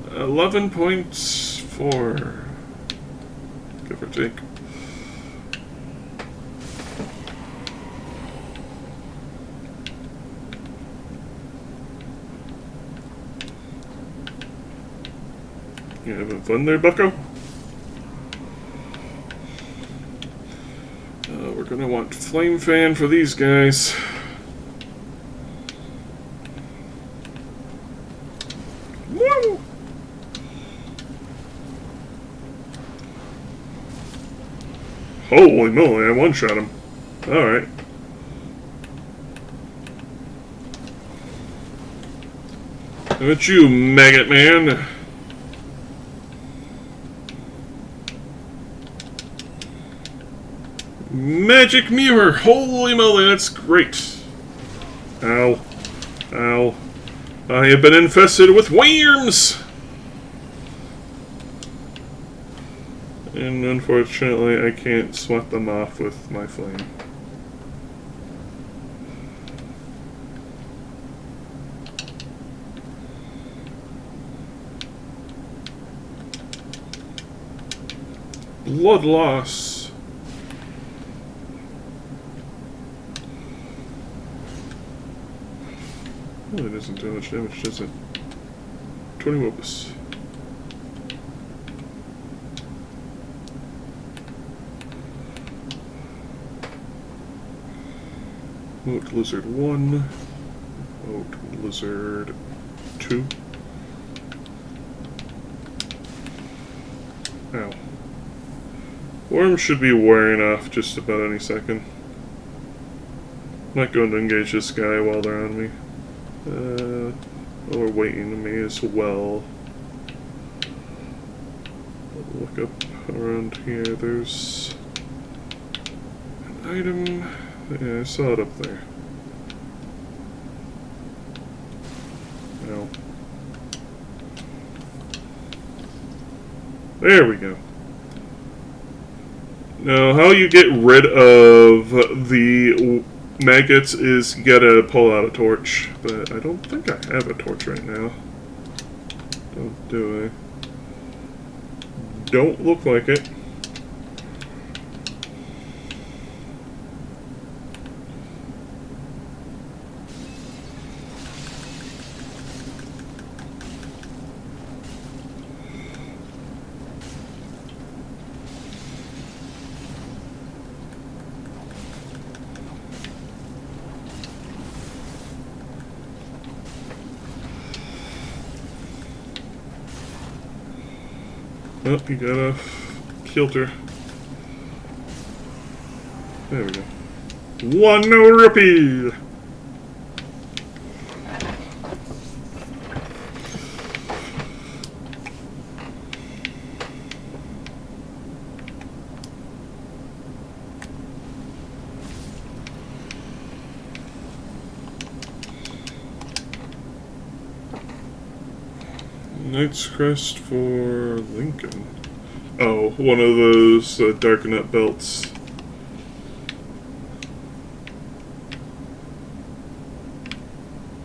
11.4, give or take. You having fun there, bucko? Gonna want flame fan for these guys. Woo! Holy moly, I one-shot him. Alright. How about you, Maggot Man? Magic mirror! Holy moly, that's great! Ow. Ow. I have been infested with worms! And unfortunately, I can't swat them off with my flame. Blood loss. Well, it doesn't do much damage, does it? 20 whoops. Oat Lizard 1. Oat Lizard 2. Ow. Worms should be wearing off just about any second. I'm not going to engage this guy while they're on me. Or waiting on me as well. Look up around here. There's an item. Yeah, I saw it up there. No. There we go. Now, how you get rid of the maggots is you gotta pull out a torch, but I don't think I have a torch right now. Don't do I? Don't look like it. Oh, you got a kilter. There we go. 1 rupee! Knight's Crest for Lincoln. Oh, one of those dark nut belts.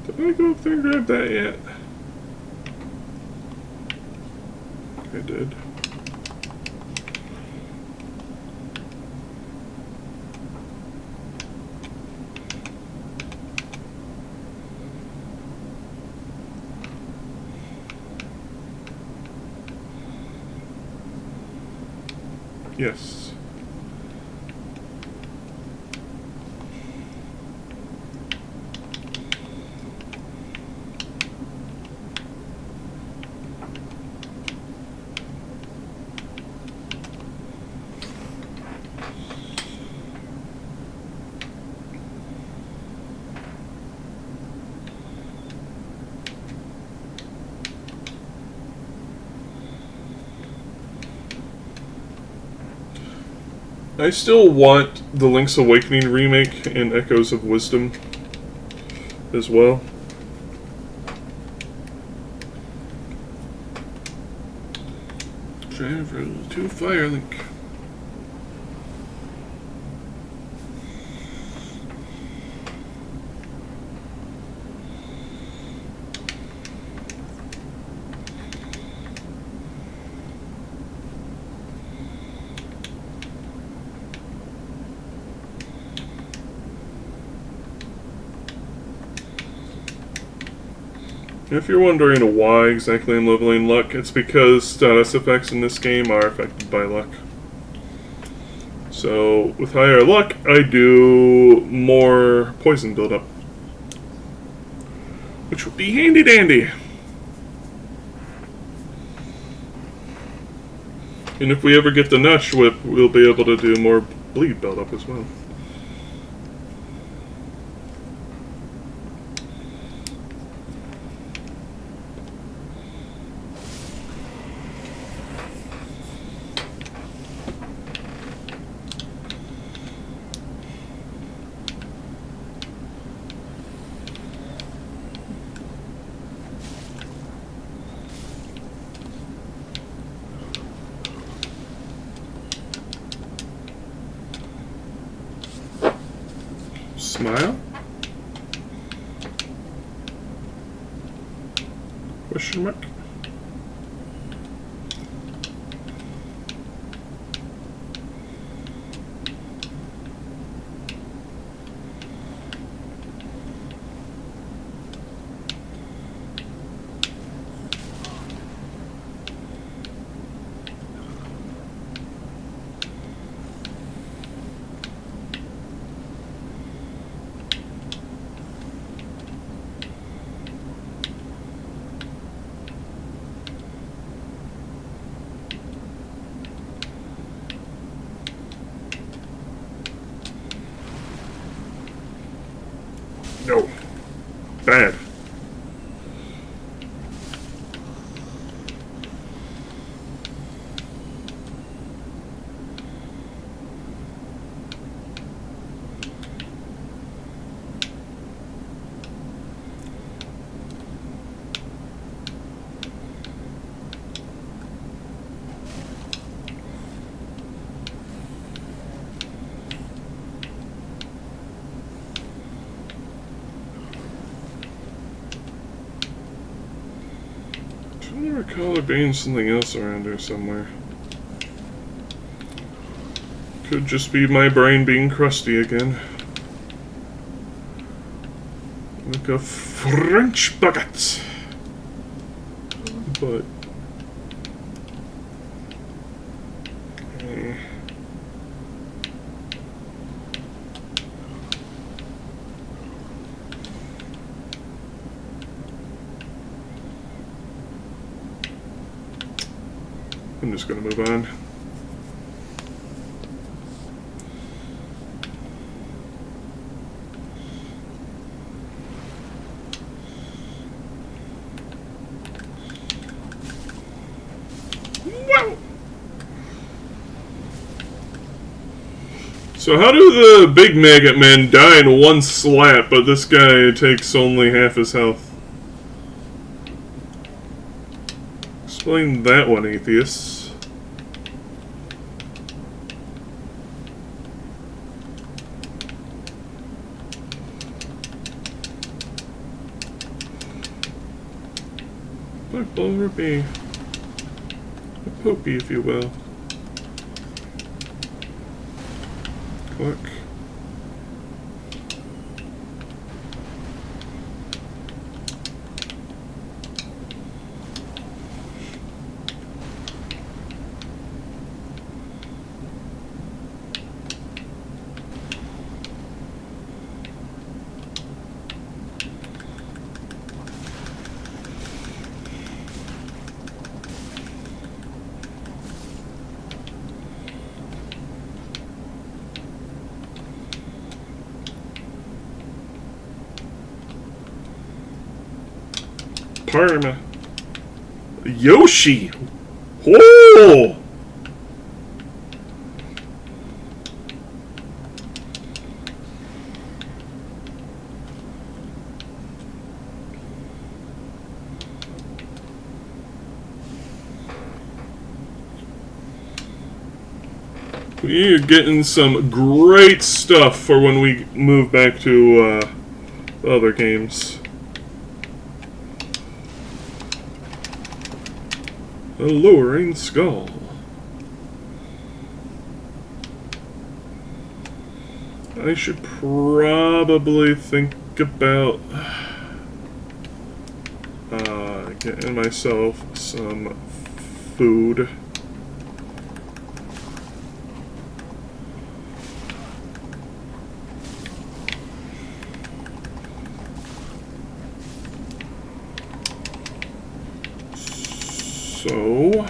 Did I go up there and grab that yet? I did. Yes. I still want the Link's Awakening remake and Echoes of Wisdom as well. Driver to Firelink. If you're wondering why exactly I'm leveling luck, it's because status effects in this game are affected by luck. So with higher luck, I do more poison buildup, which would be handy dandy. And if we ever get the notch whip, we'll be able to do more bleed buildup as well. Smile? Question mark? No. Bad. I recall there being something else around here somewhere. Could just be my brain being crusty again. Like a French baguette. But... okay. I'm just gonna move on. Wow! So how do the big maggot men die in one slap, but this guy takes only half his health? Explain that one, atheists. Black Bulwer be a poopy, if you will. Click. Parma. Yoshi! Whoa! We're getting some great stuff for when we move back to the other games. A lowering skull. I should probably think about getting myself some food. So...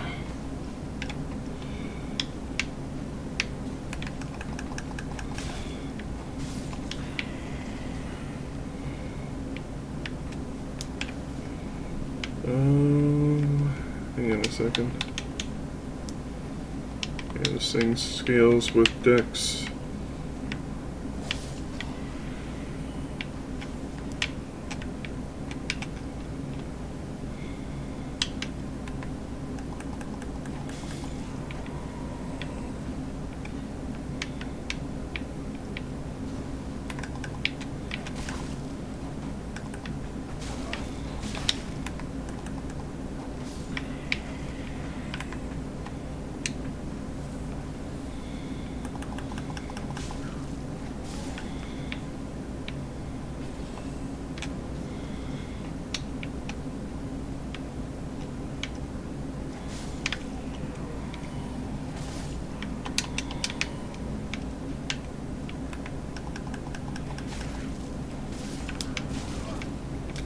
hang on a second. Yeah, this thing scales with Dex.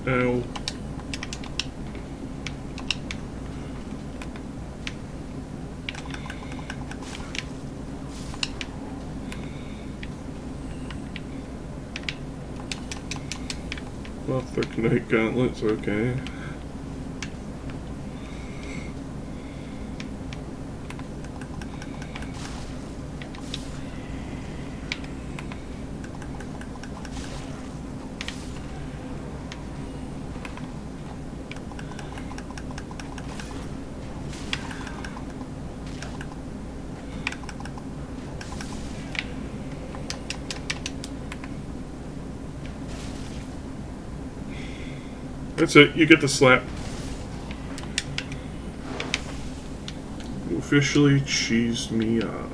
Ow. Well, thick night gauntlets, okay. That's it, you get the slap. You officially cheesed me off.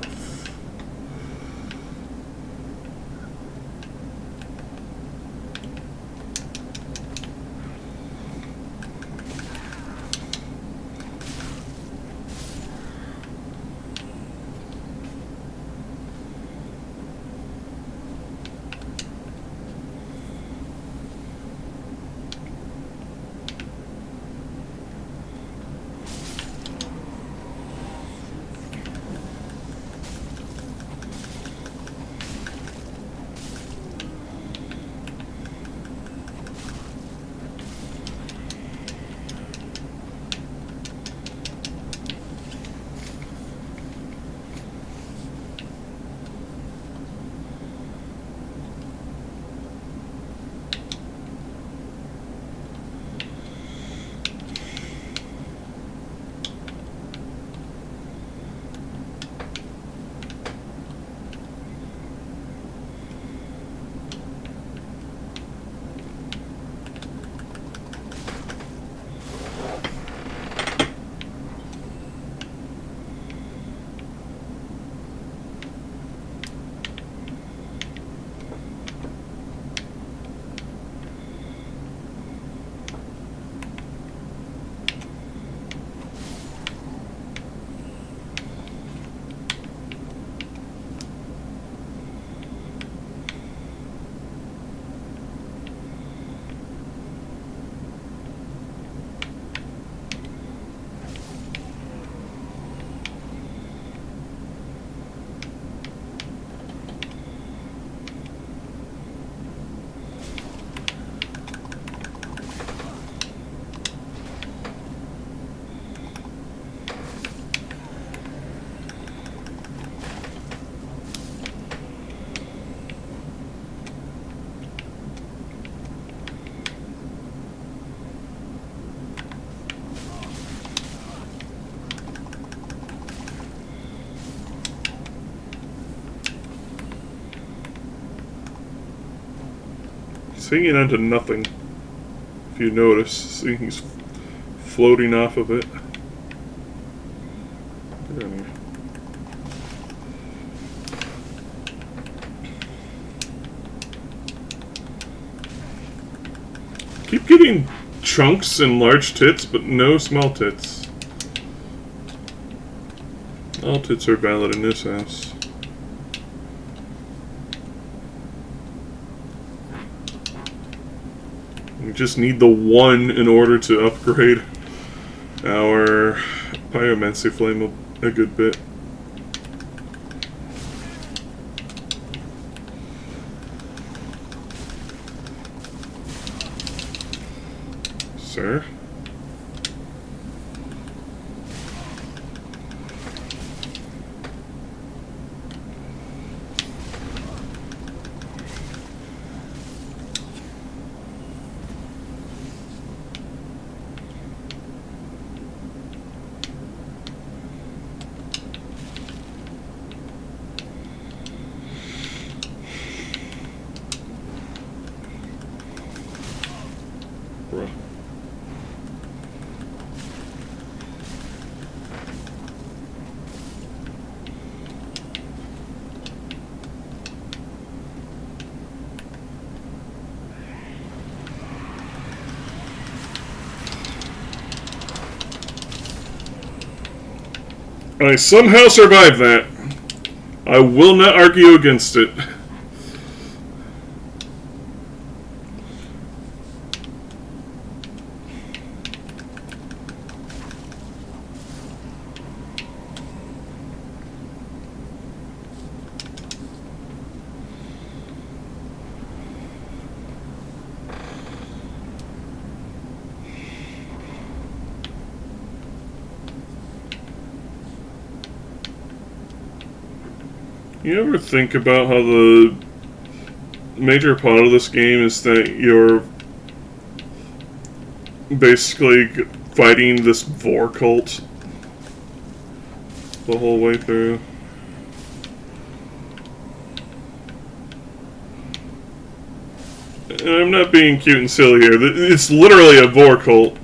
He's hanging onto nothing. If you notice, see, he's floating off of it. Get down here. Keep getting chunks and large tits, but no small tits. All tits are valid in this house. You just need the one in order to upgrade. our pyromancy flame a good bit. Sir? Bruh. I somehow survived that. I will not argue against it. You ever think about how the major part of this game is that you're basically fighting this vor cult the whole way through? And I'm not being cute and silly here. It's literally a vor cult.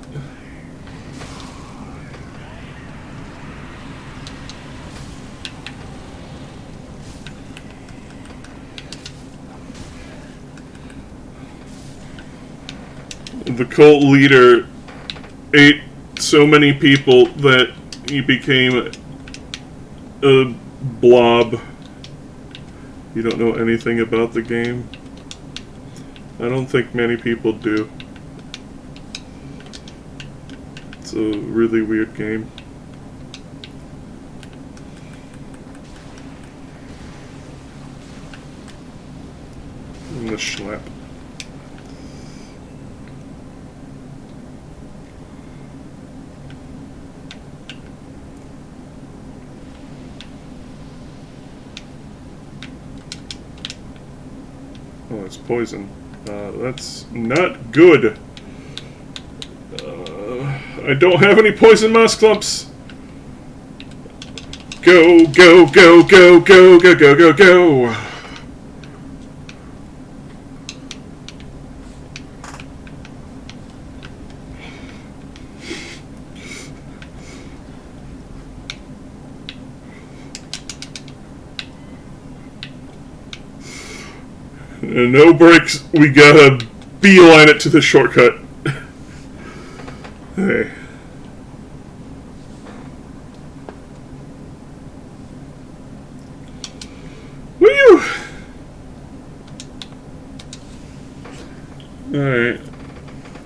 The cult leader ate so many people that he became a blob. You don't know anything about the game? I don't think many people do. It's a really weird game. And the schlep. Oh, it's poison. That's not good. I don't have any poison moss clumps. Go, go, go, go, go, go, go, go, go. No breaks, we gotta beeline it to the shortcut. Hey. Woo! Alright.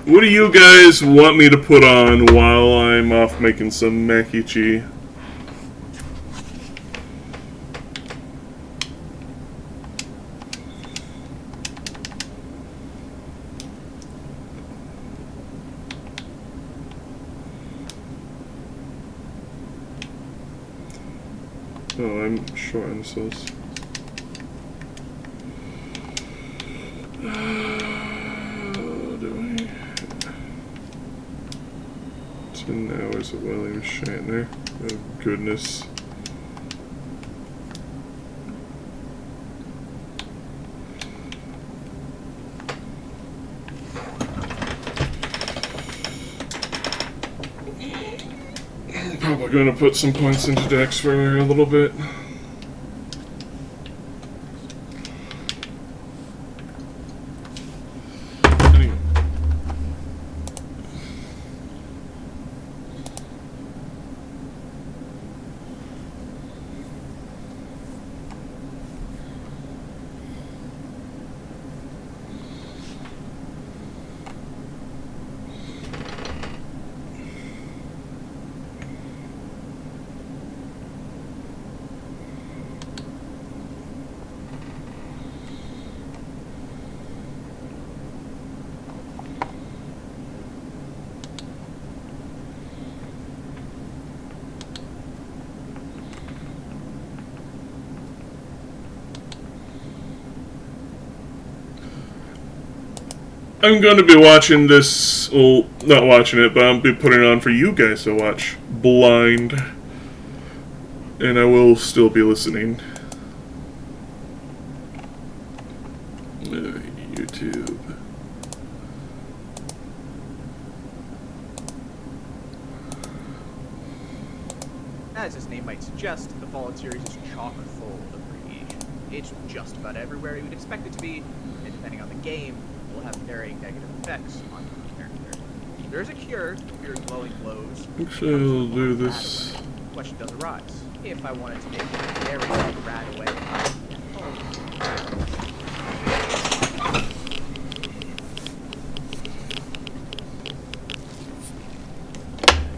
What do you guys want me to put on while I'm off making some makichi? Oh, I'm short on sauce. Do I? 10 hours of William Shatner. Oh, goodness. Probably gonna put some points into Dex for a little bit. Anyway. I'm going to be watching this. Well, not watching it, but I'll be putting it on for you guys to watch blind. And I will still be listening. YouTube. As its name might suggest, the Fallout series is chock full of radiation. It's just about everywhere you would expect it to be, and depending on the game, will have varying negative effects on each character. There's a cure for your glowing glows. Actually, I'll do this. The question does arise. If I wanted to make a very rad away,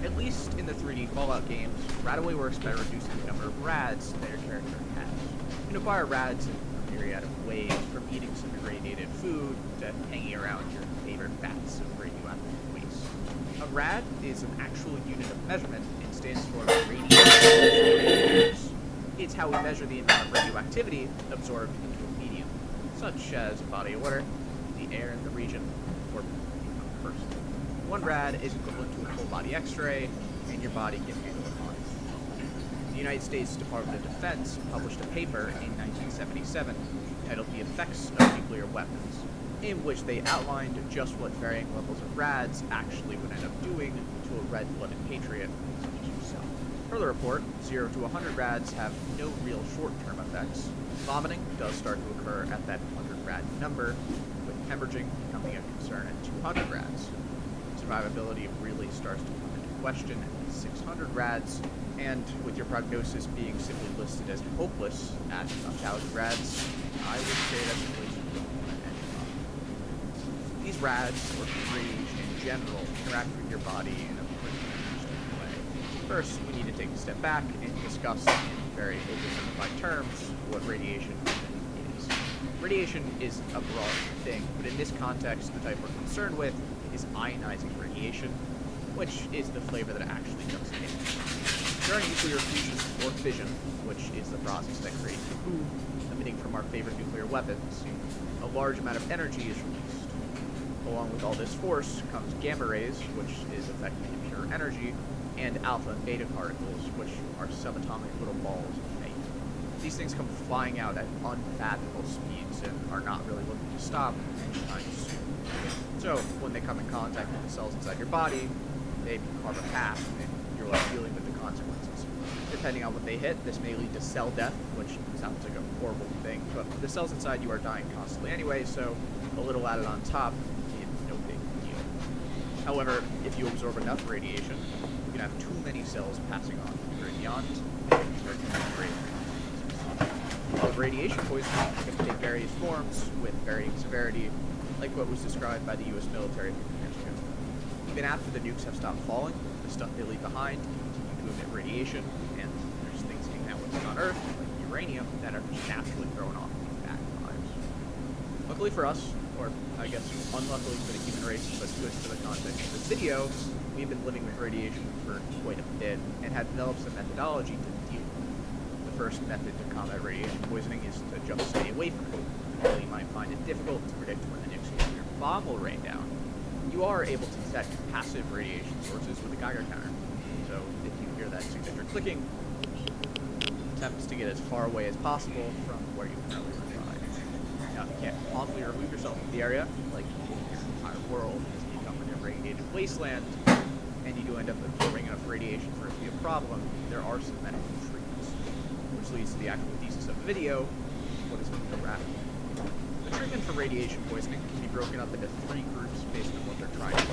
at least in the 3D Fallout games, Radaway works by reducing the number of rads that your character has. You can acquire rads in a myriad of ways, from eating some irradiated food to hanging around your favorite vats of radioactive waste. A rad is an actual unit of measurement and stands for radiation. It's how we measure the amount of radioactivity absorbed into a medium, such as a body of water, the air in the region, or a person. 1 rad is equivalent to a full body X-ray, and your body can handle it on its own. The United States Department of Defense published a paper in 1977 titled The Effects of Nuclear Weapons, in which they outlined just what varying levels of rads actually would end up doing to a red-blooded patriot such as yourself. Per the report, 0 to 100 rads have no real short-term effects. Vomiting does start to occur at that 100 rad number, with hemorrhaging becoming a concern at 200 rads. Survivability really starts to come into question at 600 rads, and with your prognosis being simply listed as hopeless at 1,000 rads, I would say that's a place you don't want to end up. These rads, or rage in general, interact with your body in a pretty interesting way. First, we need to take a step back and discuss in very oversimplified terms what radiation is. Radiation is a broad thing, but in this context, the type we're concerned with is ionizing radiation, which is the flavor that actually does damage. During nuclear fusion or fission, which is the process that creates the food emitting from our favorite nuclear weapons, a large amount of energy is released. Along with all this force comes gamma rays, which is effectively pure energy, and alpha and beta particles, which are subatomic little balls of light. These things come flying out at unfathomable speeds and are not really looking to stop anytime soon. So, when they come in contact with the cells inside your body, they carve a path, and you're left dealing with the consequences. Depending on what they hit, this may lead to cell death, which sounds like a horrible thing, but the cells inside you are dying constantly anyway, so a little added on top is no big deal. However, if you absorb enough radiation, you can have too many cells passing on either beyond or radiation poisoning can take various forms with varying severity, like what was described by the U.S. military a few years ago. Even after the nukes have stopped falling, the stuff they leave behind continue to emit radiation, and there's things hanging out with us on Earth, like uranium, that are just naturally thrown off these bad vibes. Luckily for us, or I guess unluckily for the human race, but good for the context of this video, we've been living with radiation for quite a bit, and have developed some methodology to deal with it. The first method to combat radiation poisoning is to just stay away from it. While you might find it difficult to predict when the next nuclear bomb will rain down, you are able to detect passive radiation sources with a Geiger counter. So if you hear that signature clicking, attempt to get as far away as possible from where you currently reside. Now, if you can't completely remove yourself from the area, like your entire world has become an irradiated wasteland, and you do end up absorbing enough radiation for it to be a problem, there are some medical treatments, which leads to the actual thesis of the video: what is a radical? The treatment for radiation poisoning can be broken up into 3 groups based on what they're trying to do.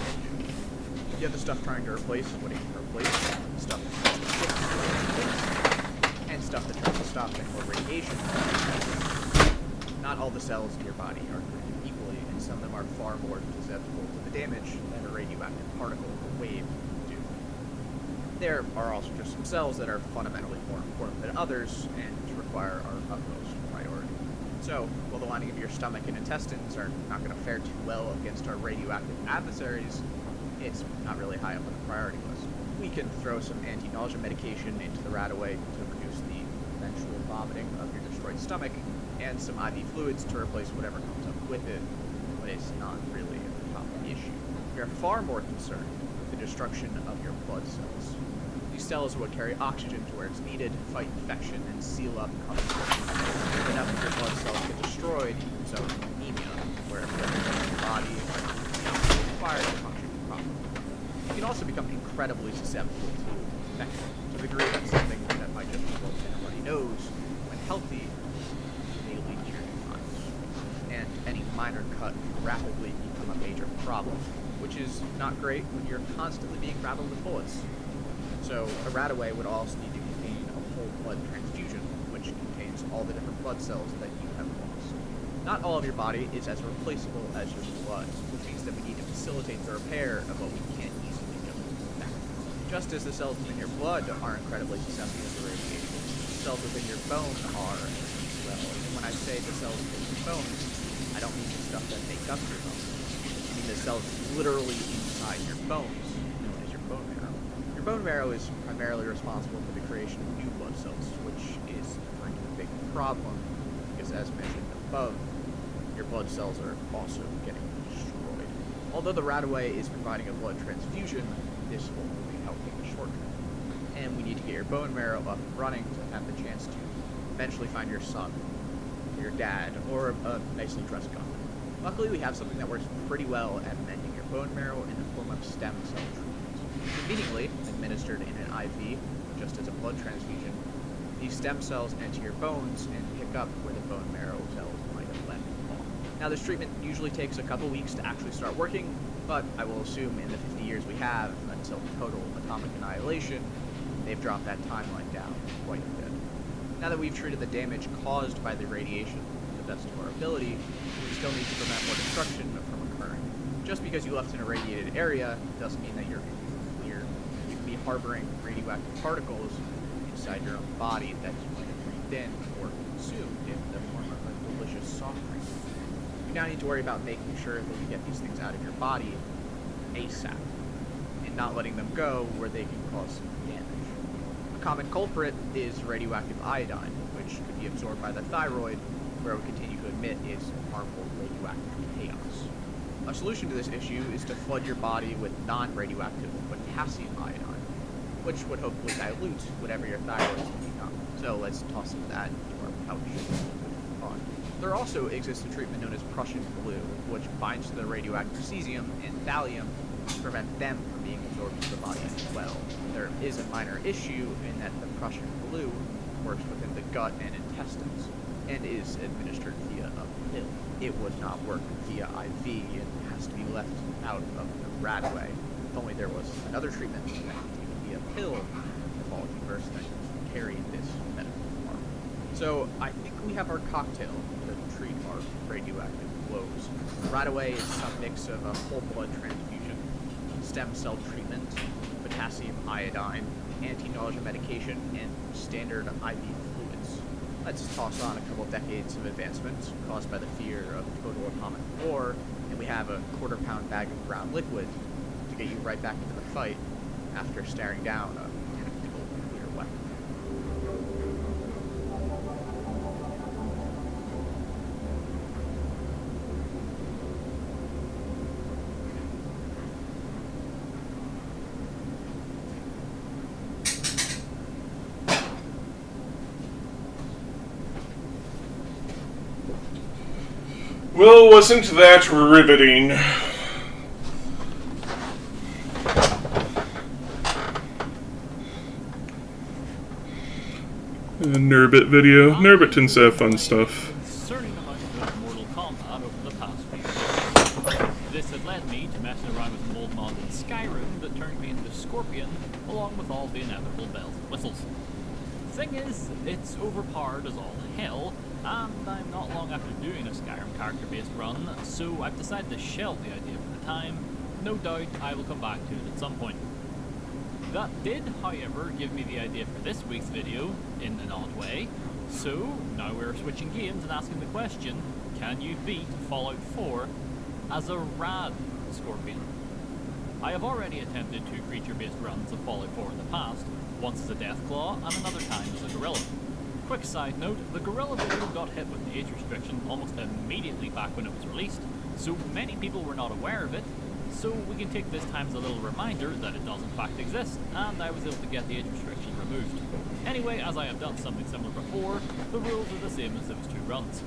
You have the stuff trying to replace what it can replace, stuff that tries to fix what it can fix, and stuff that tries to stop more radiation. Not all the cells in your body are created equally, and some of them are far more susceptible to the damage that a radioactive particle or wave can do. There are also just some cells that are fundamentally more important than others and require our utmost priority. So, while the lining of your stomach and intestines are not going to fare too well against our radioactive adversaries, it's not really high up on the priority list. We can throw some anti-nausea medication into the Radaway to reduce the eventual vomiting of your destroyed stomach, and some IV fluids to replace whatever comes up with it, but it's not really a we are far more concerned with the destruction of your blood cells. These cells are what carry oxygen to where it's needed, fight infection, and seal up common diseases. If enough of your blood cells get destroyed, you can result in anemia, where your body requires to function properly. You can also become incredibly susceptible to infection, to the degree that something that might just be what everybody knows, when healthy, may lead to your demise. And any minor cut can rapidly become a major problem, which is not great when you're constantly being rattled with bullets. So a Radaway would also need to contain a whole blood transfusion, which contains all the different blood cells that you have lost. Not all of your body is as replaceable as your blood, which means that we need to facilitate the repair of what we can't easily just back. Just as the cells within your blood are incredibly susceptible to radiation, the cells within your bone are as well. And when I say the cells within your bones, I don't mean the stuff that make up your bones. I mean the cells literally inside your bones, known as your bone marrow. Your bone marrow is primarily responsible for the creation of new blood cells, which is kind of a big problem because, as mentioned above, your blood cells are also getting destroyed. Although the Radaway is providing a blood transfusion, this will only help in the short term. And we need to get your bone marrow up and running to have the chance to eventually find your son, or your dad, or a nicely dressed gun. Luckily, we have something that works pretty well at mending your bone marrow in the form of stem cell treatment. Conveniently administered in an IV, just as a blood transfusion, these stem cells enter your bones and pick up where the bone marrow cells might have left off. Now, this treatment usually takes a couple weeks to actually start working, but I will assume in the 50 years we have until total atomic annihilation, they've dropped that timeline down quite a bit. Now that we've treated the damage caused by the radiation to the best of our ability, we still need to prevent more destruction from occurring. Just because you left in a radiated area doesn't mean that you're clear. You can be harboring radioactive particles inside your own body that you might have breathed in or consumed in the form of a delicious soft drink. You now need to worry about making sure that you get these things out of your body ASAP, and not letting them go where they can cause some damage. A common culprit is radioactive iodine, which could be absorbed by the thyroid, where it will continue to emit its harmful radioactive chaos. A solution to this issue is to flood your body with non-radioactive potassium iodine, which would hopefully dilute whatever your thyroid is become. So let's toss some of that into our pouch. There also exists a treatment known as Prussian blue, which binds to the radioactive cesium and thallium to prevent them from being absorbed into the body as well. There is a minor issue in that the Prussian blue works within the gut and intestines, and is administered via a pill. It would not work via IV and has to be left out of the Radaway. If only there was another treatment that could be via pill, the Pathology verse that carried this medical form. So I think we have our cocktail to treat our radioactive woes. Radaway is some mix of a whole blood transfusion, stem cell treatment, potassium iodine, anti-nausea medication, and standard IV fluids. Let's toss on a couple decades of advancements caused by the fear of total atomic war, and we have a quarter-pound bag of brown liquid to get you right back into the fight after staring down a tactical nuclear weapon. Well, wasn't that riveting? Nurbit video. Nurbit tends to have fun stuff. Concerning amount of Mortal Kombat over the past few years. This had led me to messing around with an old mod in Skyrim that turned me into Scorpion, along with all the inevitable bells and whistles. Thing is, it's overpowered as all hell, and I'm not long after doing a Skyrim character-based run, so I've decided to shelve the idea for the time. No doubt I will come back to it at some point. That did, however, give me the idea for this week's video, in an odd way. So, now we're switching games and asking the question, can you beat Fallout 4 as a rad Scorpion? I have already attempted 2 creature-based runs of Fallout 4 in the past, once as a Deathclaw and another time as a Gorilla. Quick side note, the Gorilla build got hit with the age restriction almost immediately back when it was released, so many people were not aware of it, So we can take this time as a little reminder that it does in fact exist, and I was able to get the age restriction removed. Anyway, as I have done something similar before, the rules are the same as those 2 runs.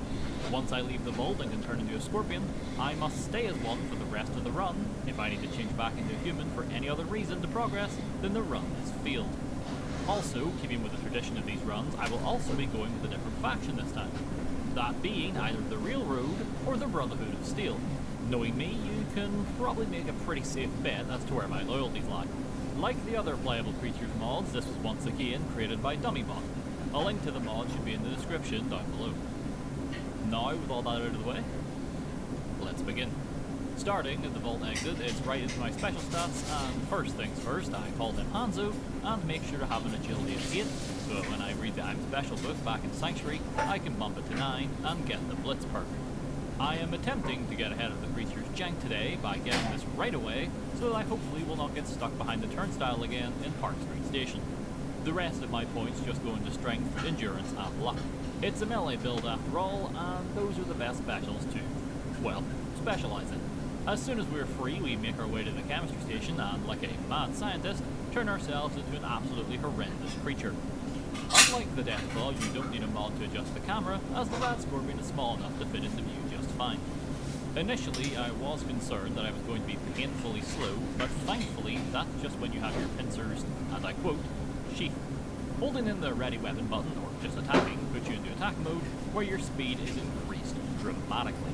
Once I leave the vault and can turn into a scorpion, I must stay as one for the rest of the run. If I need to change back into a human for any other reason to progress, then the run is failed. Also, keeping with the tradition of these runs, I will also be going with a different faction this time. That being either the Real Road or the Brotherhood of Steel. Knowing me, you can probably make a pretty safe bet as to where my loyalties lie. Like the other playable creatures mods, this was once again created by DummyBot. A link to the mod should be in the description down below. Now, with all that out of the way, let's begin. Starting at the vault exit, it's right into my special stats, and first things first, I call him Hanzo, and make sure to have an agility of 8, so that when I read the I'm Special book back in Sanctuary, I can bump it to 9 and get the Blitz perk. I am attempting to get ahead of the creature's jank today by getting this right away, so that I hopefully will not get stuck behind the turnstile again in Park Street Station. The rest of my points just go into strength, endurance, and luck. It's a melee build after all, and those are the best specials to, well, specialize in. As soon as we're free, we make our way to the chemistry station and, like a mad scientist, turn ourselves into an absolutely horrendous creature. Unlike the Deathclaw, you don't need a mod to adjust the camera, as the Rad Scorpion is small enough to fit into view just fine. Initially, I was concerned that I was going to be painfully slow, but thankfully, that's just when you have your pincers, and I quote, sheath. Holding in the ready weapon button, or just attacking, puts you into attack mode, where your speed is increased dramatically.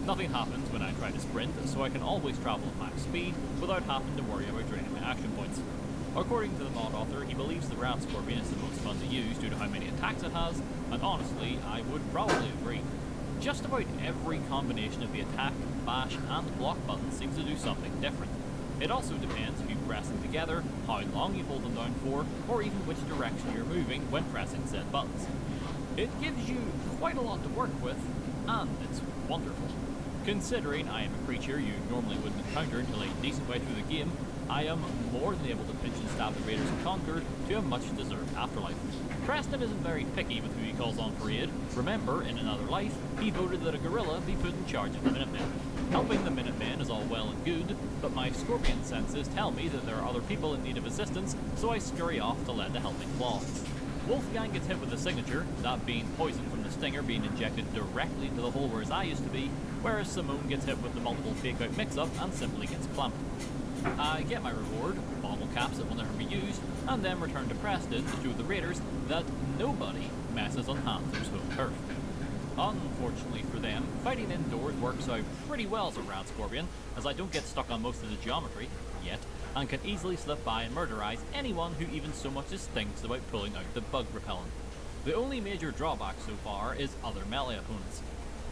Nothing happens when I try to sprint, so I can always travel at max speed without having to worry about draining my action points. According to the mod author, he believes the Rad Scorpion is the most fun to use due to how many attacks it has, and honestly, I would probably agree. Just about every combination of the attack, bash, and block buttons seems to do something different. It also depends if you press them together, how long you hold them down for, or even which direction you're moving when pressing said buttons. It gives you quite a lot to work with, and it's wonderful. Considering I am a creature you normally wouldn't encounter until a decent way through the game, I am more than able to pinch and stab the Raiders of Concord to a much-deserved afterlife. Preston isn't very picky with who he calls on for aid. Remember, in another life, he voted that a gorilla be put in charge of the Minutemen. Helping the Minutemen is all well and good, but my scorpion senses tell me that there are other people in need of assistance, so I scurry off to lend a helping claw. Wolfgang gets hit with a signature, that being poison from the stinger being injected directly into the hole where his eye used to be, whereas Simone gets hit with the multiple fake-out mix-up and simply gets clumped. I get my reward, bottle caps that will never be used, and then return to Preston to show the Raiders that nobody messes on Hanzo's home turf. Unfortunately for them, fighting indoors works out pretty well as a Rad Scorpion, as I don't get stuck on most of the geometry, yet, and can easily slip by and murderize anyone who even so much as thinks about pulling out the bug repellent. The only major drawback so far is other melee opponents.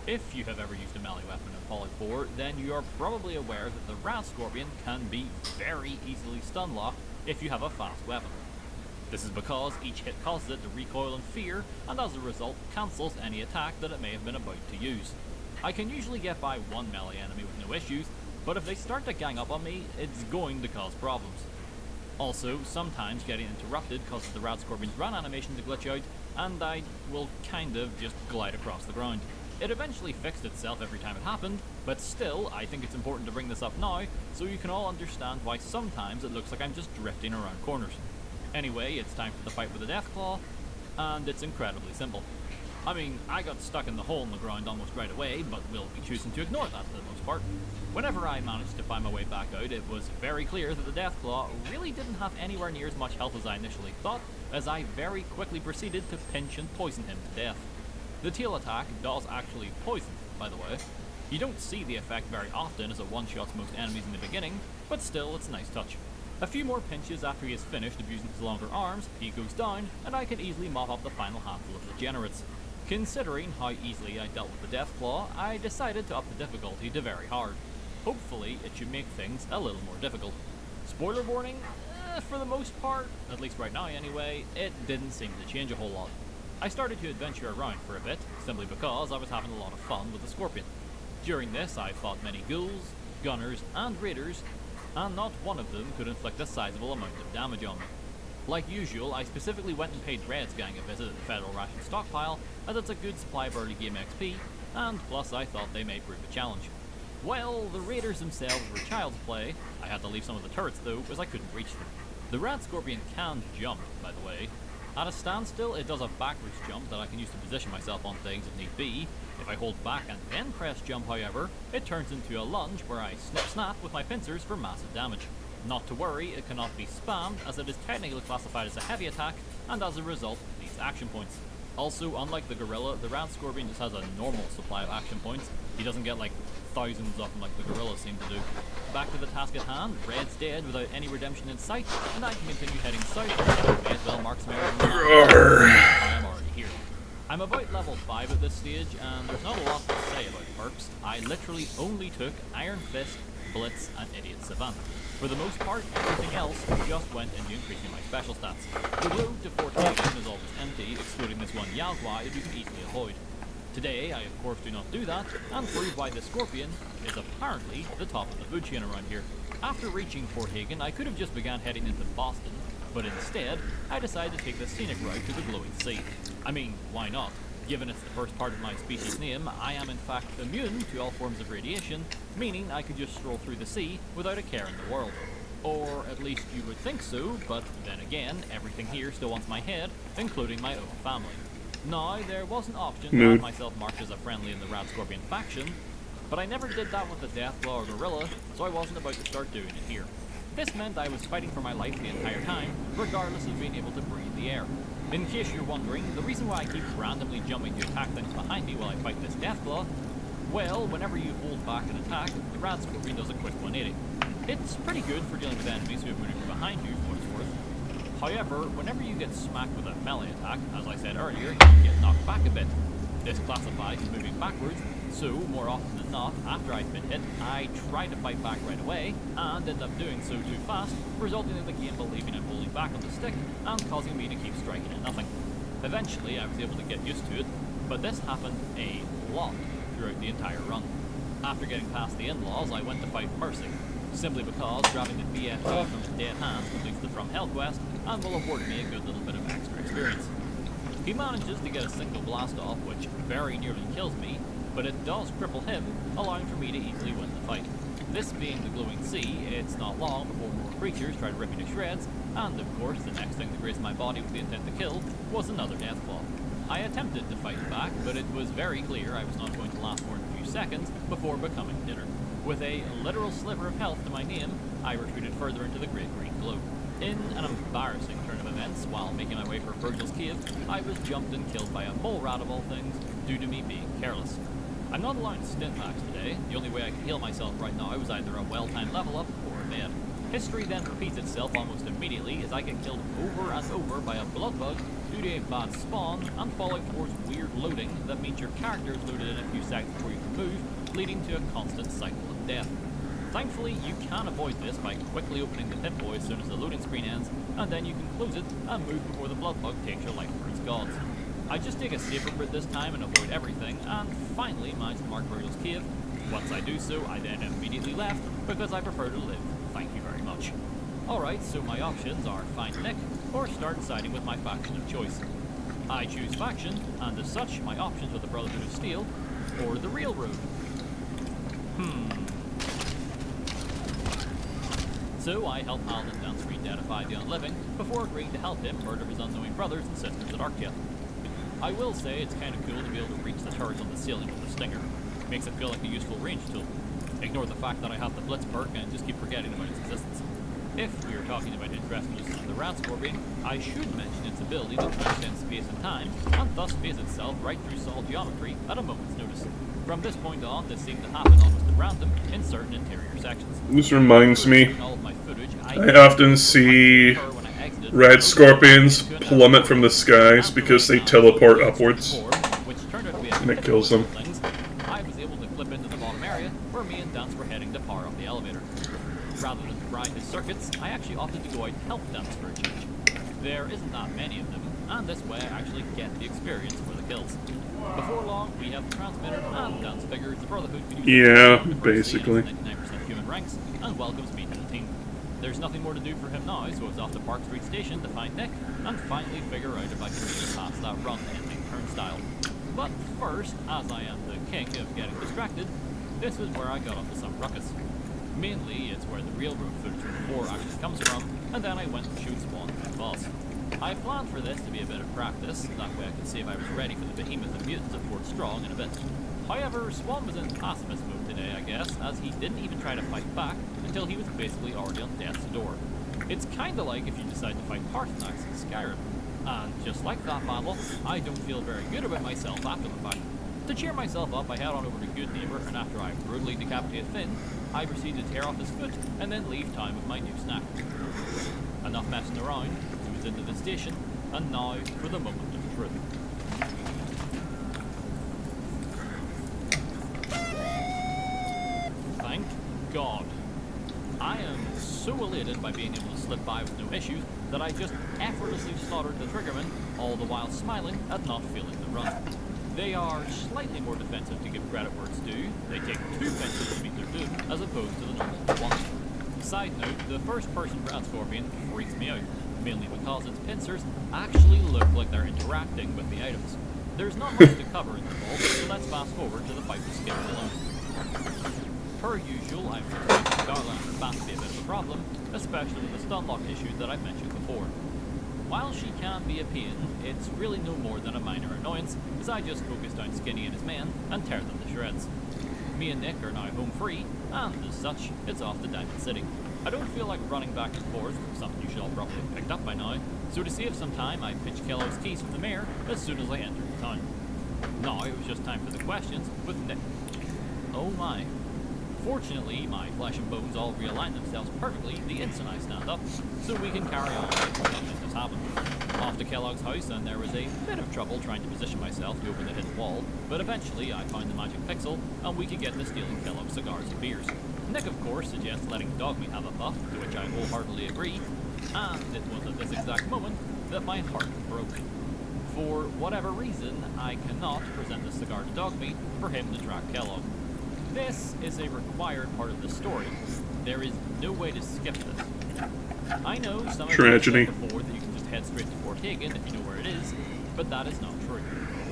If you have ever used a melee weapon in Fallout 4, then you are probably aware that the Rad Scorpion can be very easily stun locked if you have a fast weapon. This is because each hit causes it to recoil in fear, and as a result cancels any attack that it may have been about to use. I can usually get by one melee enemy with no issues, but if they start to gang up on me, it's going to cause problems. Also, sometimes getting interrupted causes the Rad Scorpion's run animation to glitch out, and I will kind of just glide across the ground. It eventually fixed itself every time it happened, but still, I think it's important to bring this up now, so you can all understand why sometimes it looks like I'm just drifting around corners. Anyway, it's time for the fight with the Deathclaw, and it's incredibly simple. I mean, I got stuck in the hole in the ground almost right away, but we'll be choosing to ignore that for the most part. Whenever I managed to find my way back out, it was very clear that the Deathclaw really didn't have anywhere near as much health as I initially thought, as I very quickly proceeded to pinch and poison him to death. The tail attack does actually poison, by the way. You don't see the effect very often as it one-shots most enemies in the beginning, but still, it's a nice touch. A few more pinches after he has finished abusing his longer arms, he goes down, and I can easily mop up the final handful of degenerates. Considering how easily I dealt with the Deathclaw, I decided to up the difficulty to very hard. Hopefully, it should make things a little more difficult. Spoiler warning, for the most part, at least right now anyway, it didn't seem to change a whole lot. I started to adventure around for a bit, simply because I was having a lot of fun with the Scorpion. During this, I fought many ghouls, gunners, and raiders, and not one of them could inflict a sizable amount of damage on me. Like usual, I specifically went and paid Red's gang a visit at the Federal Ration stockpile, as it's a good supply of early game XP, and plus I thought they may prove a challenge. Well, the raiders themselves were child's play. I had to leave some of the turrets though, as I couldn't reach them. The rat scorpion can jump, by the way. At a standstill, it does a backwards jump that I can use to position myself on things if need be. If I hold back and then press jump, however, it turns into a lunge where I snap with my pincers for massive damage. Not to worry, it cannot be spammed, as it is technically classified as a heavy attack, and as a result, needs action points. Also, unlike the gorilla, the rat scorpion just has a normal supply of action points. He doesn't get like thousands of them like the gorillas seem to do. Back to the task at hand, Red's dead without any redemption in sight, and I can continue heading south, may as well mark some areas. I am already here. I'm about level 5 at this stage, and there's not a lot to say about perks. I literally only took Iron Fist, Blitz, and Idiot Savant. For the most part, everything else just went into increasing my special stats. The road to Fortification is always empty, excluding this one Yalgwai that you can easily avoid. Today, I of course do not do that, and prove why the Scorpion is apparently the top of the food chain around here. After reaching Fort Hagen, I could have just began heading into Boston, but instead, I decided to take the scenic route to the Glowing Sea. I mean, why not? Given it's the first part of my species name, I am in fact immune to all forms of radiation, meaning I could just stroll through the sea without a care in the world. Or at least you would think so, but then again, everything here still wants my head, including my own family. Now, there was an option to have myself marked as a friendly in the Rat Scorpion faction, but I never did that with the Deathclaw or Gorilla, so I wasn't about to start doing it here. This meant I was fighting for my life the entire time, regardless of being able to breathe the air. In case you're wondering, the reason why I keep randomly jumping to attack things behind me while I fight this Deathclaw, well, whenever you hold back an attack, the Rat Scorpion does a quick 180. It's pretty good for dealing with enemies who have moved behind you, for what it's worth. However, whenever you get smacked with a melee attack, as I said earlier, you get knocked back a bit. This classifies as moving backwards, so more often than not, after I've been hit, I try to fight back right away, and end up doing so too fast, resulting in the game believing I'm holding back on the stick, and causing me to keep striking at nothing. Eventually, I was able to get used to it, but this happened a lot throughout the entire run. After getting past the in-laws, I went to fight Mercy, simply because grabbing the BFG from his dead hands completes the From Hell quest, and will afford me a good little bit of extra experience. He manages to get a single blast off, which very nearly kills me, but it does cripple him, allowing for me to easily win the fight. This being the Glowing Sea, it's not long before more creatures try to rip me to shreds, and of course the next thing that grazed my body with the intent to kill was another Deathclaw. I attempted to fight back, but it was very clear I was not going to last more than a few seconds before becoming dinner. With a literal sliver of health to my name, I retreated further into the Great Green Glow. In an embarrassing turn of events, while making my way for Virgil's Cave, I was jumped and killed by a mole rat of all things, due to me being careless. I'm not allowed stint max today. The only way I can heal myself right now is either a well-timed level up or a med. History then repeats itself almost immediately as I get killed over and over by a blood bug due to a bad spawn and falling towards weird loading that means your character is loaded in a few seconds before you can move, leading to a constant cycle of death. Thankfully, you can avoid this by quickly opening the Pip-Boy as soon as the loading screen ends, and then you can close it and move before the blood bug takes your life for its gods. I just take a safer route this time and avoid everything, and finally manage to mark Virgil's Cave. Once I do so, I then immediately left, because I prefer to live. Thank you very much. Alright, so my options are find Nick, or start siding with my faction of choice. I choose faction, and as such, my options are the Brotherhood of Steel, or the Real Road. So I help Paladin Dancer identify the unliving, before agreeing to help him murder his unknowing brothers and sisters at Arctia. I will say it's kind of cool to be able to reach the turrets on the ceiling with the Stinger. Makes it feel like a useful range tool. Ignore the fact that I have the Blitz perk and just keep forgetting about its existence. If we are talking about interesting uses of the Rat Scorpion, I should mention its ability to transcend space and time, and thus phase itself right through solid geometry at a moment's notice. From this point on, this seemed to happen almost at random in certain interior sections. This reminds me, I often see red scorpions plummet from the skies because they teleport upwards, and it kills them. I was able to clip into the bottom area where me and Dance were heading to power up the elevator. Rather than grind his circuits, I actually opted to go out and help Dance for a change. There isn't that many of them, and this way I actually get the experience for the kills. Before long, we have the transmitter, and Dance figures the Brotherhood can use basically. 99% human ranks, and welcomes me to the team. There's nothing more to do for him now, so it's off to Park Street Station to find Nick, and finally figure out if I can make it past that run ending turnstile. But first, as I am the king of getting distracted, this is where I got into some ruckus. Mainly, it's where the railroad footage from before actually comes from, and then I went to shoot Spawn with my boss. I planned for this to be a bit of practice, that way I could see if I was ready for the behemoth and mutants of Fort Strong in a bit. However, Swan was in pacifist mode today, I guess, as he didn't even try to fight back until he was basically already on death's door. It's kinda like if you decide to fight Parsniks in Skyrim. And just like that battle, I don't feel very good about myself after the fact. To cheer myself up, I head on over to Good Neighbor, and after I brutally decapitate Finn, I proceed to tear off his foot and then leave town with my new snack. Enough messing around, he was into the station, and now for the moment of truth. Thank God. I am so elated by being able to slip by with no issues that I just effortlessly slaughtered the triggerman, all the while smiling at not feeling the run. They are slightly more defensive to give credit where it's due. They take 2 fences to meet their doom, as opposed to the normal 1. Side note, the first person Brad Scorpion freaks me out, mainly because its pincers actually look like they're interacting with the items. There's not much to cover in the vault, so let's fast forward to the fight with Skip alone. Per usual, I'm surprised Garland is back to be a bit of a problem, especially with the stun lock issue that I mentioned before. While she can be a pain, it's really no more than a minor annoyance, as I just focus down Skinny and his men and tear them to shreds. Me and Nick are now home free, and as such, it's off to Diamond City. I don't feel like running back and forth, something you should all probably have picked up by now, so to save some time, I pitch Kellogg's keys from the mayor as soon as I enter the town. Now it was just time for the questions with Nick. Oh my. Fortunately, my flesh and bones all realign themselves perfectly the instant I stand up, so we can carry on with nothing has happened. Off to Kellogg's house, and there was a bit of trouble trying to position myself to open the hidden wall, but eventually I found the magic pixel, and we could get to stealing Kellogg's cigars and beers. Nick, of course, suggests letting Dogmeat have a buff, to which I wholeheartedly agree, and it was at this exact moment that my heart broke. For whatever reason, I cannot present the cigar to Dogmeat for him to track Kellogg. This is a required part of the story. There is no way to skip this. I know some of you have said before that you can just head straight to Fort Hagen if you know where it is, but that is not true.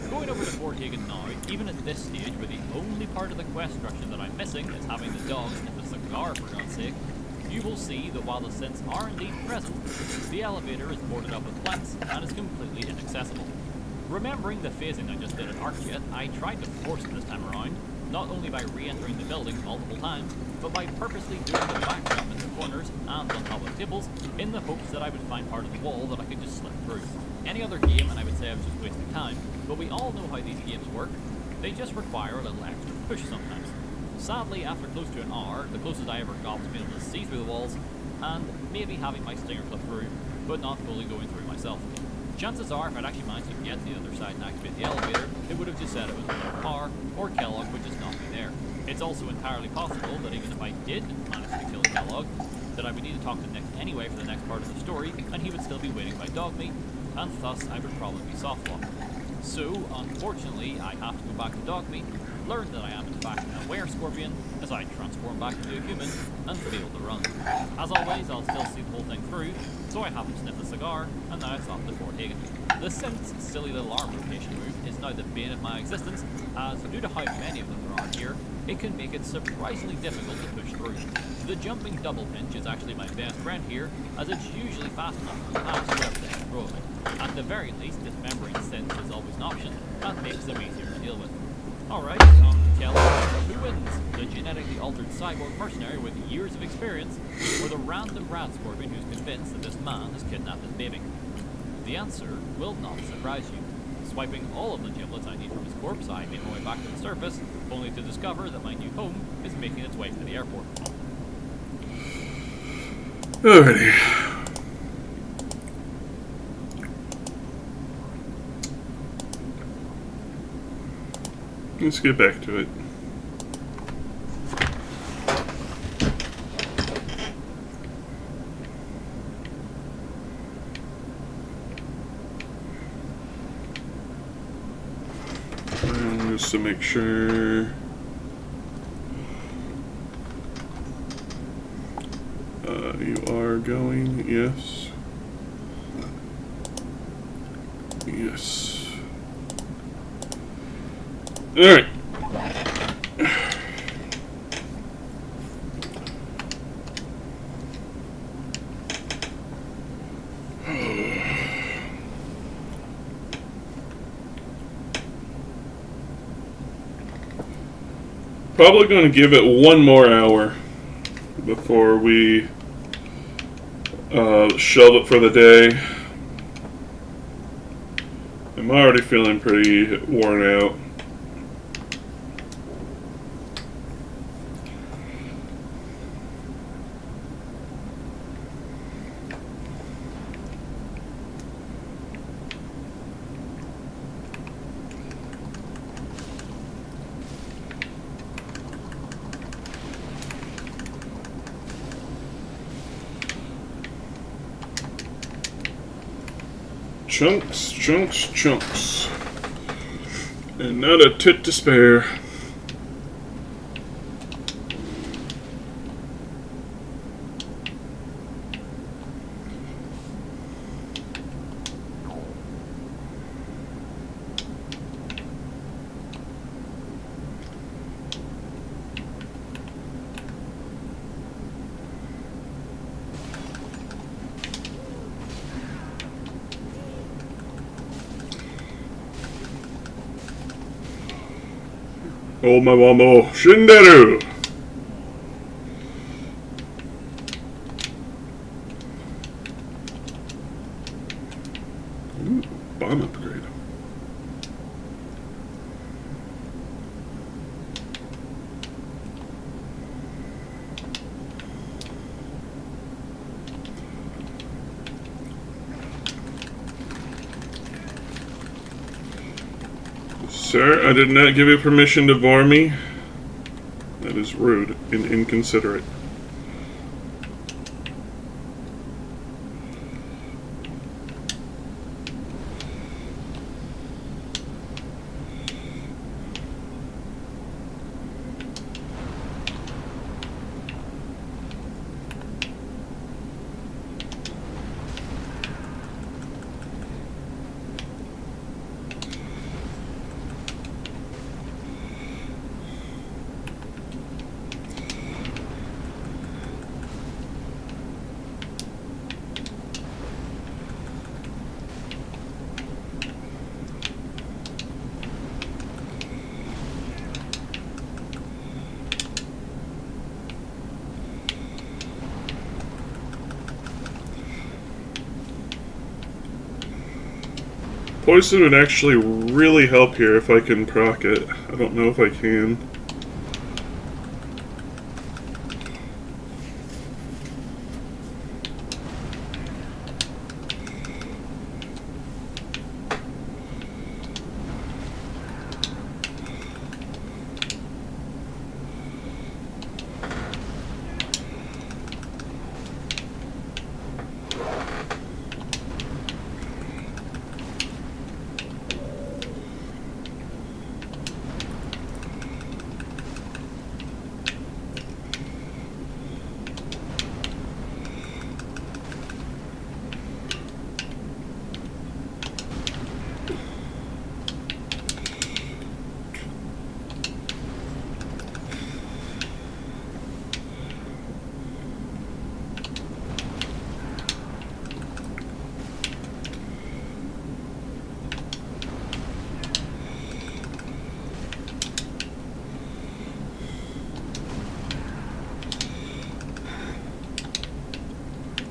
Going over to Fort Hagen now, even at this stage where the only part of the quest structure that I'm missing is having the dog sniff a cigar for God's sake, you will see that while the synths are indeed present, the elevator is boarded up with planks and is completely inaccessible. Remembering the phasing I just did at Arcjet, I tried to force it this time around, not only by re-entering the building multiple times, but by purposely doing the back jump in the corners and on top of tables, in the hopes that I would find part of the wall that I could just slip through. Any other game, and I would say I was just wasting time, but we all know how these games work. They just require a little extra push sometimes. Sadly, after close to an hour, the closest I ever got was being able to see through the walls, and maybe having my stinger clip through, but not fully going through myself. Chances are, if I'd actually managed to get to the other side and activate the elevator, it would have just said it was another car, or Kellogg would just not be there. It's also entirely possible that even if I did manage to kill Kellogg, that I would need to talk to Nick anyway for the next part of the story, and he would still be waiting by Dogmeat, and thus I would probably be softlocked. So, unfortunately, I have to go back to Dogmeat, learn that I am in fact an aware Scorpion, as I transform back into a human, and fail the run. As always, I'll still see the whole thing through, so I have to sniff the cigar, and now it's off to Fort Hagen. The synth's silly little arm rotation move is now the bane of my existence, as due to how many of them there are here, it can make it surprisingly difficult to push through. The jumping double pinch is actually my best friend here, as it's usually fast enough to pass whoever the heck throw of it. At the very least, dismembering synths is always an option, and makes them easier to deal with. Alright, on to Kellogg. Who wins? The genetically altered cyborg mercenary with years of experience, or the random rat scorpion who's convinced that this man has kidnapped his baby? The answer will not surprise you. Swiping all of the giblets I need from his corpse, I make my way back to the surface, only to discover that my new home is making its way to the airport. Alrighty. Let's get back to it. And just to make sure. You are going, yes. Yes. Alright. Probably going to give it one more hour before we shelve it for the day. I'm already feeling pretty worn out. Chunks, chunks, chunks. And not a tit to spare. Oh my wamo, Shinderu! Ooh, bomb upgrade. Sir, I did not give you permission to bore me. That is rude and inconsiderate. Poison would actually really help here if I can proc it. I don't know if I can.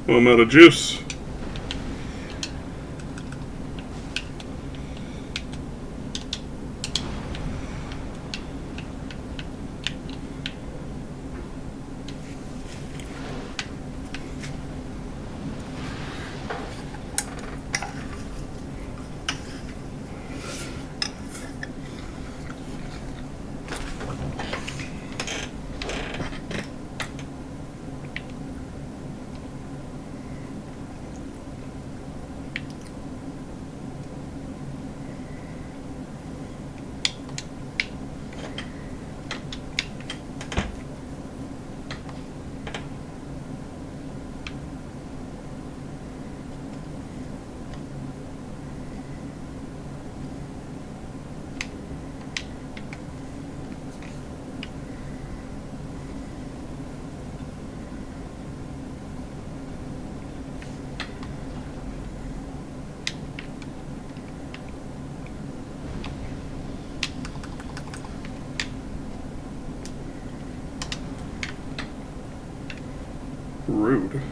Well, I'm out of juice. Rude.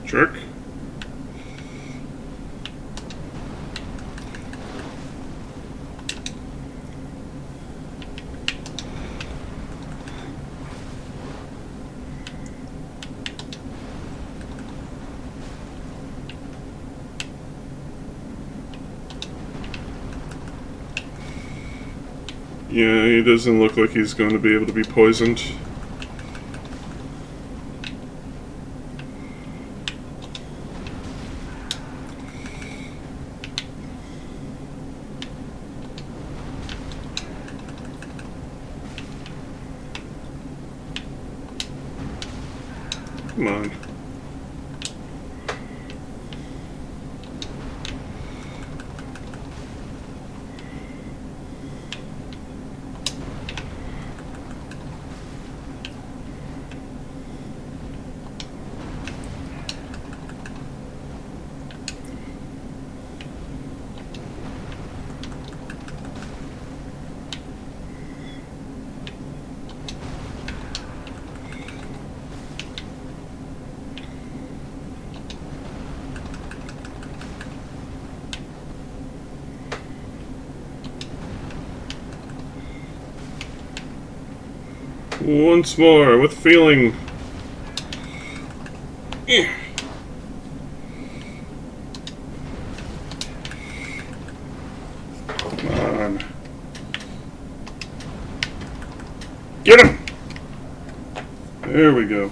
Jerk. Yeah, he doesn't look like he's going to be able to be poisoned. Come on. Once more, with feeling. Eh. Come on. Get him! There we go.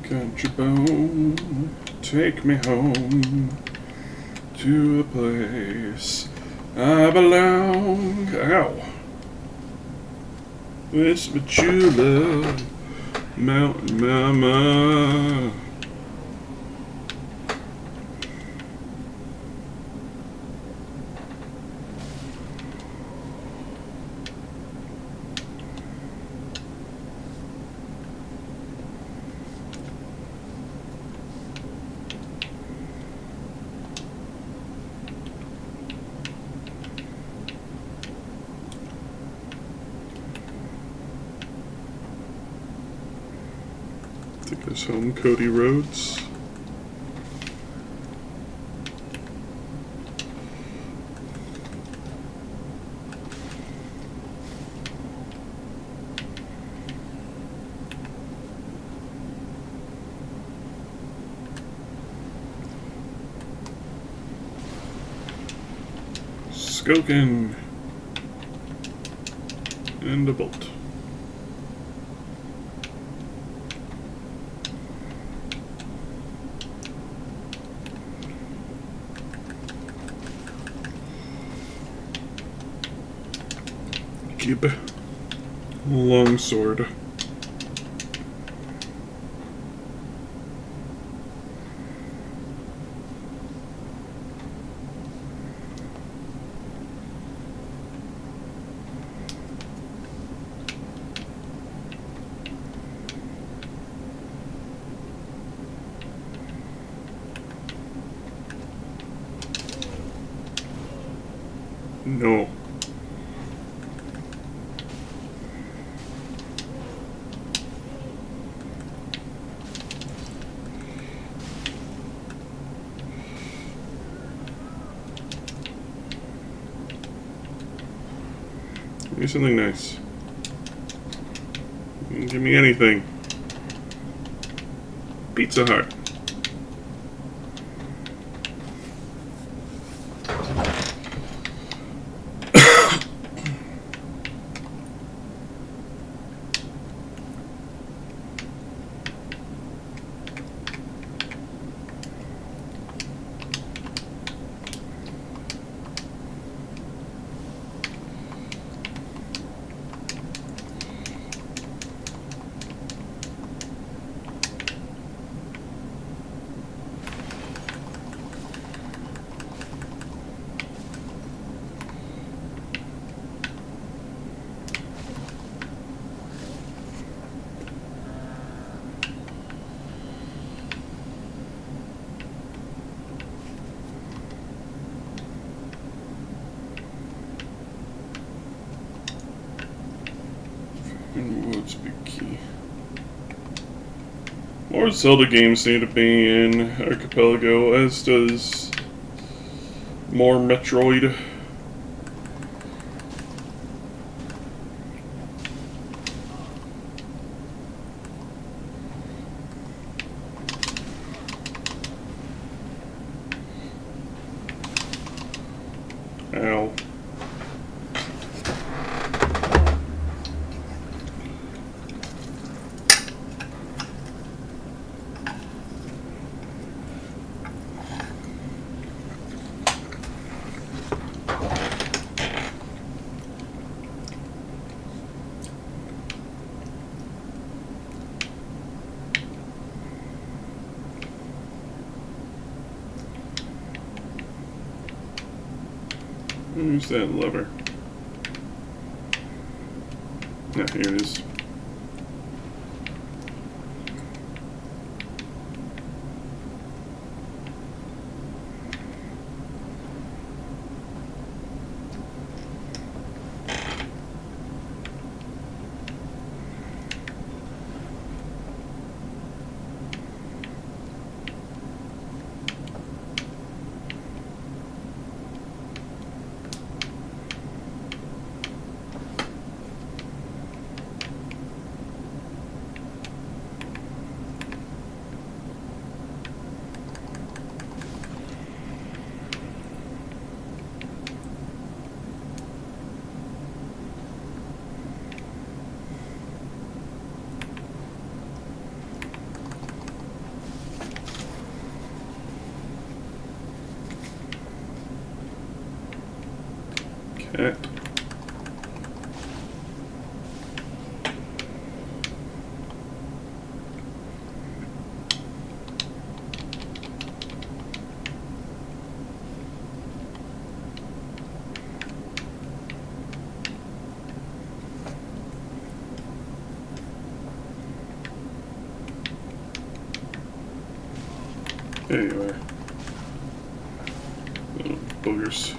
Country bone, take me home to the place I belong. Ow. It's my true love, mountain mama. Take us home, Cody Rhodes. Skokin. And a bolt. Gib. Longsword. No. Give me something nice. Give me anything. Pizza Hut. What's big key? More Zelda games need to be in Archipelago, as does more Metroid. Ow. Where's that lever? Yeah, here it is. Okay. There you are. Little boogers.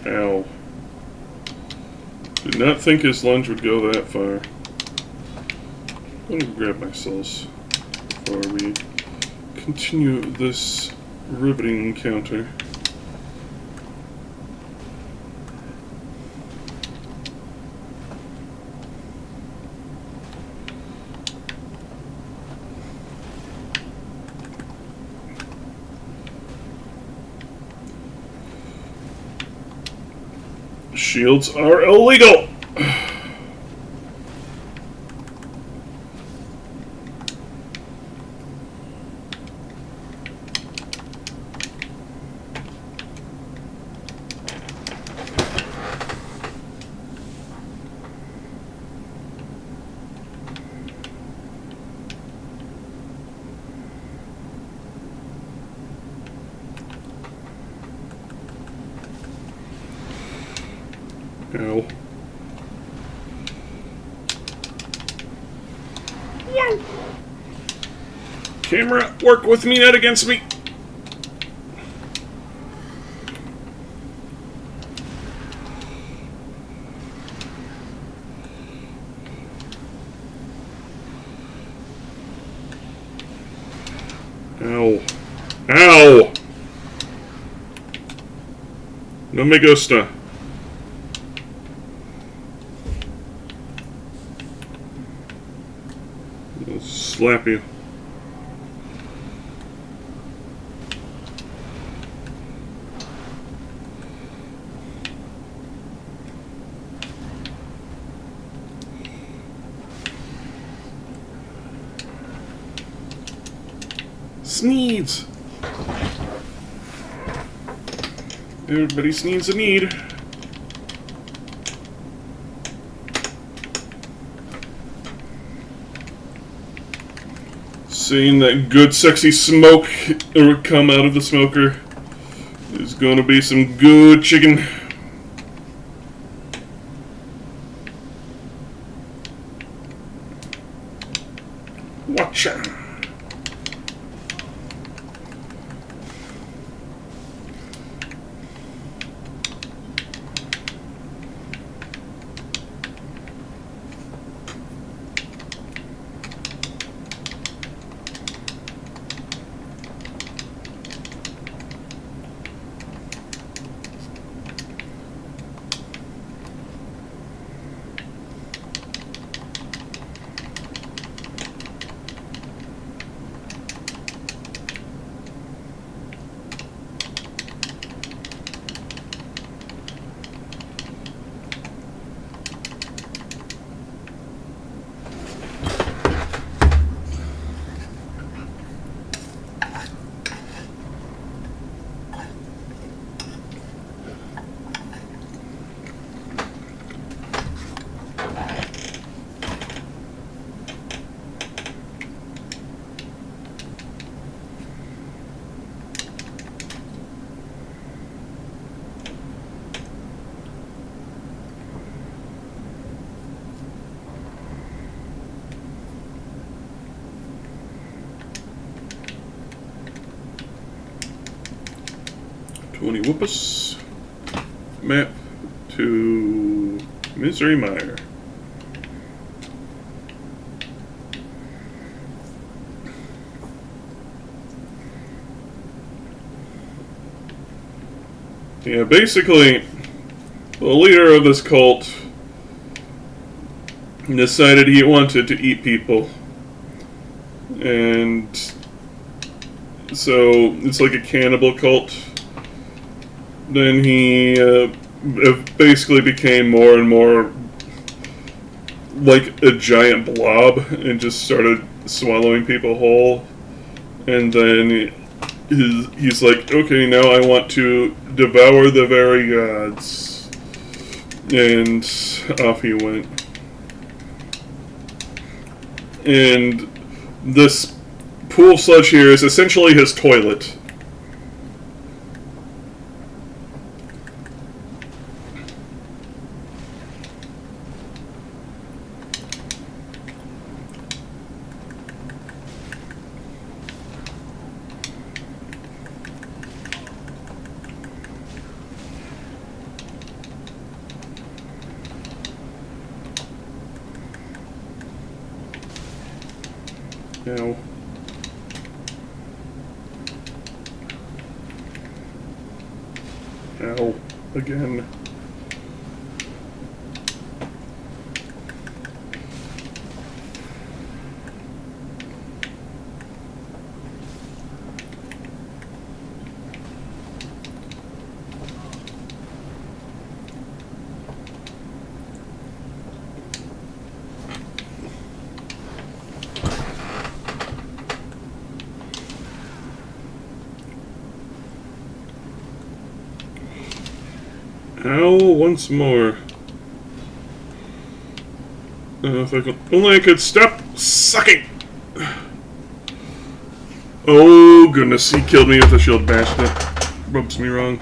Ow. Did not think his lunge would go that far. I'm gonna grab my souls before we continue this riveting encounter. Shields are illegal! Ow. Camera, work with me, not against me. Ow. Ow! No me gusta. I'll slap you. Sneeze! Everybody sneezes a need. Seeing that good sexy smoke come out of the smoker. There's gonna be some good chicken. Watch out. Tony Whoopus. Map to Misery Mire. Yeah, basically, the leader of this cult decided he wanted to eat people. And so it's like a cannibal cult. Then he basically became more and more like a giant blob and just started swallowing people whole. And then he's like, okay, now I want to devour the very gods. And off he went. And this pool sludge here is essentially his toilet. Ow. Ow. Again. Ow, once more. If I could, only I could stop sucking! Oh goodness, he killed me with a shield bash. That rubs me wrong.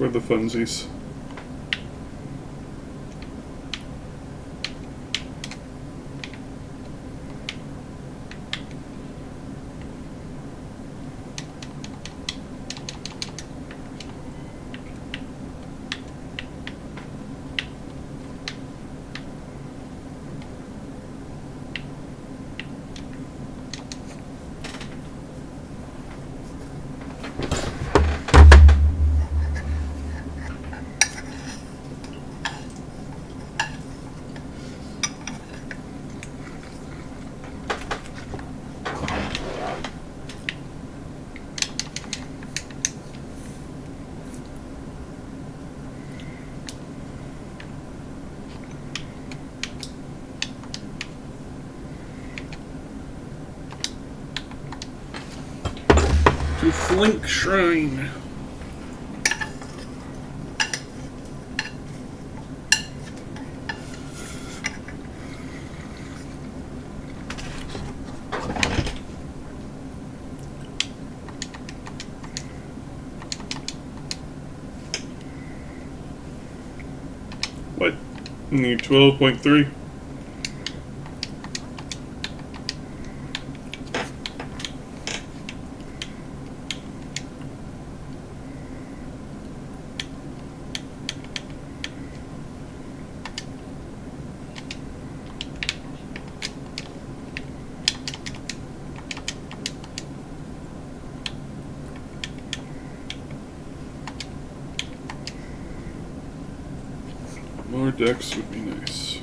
for the funsies. To Flink Shrine. What? Need 12.3. More decks would be nice.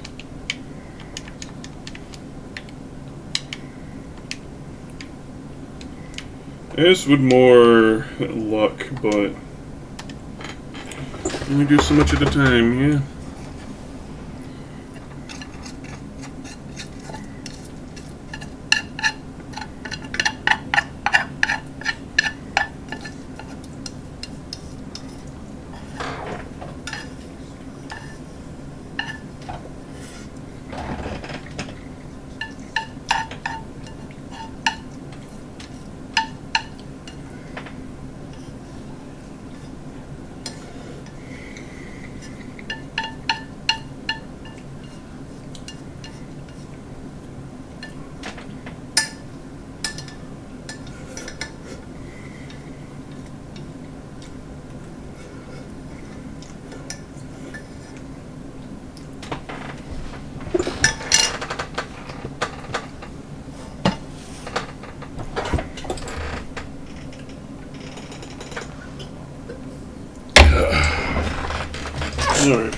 As would more luck, but only do so much at a time, yeah. Alright.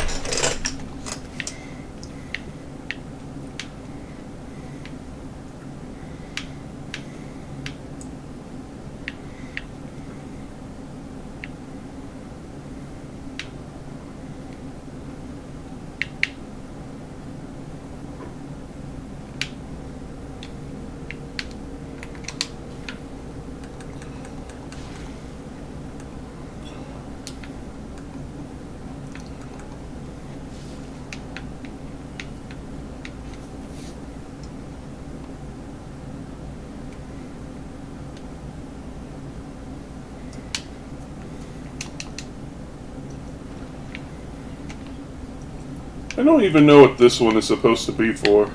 I don't even know what this one is supposed to be for.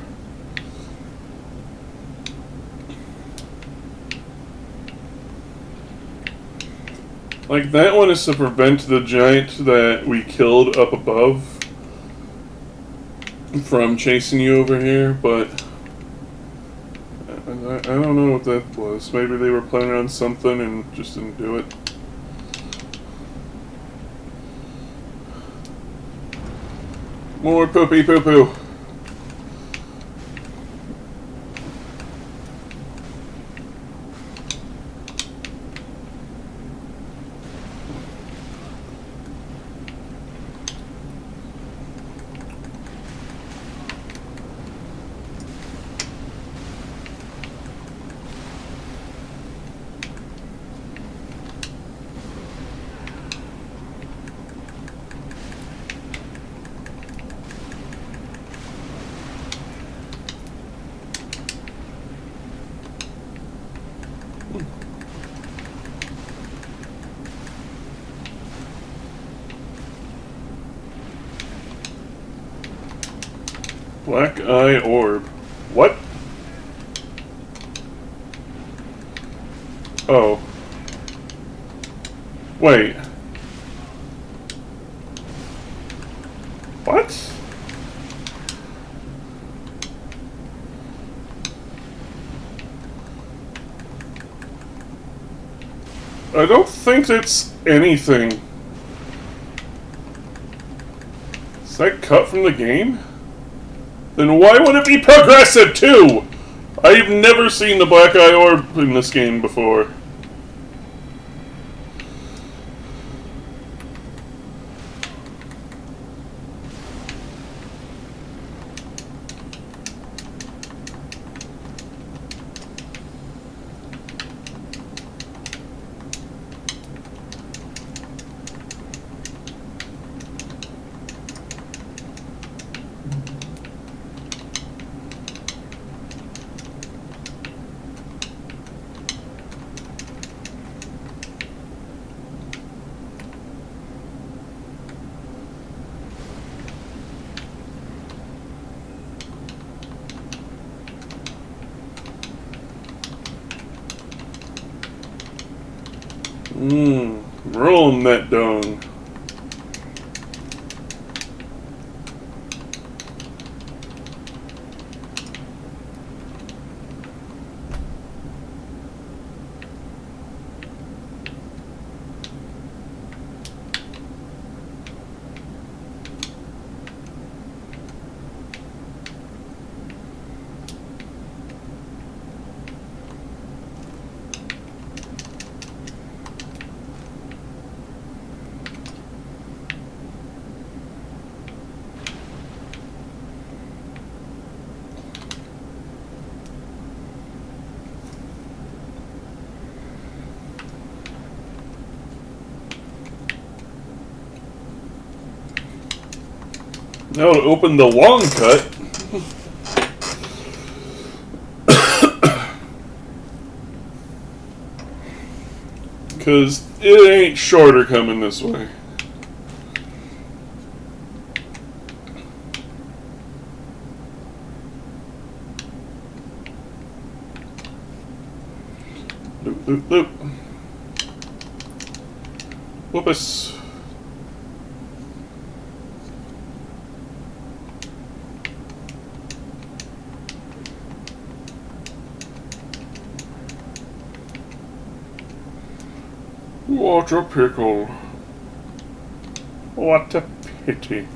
Like, that one is to prevent the giant that we killed up above from chasing you over here, but I don't know what that was. Maybe they were planning on something and just didn't do it. More poopy poo poo. Black eye orb. What? Oh. Wait. What? I don't think it's anything. Is that cut from the game? Then why would it be progressive too? I've never seen the black eye orb in this game before. Rolling that dong. Now to open the long cut. Because it ain't shorter coming this way. Loop, loop, loop. Whoopus. What a pickle. What a pity.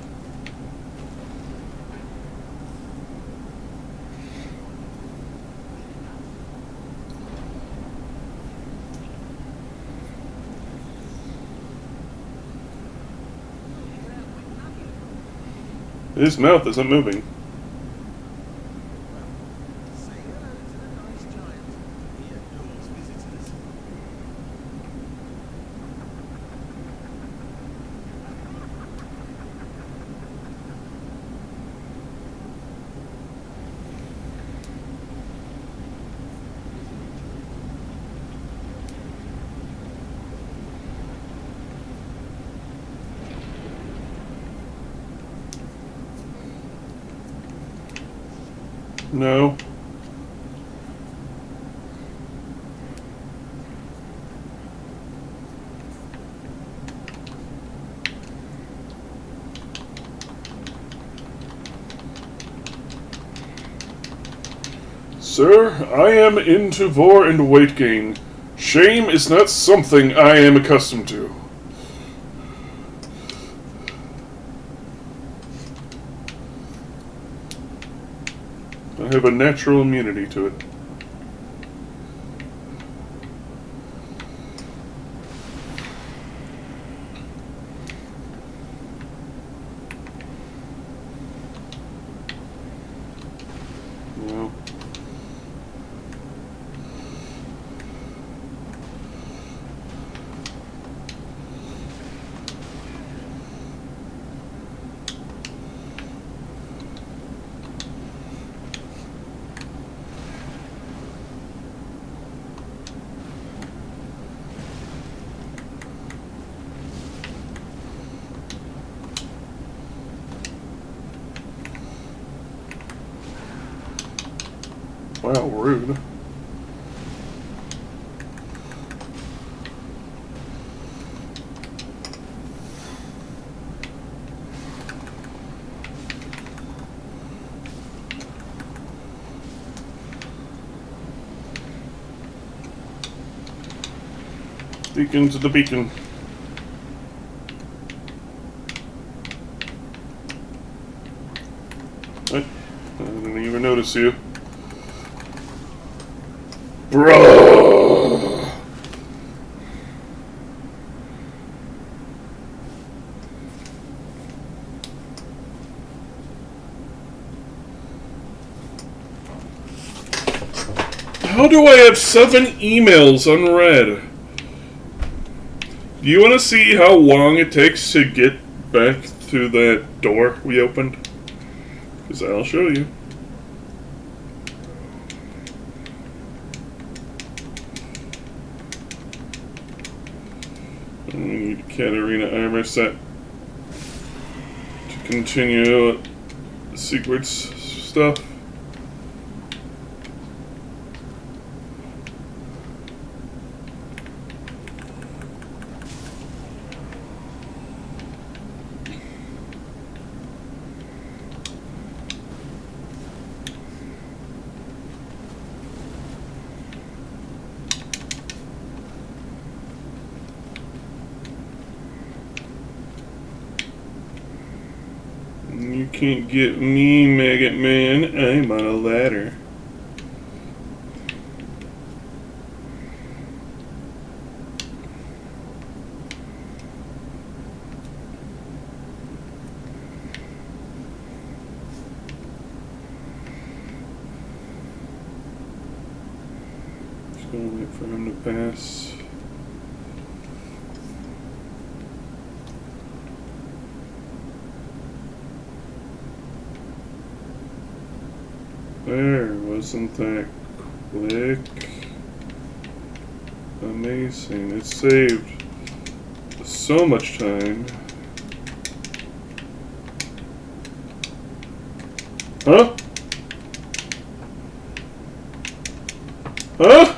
His mouth isn't moving. Say hello to the nice giant. He adores visitors. No. Sir, I am into vor and weight gain. Shame is not something I am accustomed to. I have a natural immunity to it. No. Wow, rude. Beacon to the beacon. What? I didn't even notice you. Bro. How do I have 7 emails unread? Do you want to see how long it takes to get back to that door we opened? Because I'll show you. We need a Katarina armor set to continue secrets stuff. You can't get me, Maggot Man. I'm on a ladder. Just gonna wait for him to pass. There, wasn't that quick? Amazing. It saved so much time. Huh? Huh?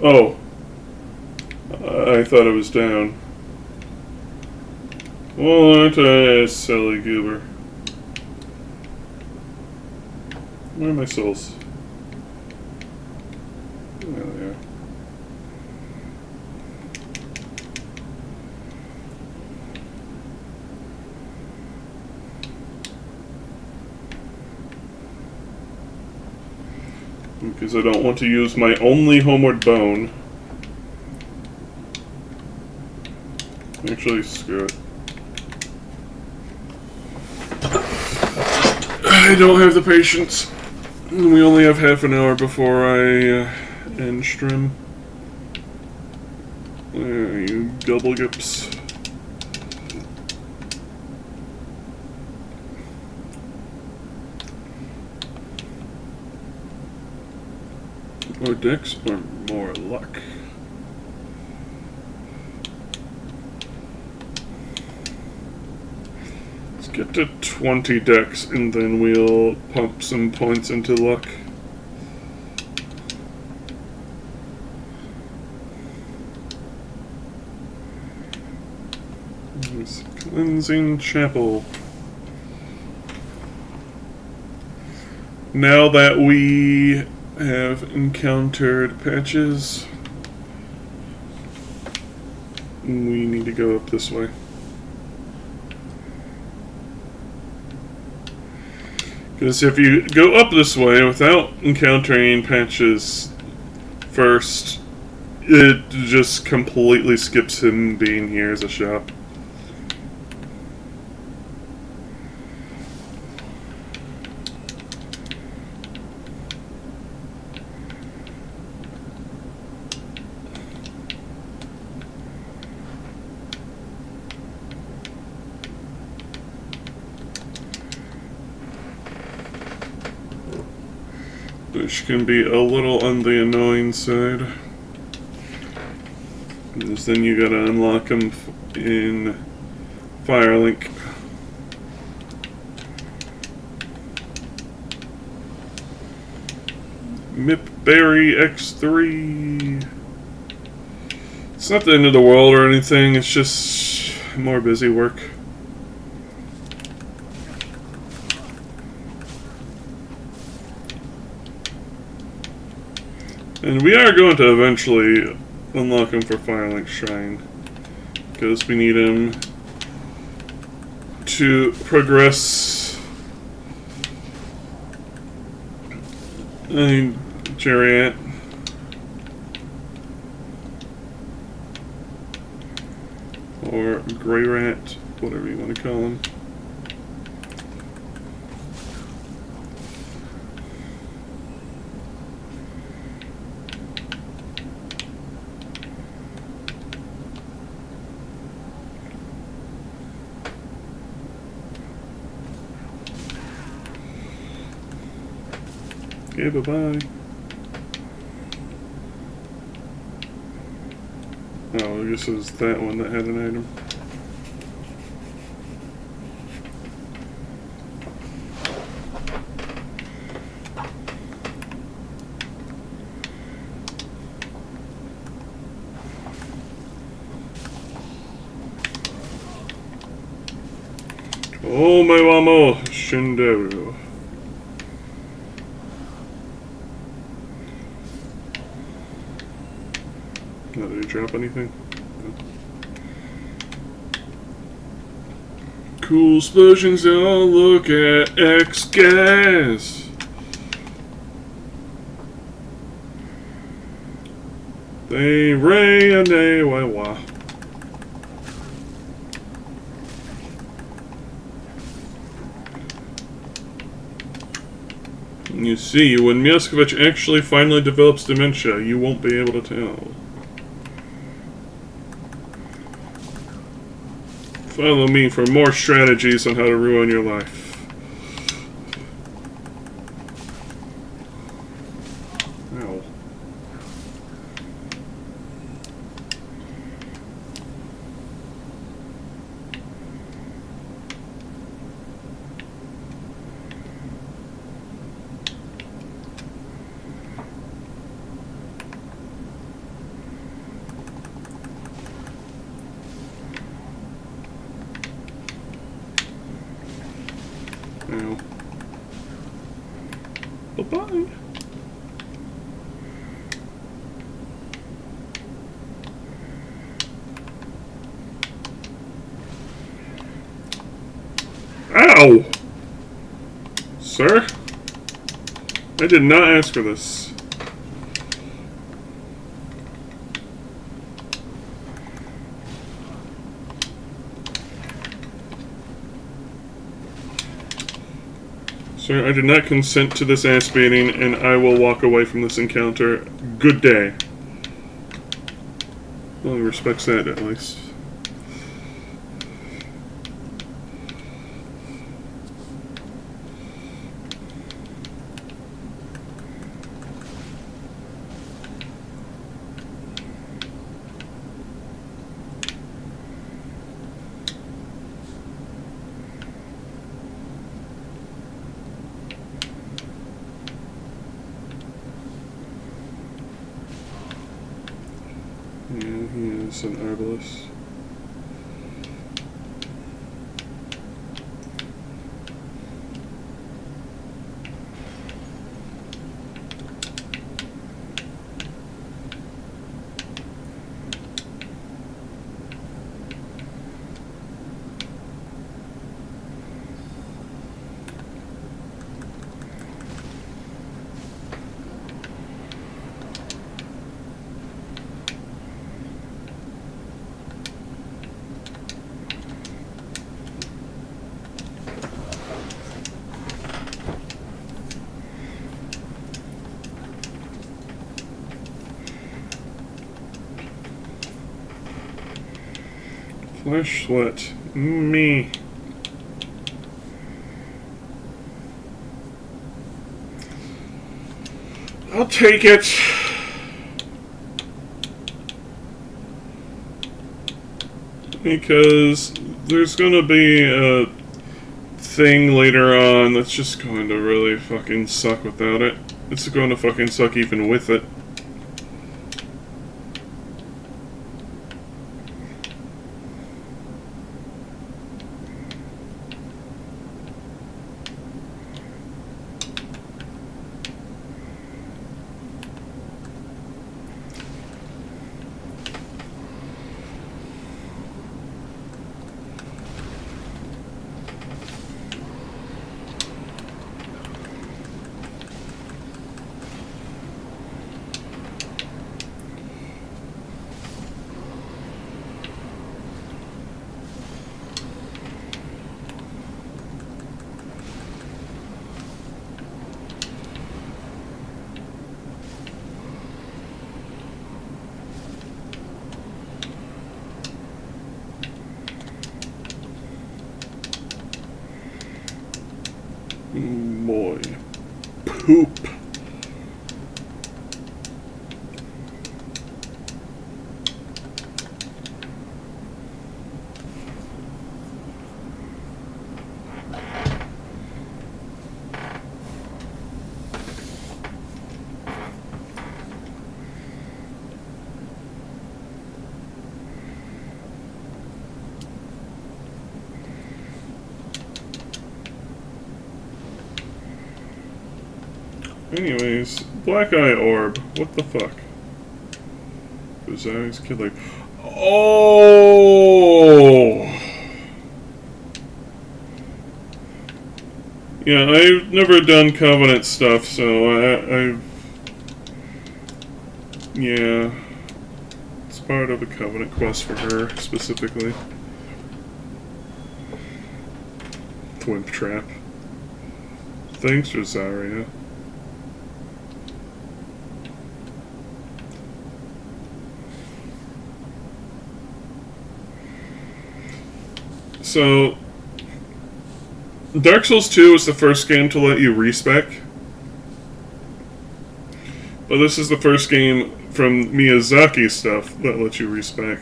Oh. I thought it was down. Well, aren't I a silly goober? Where are my souls? There they are. Because I don't want to use my only homeward bone. Actually, screw it. I don't have the patience. We only have half an hour before I end stream. Where are you, Gubblegups? More decks or more luck? Get to 20 decks and then we'll pump some points into luck. There's Cleansing Chapel. Now that we have encountered patches, we need to go up this way. Because if you go up this way without encountering patches first, it just completely skips him being here as a shop. Which can be a little on the annoying side. Because then you gotta unlock them in Firelink. Mipberry X3. It's not the end of the world or anything, it's just more busy work. And we are going to eventually unlock him for Firelink Shrine, because we need him to progress Chariot. Or Grey Rat, whatever you want to call him. Okay, bye-bye. Oh, I guess it was that one that had an item. Oh, my wamo, Shinderu. Did he drop anything? No. Cool explosions, oh look at X-Gas! They ray and they wah. You see, when Miaskovich actually finally develops dementia, you won't be able to tell. Follow me for more strategies on how to ruin your life. Ow. Ow. Bye-bye. Ow! Sir? I did not ask for this. Sir, I did not consent to this ass beating, and I will walk away from this encounter. Good day. Well, he respects that, at least. Yeah, he is an herbalist. Flesh sweat. Me. I'll take it. Because there's gonna be a thing later on that's just going to really fucking suck without it. It's going to fucking suck even with it. Boy. Poop. Anyways, Black Eye Orb. What the fuck? Bizarre's killer. Oh! Yeah, I've never done Covenant stuff, so I've... Yeah. It's part of a Covenant quest for her, specifically. Twimp Trap. Thanks, Rosaria. So, Dark Souls 2 is the first game to let you respec. But this is the first game from Miyazaki stuff that lets you respec.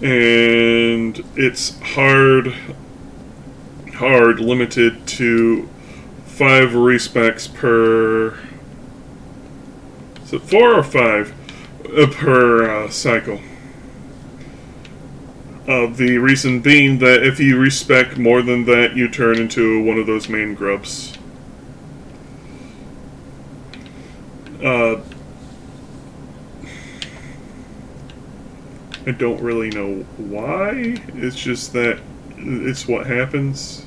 And it's hard, limited to 5 respecs per... Is it 4 or 5? Per cycle. The reason being that if you respec more than that, you turn into one of those main grubs. I don't really know why. It's just that it's what happens.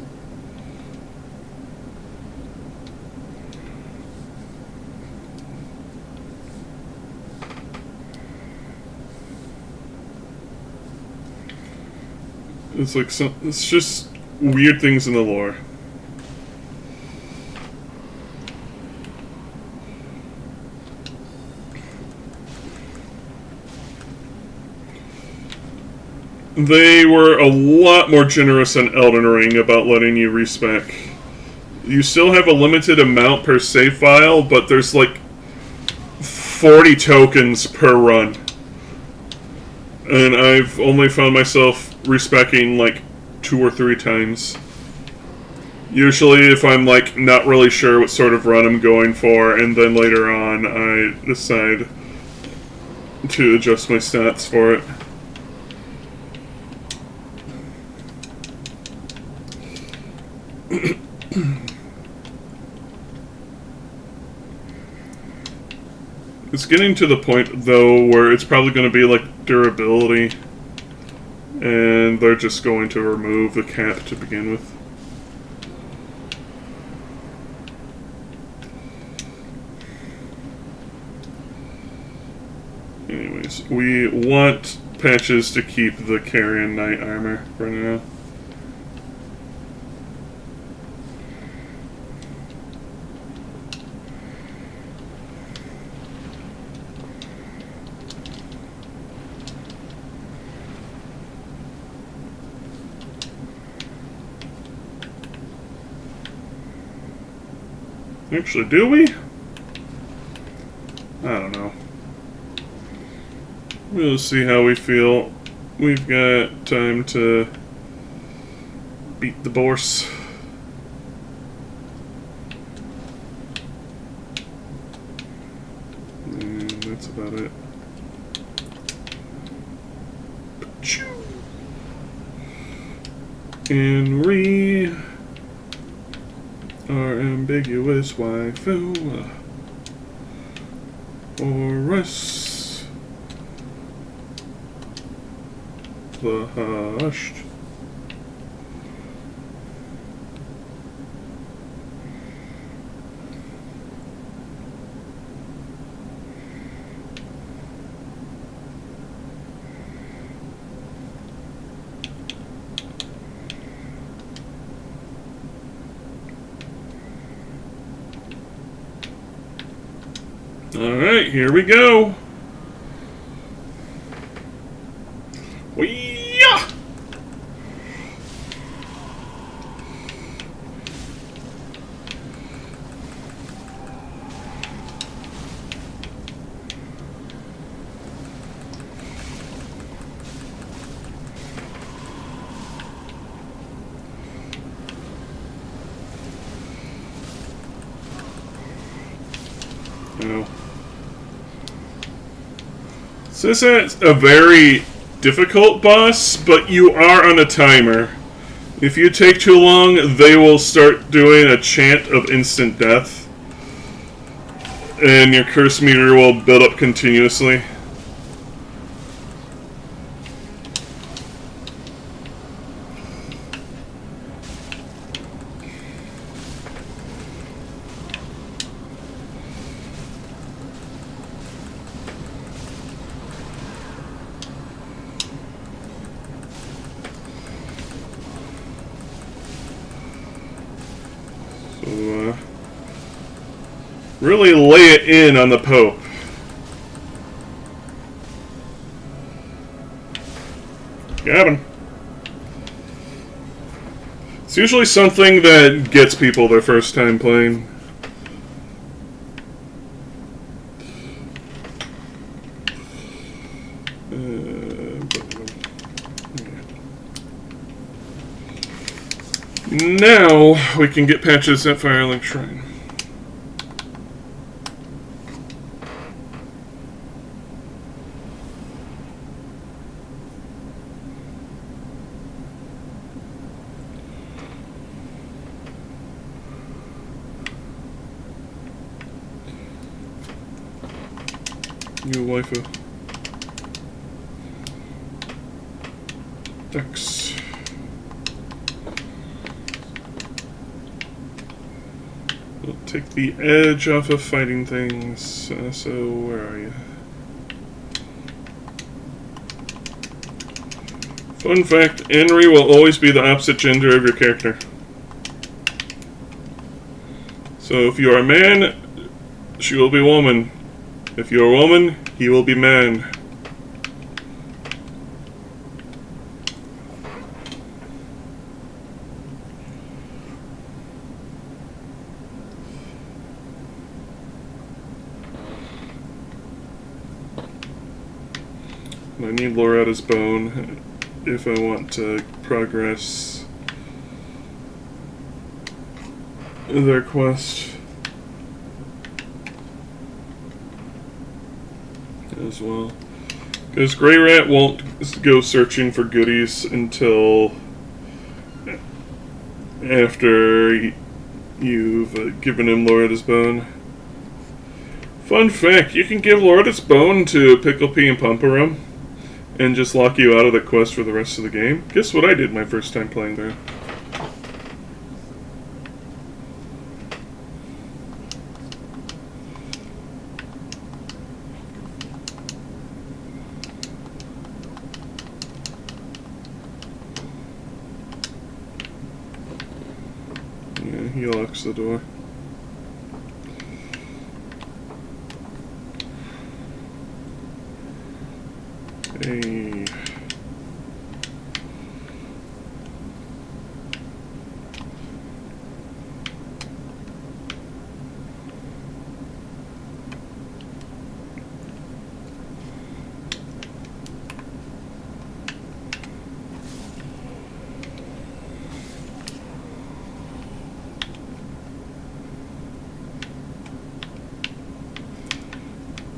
It's like it's just weird things in the lore. They were a lot more generous in Elden Ring about letting you respec. You still have a limited amount per save file, but there's like 40 tokens per run. And I've only found myself respecing like 2 or 3 times. Usually if I'm like not really sure what sort of run I'm going for, and then later on I decide to adjust my stats for it. It's getting to the point, though, where it's probably going to be like durability, and they're just going to remove the cap to begin with. Anyways, we want patches to keep the Carrion Knight armor for now. Actually, do we? I don't know. We'll see how we feel. We've got time to beat the boss. And that's about it. Henry, our ambiguous waifu, or us, the hushed. Alright, here we go. Wee-yah! Oh. So this is a very difficult boss, but you are on a timer. If you take too long, they will start doing a chant of instant death. And your curse meter will build up continuously. Really lay it in on the Pope. Got him. It's usually something that gets people their first time playing. Now we can get patches at Firelink Shrine. New waifu. Dex. We'll take the edge off of fighting things. So where are you? Fun fact, Henry will always be the opposite gender of your character. So if you are a man, she will be woman. If you're a woman, he will be man. I need Loretta's bone if I want to progress their quest. As well, because Grey Rat won't go searching for goodies until after you've given him Loretta's bone. Fun fact, you can give Loretta's bone to Pickle Pea and Pumperum and just lock you out of the quest for the rest of the game. Guess what I did my first time playing there? He locks the door. Hey.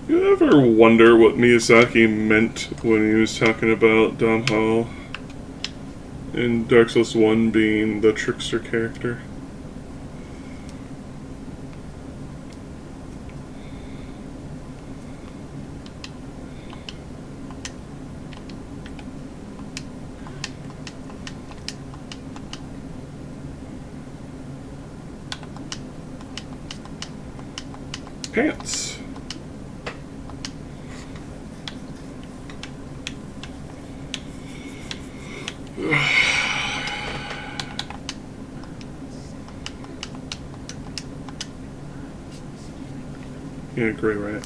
You ever wonder what Miyazaki meant when he was talking about Dom Hall in Dark Souls 1 being the trickster character? Pants. Yeah, gray rat.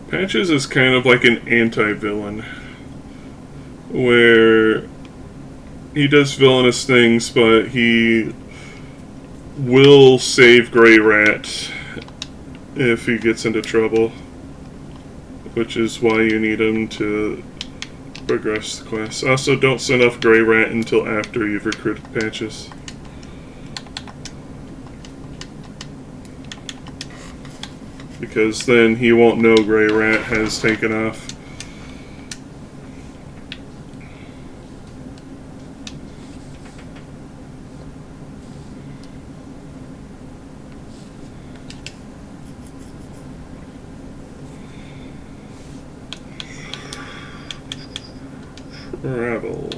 Patches is kind of like an anti-villain, where he does villainous things, but he will save Grey Rat if he gets into trouble, which is why you need him to progress the quest. Also, don't send off Grey Rat until after you've recruited Patches. Because then he won't know Grey Rat has taken off. Travel.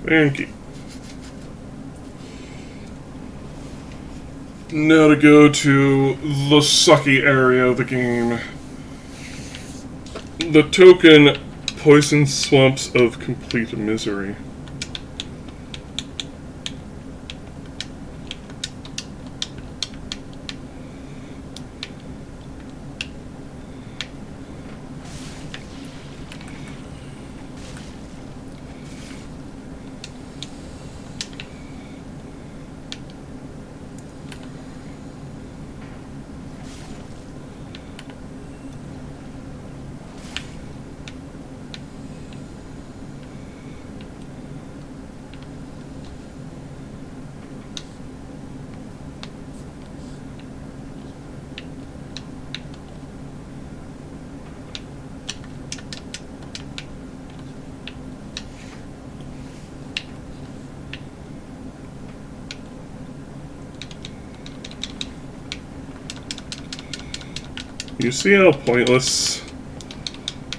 Thank you. Now to go to the sucky area of the game. The token Poison Swamps of Complete Misery. You see how pointless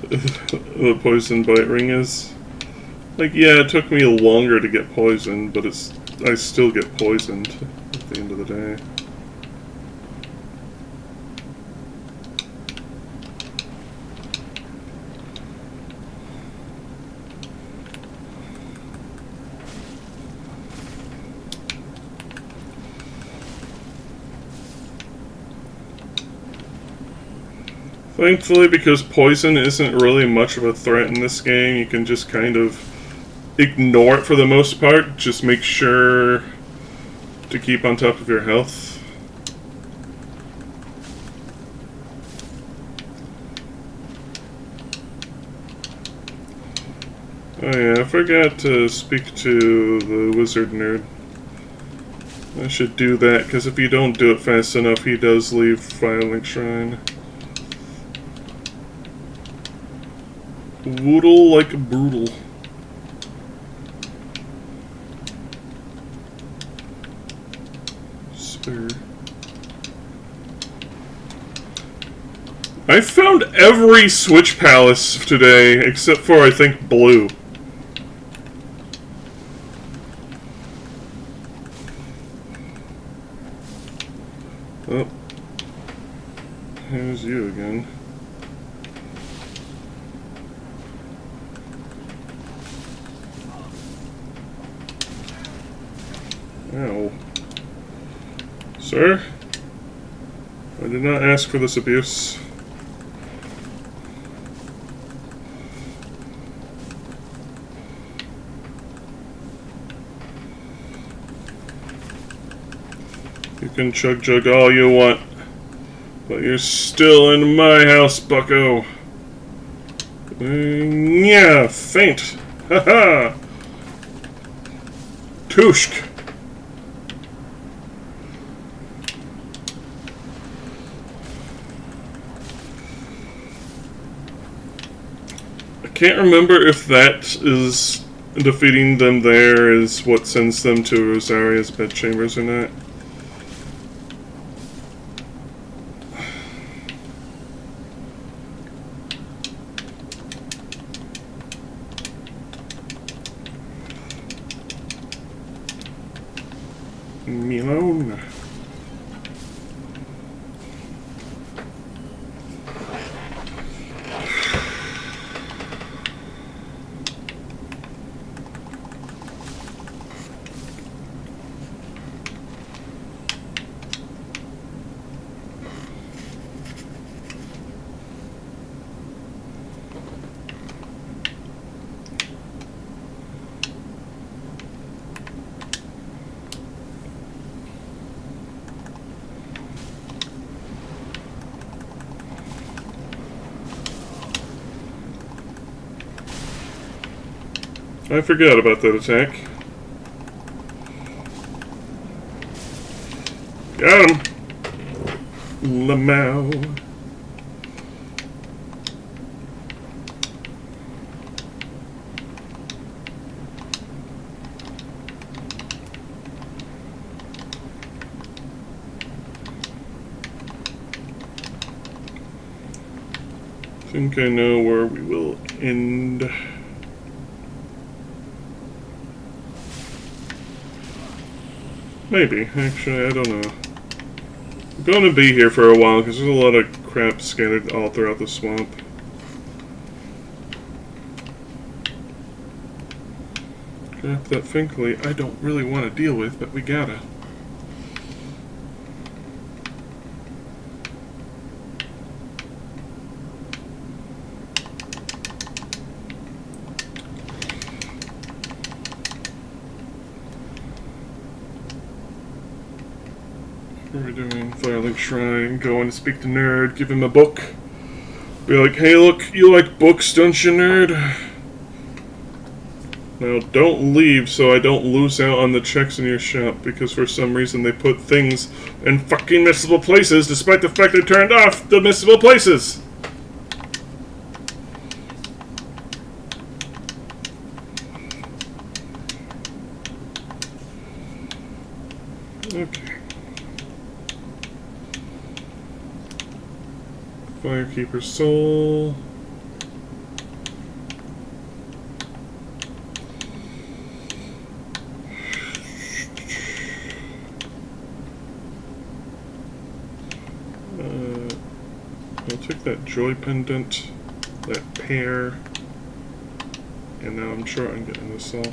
the poison bite ring is? Like, yeah, it took me longer to get poisoned, but I still get poisoned at the end of the day. Thankfully, because poison isn't really much of a threat in this game, you can just kind of ignore it for the most part. Just make sure to keep on top of your health. Oh yeah, I forgot to speak to the wizard nerd. I should do that, because if you don't do it fast enough, he does leave Filing Shrine. Woodle like brutal. Spare. I found every Switch Palace today, except for, I think, blue. Oh. Here's you again. Ow. Sir? I did not ask for this abuse. can chug jug all you want. But you're still in my house, bucko. Yeah, faint. Haha. Tushk. I can't remember if that is defeating them there is what sends them to Rosaria's bedchambers or not. Me alone. I forgot about that attack. Got him! Lamau. I think I know where we will end. Maybe. Actually, I don't know. I'm going to be here for a while because there's a lot of crap scattered all throughout the swamp. Crap that frankly I don't really want to deal with, but we gotta. What are we doing? Firelink Shrine, go and speak to Nerd, give him a book. Be like, hey look, you like books, don't you, Nerd? Now don't leave so I don't lose out on the checks in your shop, because for some reason they put things in fucking missable places despite the fact they turned off the missable places! Okay. Firekeeper Soul. I'll take that Joy Pendant, that Pear, and now I'm sure I'm getting this all.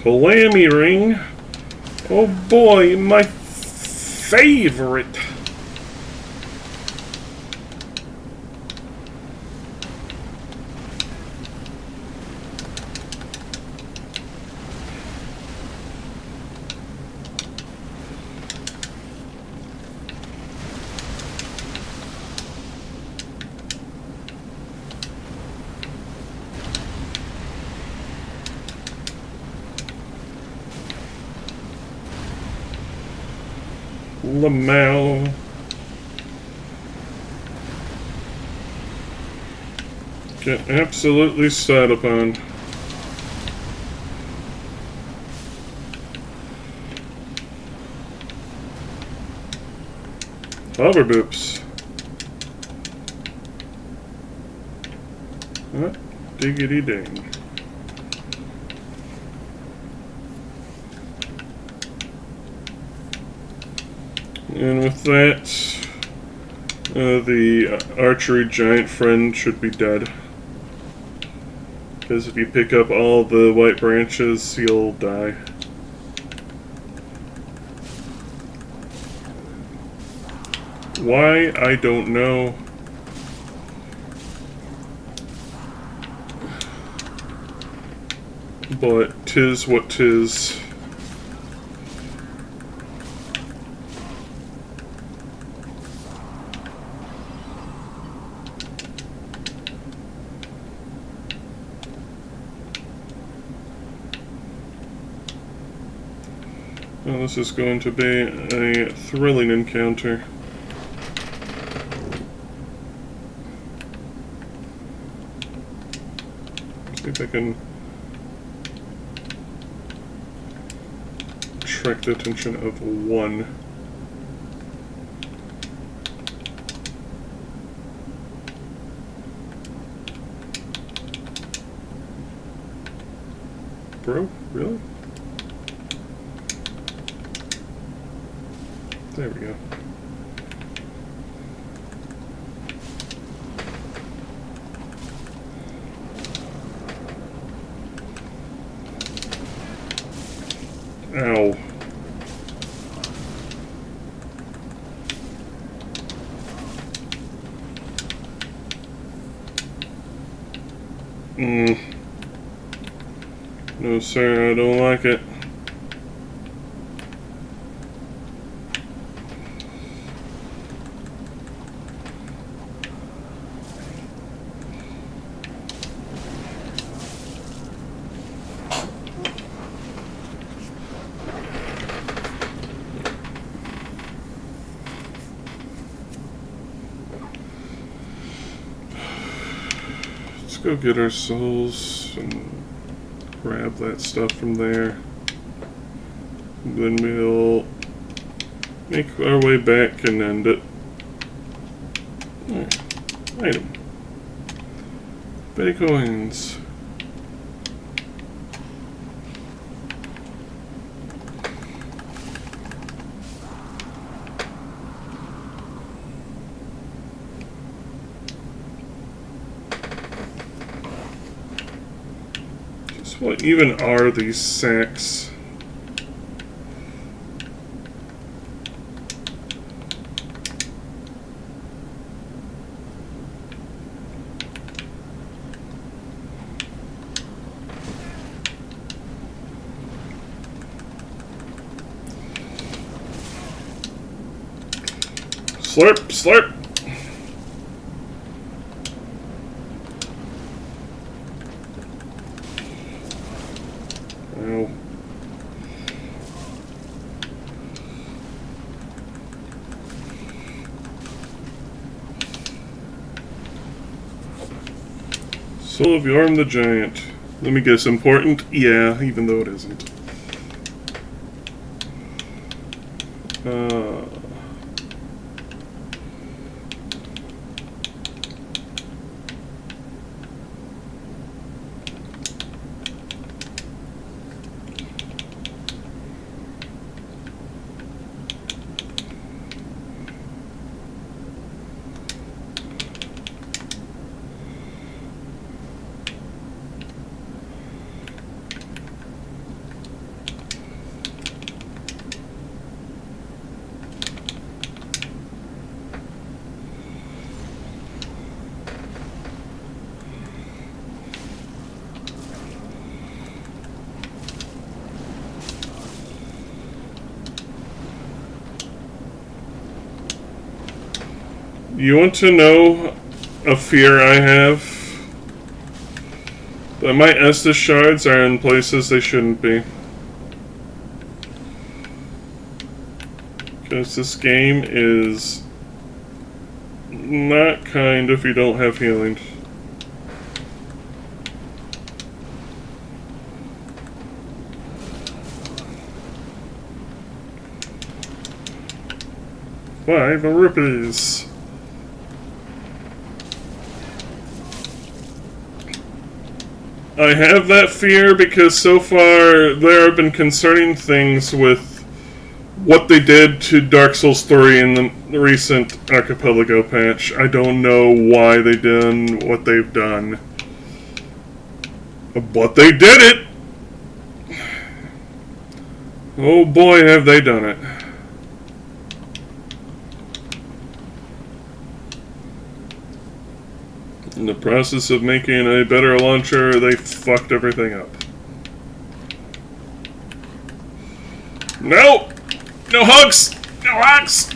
Calamity Ring. Oh boy, my favorite. Lamau. Get absolutely sat upon. Hover boops. Huh? Diggity ding. And with that, the archery giant friend should be dead. Because if you pick up all the white branches, you'll die. Why? I don't know. But 'tis what 'tis. Well, this is going to be a thrilling encounter. See if I can attract the attention of one. Bro, really? There we go. Ow. No, sir, I don't like it. Let's go get our souls and grab that stuff from there. Then we'll make our way back and end it. Alright. Item. Betty coins. What even are these sacks? Slurp, slurp. Ow. Soul of Yorm the Giant. Let me guess, important? Yeah, even though it isn't. You want to know a fear I have? That my Estus shards are in places they shouldn't be. Because this game is not kind if you don't have healing. $5 rupees. I have that fear because so far there have been concerning things with what they did to Dark Souls 3 in the recent Archipelago patch. I don't know why they did what they've done. But they did it! Oh boy, have they done it. In the process of making a better launcher, they fucked everything up. No! No hugs! No hugs!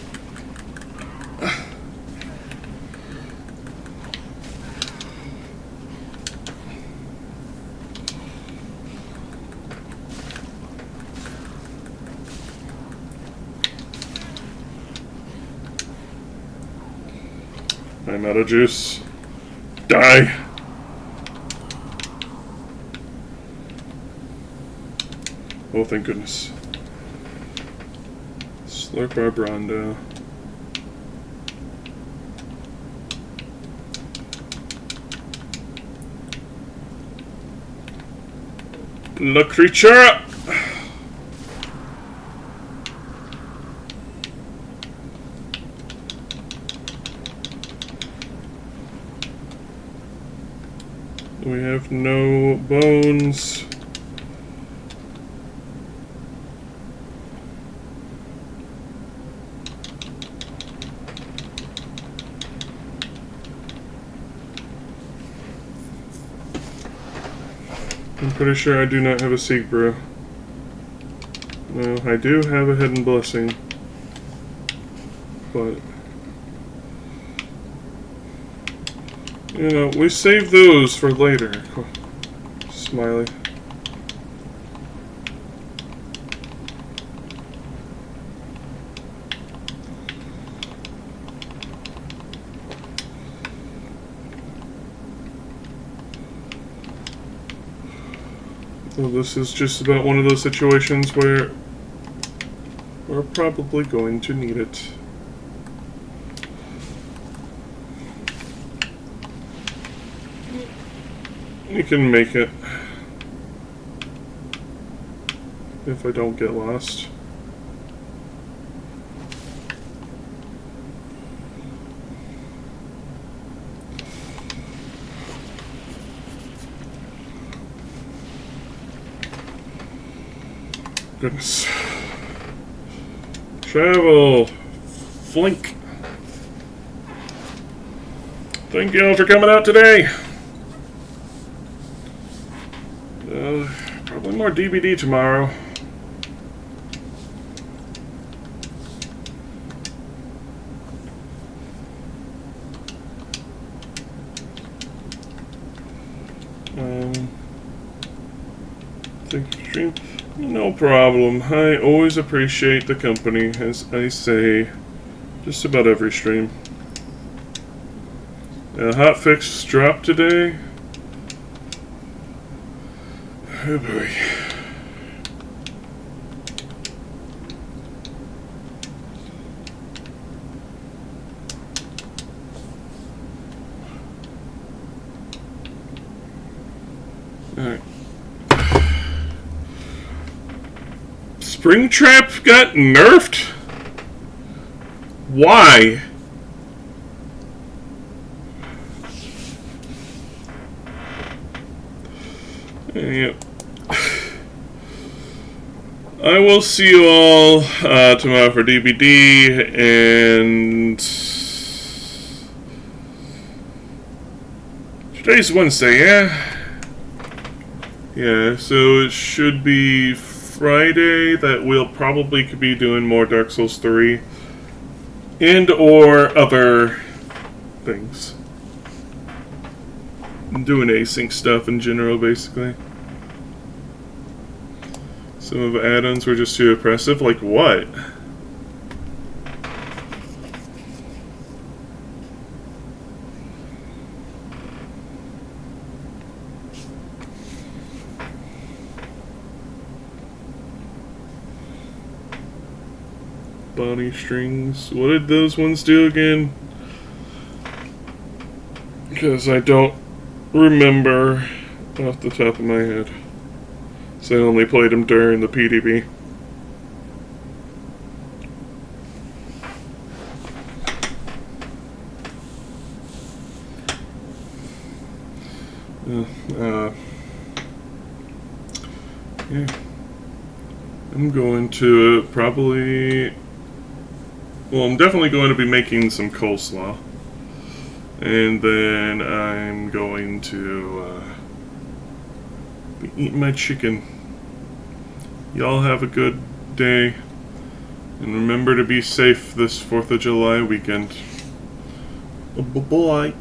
I'm out of juice. Die! Oh, thank goodness. Slurp our Brondo. La creature! We have no bones. I'm pretty sure I do not have a Seek Brew. No, I do have a Hidden Blessing. But you know, we save those for later. Smiley. Well, this is just about one of those situations where we're probably going to need it. You can make it if I don't get lost. Goodness. Travel. Flink. Thank you all for coming out today. Probably more DVD tomorrow. Thank you, stream. No problem. I always appreciate the company, as I say, just about every stream. Hotfix dropped today. Oh boy. Alright. Springtrap got nerfed? Why? Yep. I will see you all tomorrow for DBD, and today's Wednesday, yeah? Yeah, so it should be Friday that we'll probably could be doing more Dark Souls 3 and or other things. I'm doing async stuff in general, basically. Some of the add-ons were just too oppressive. Like what? Bonnie strings. What did those ones do again? Because I don't remember off the top of my head. So I only played them during the PDB. Yeah. I'm going to probably... Well, I'm definitely going to be making some coleslaw. And then I'm going to be eating my chicken. Y'all have a good day. And remember to be safe this 4th of July weekend. Bye-bye.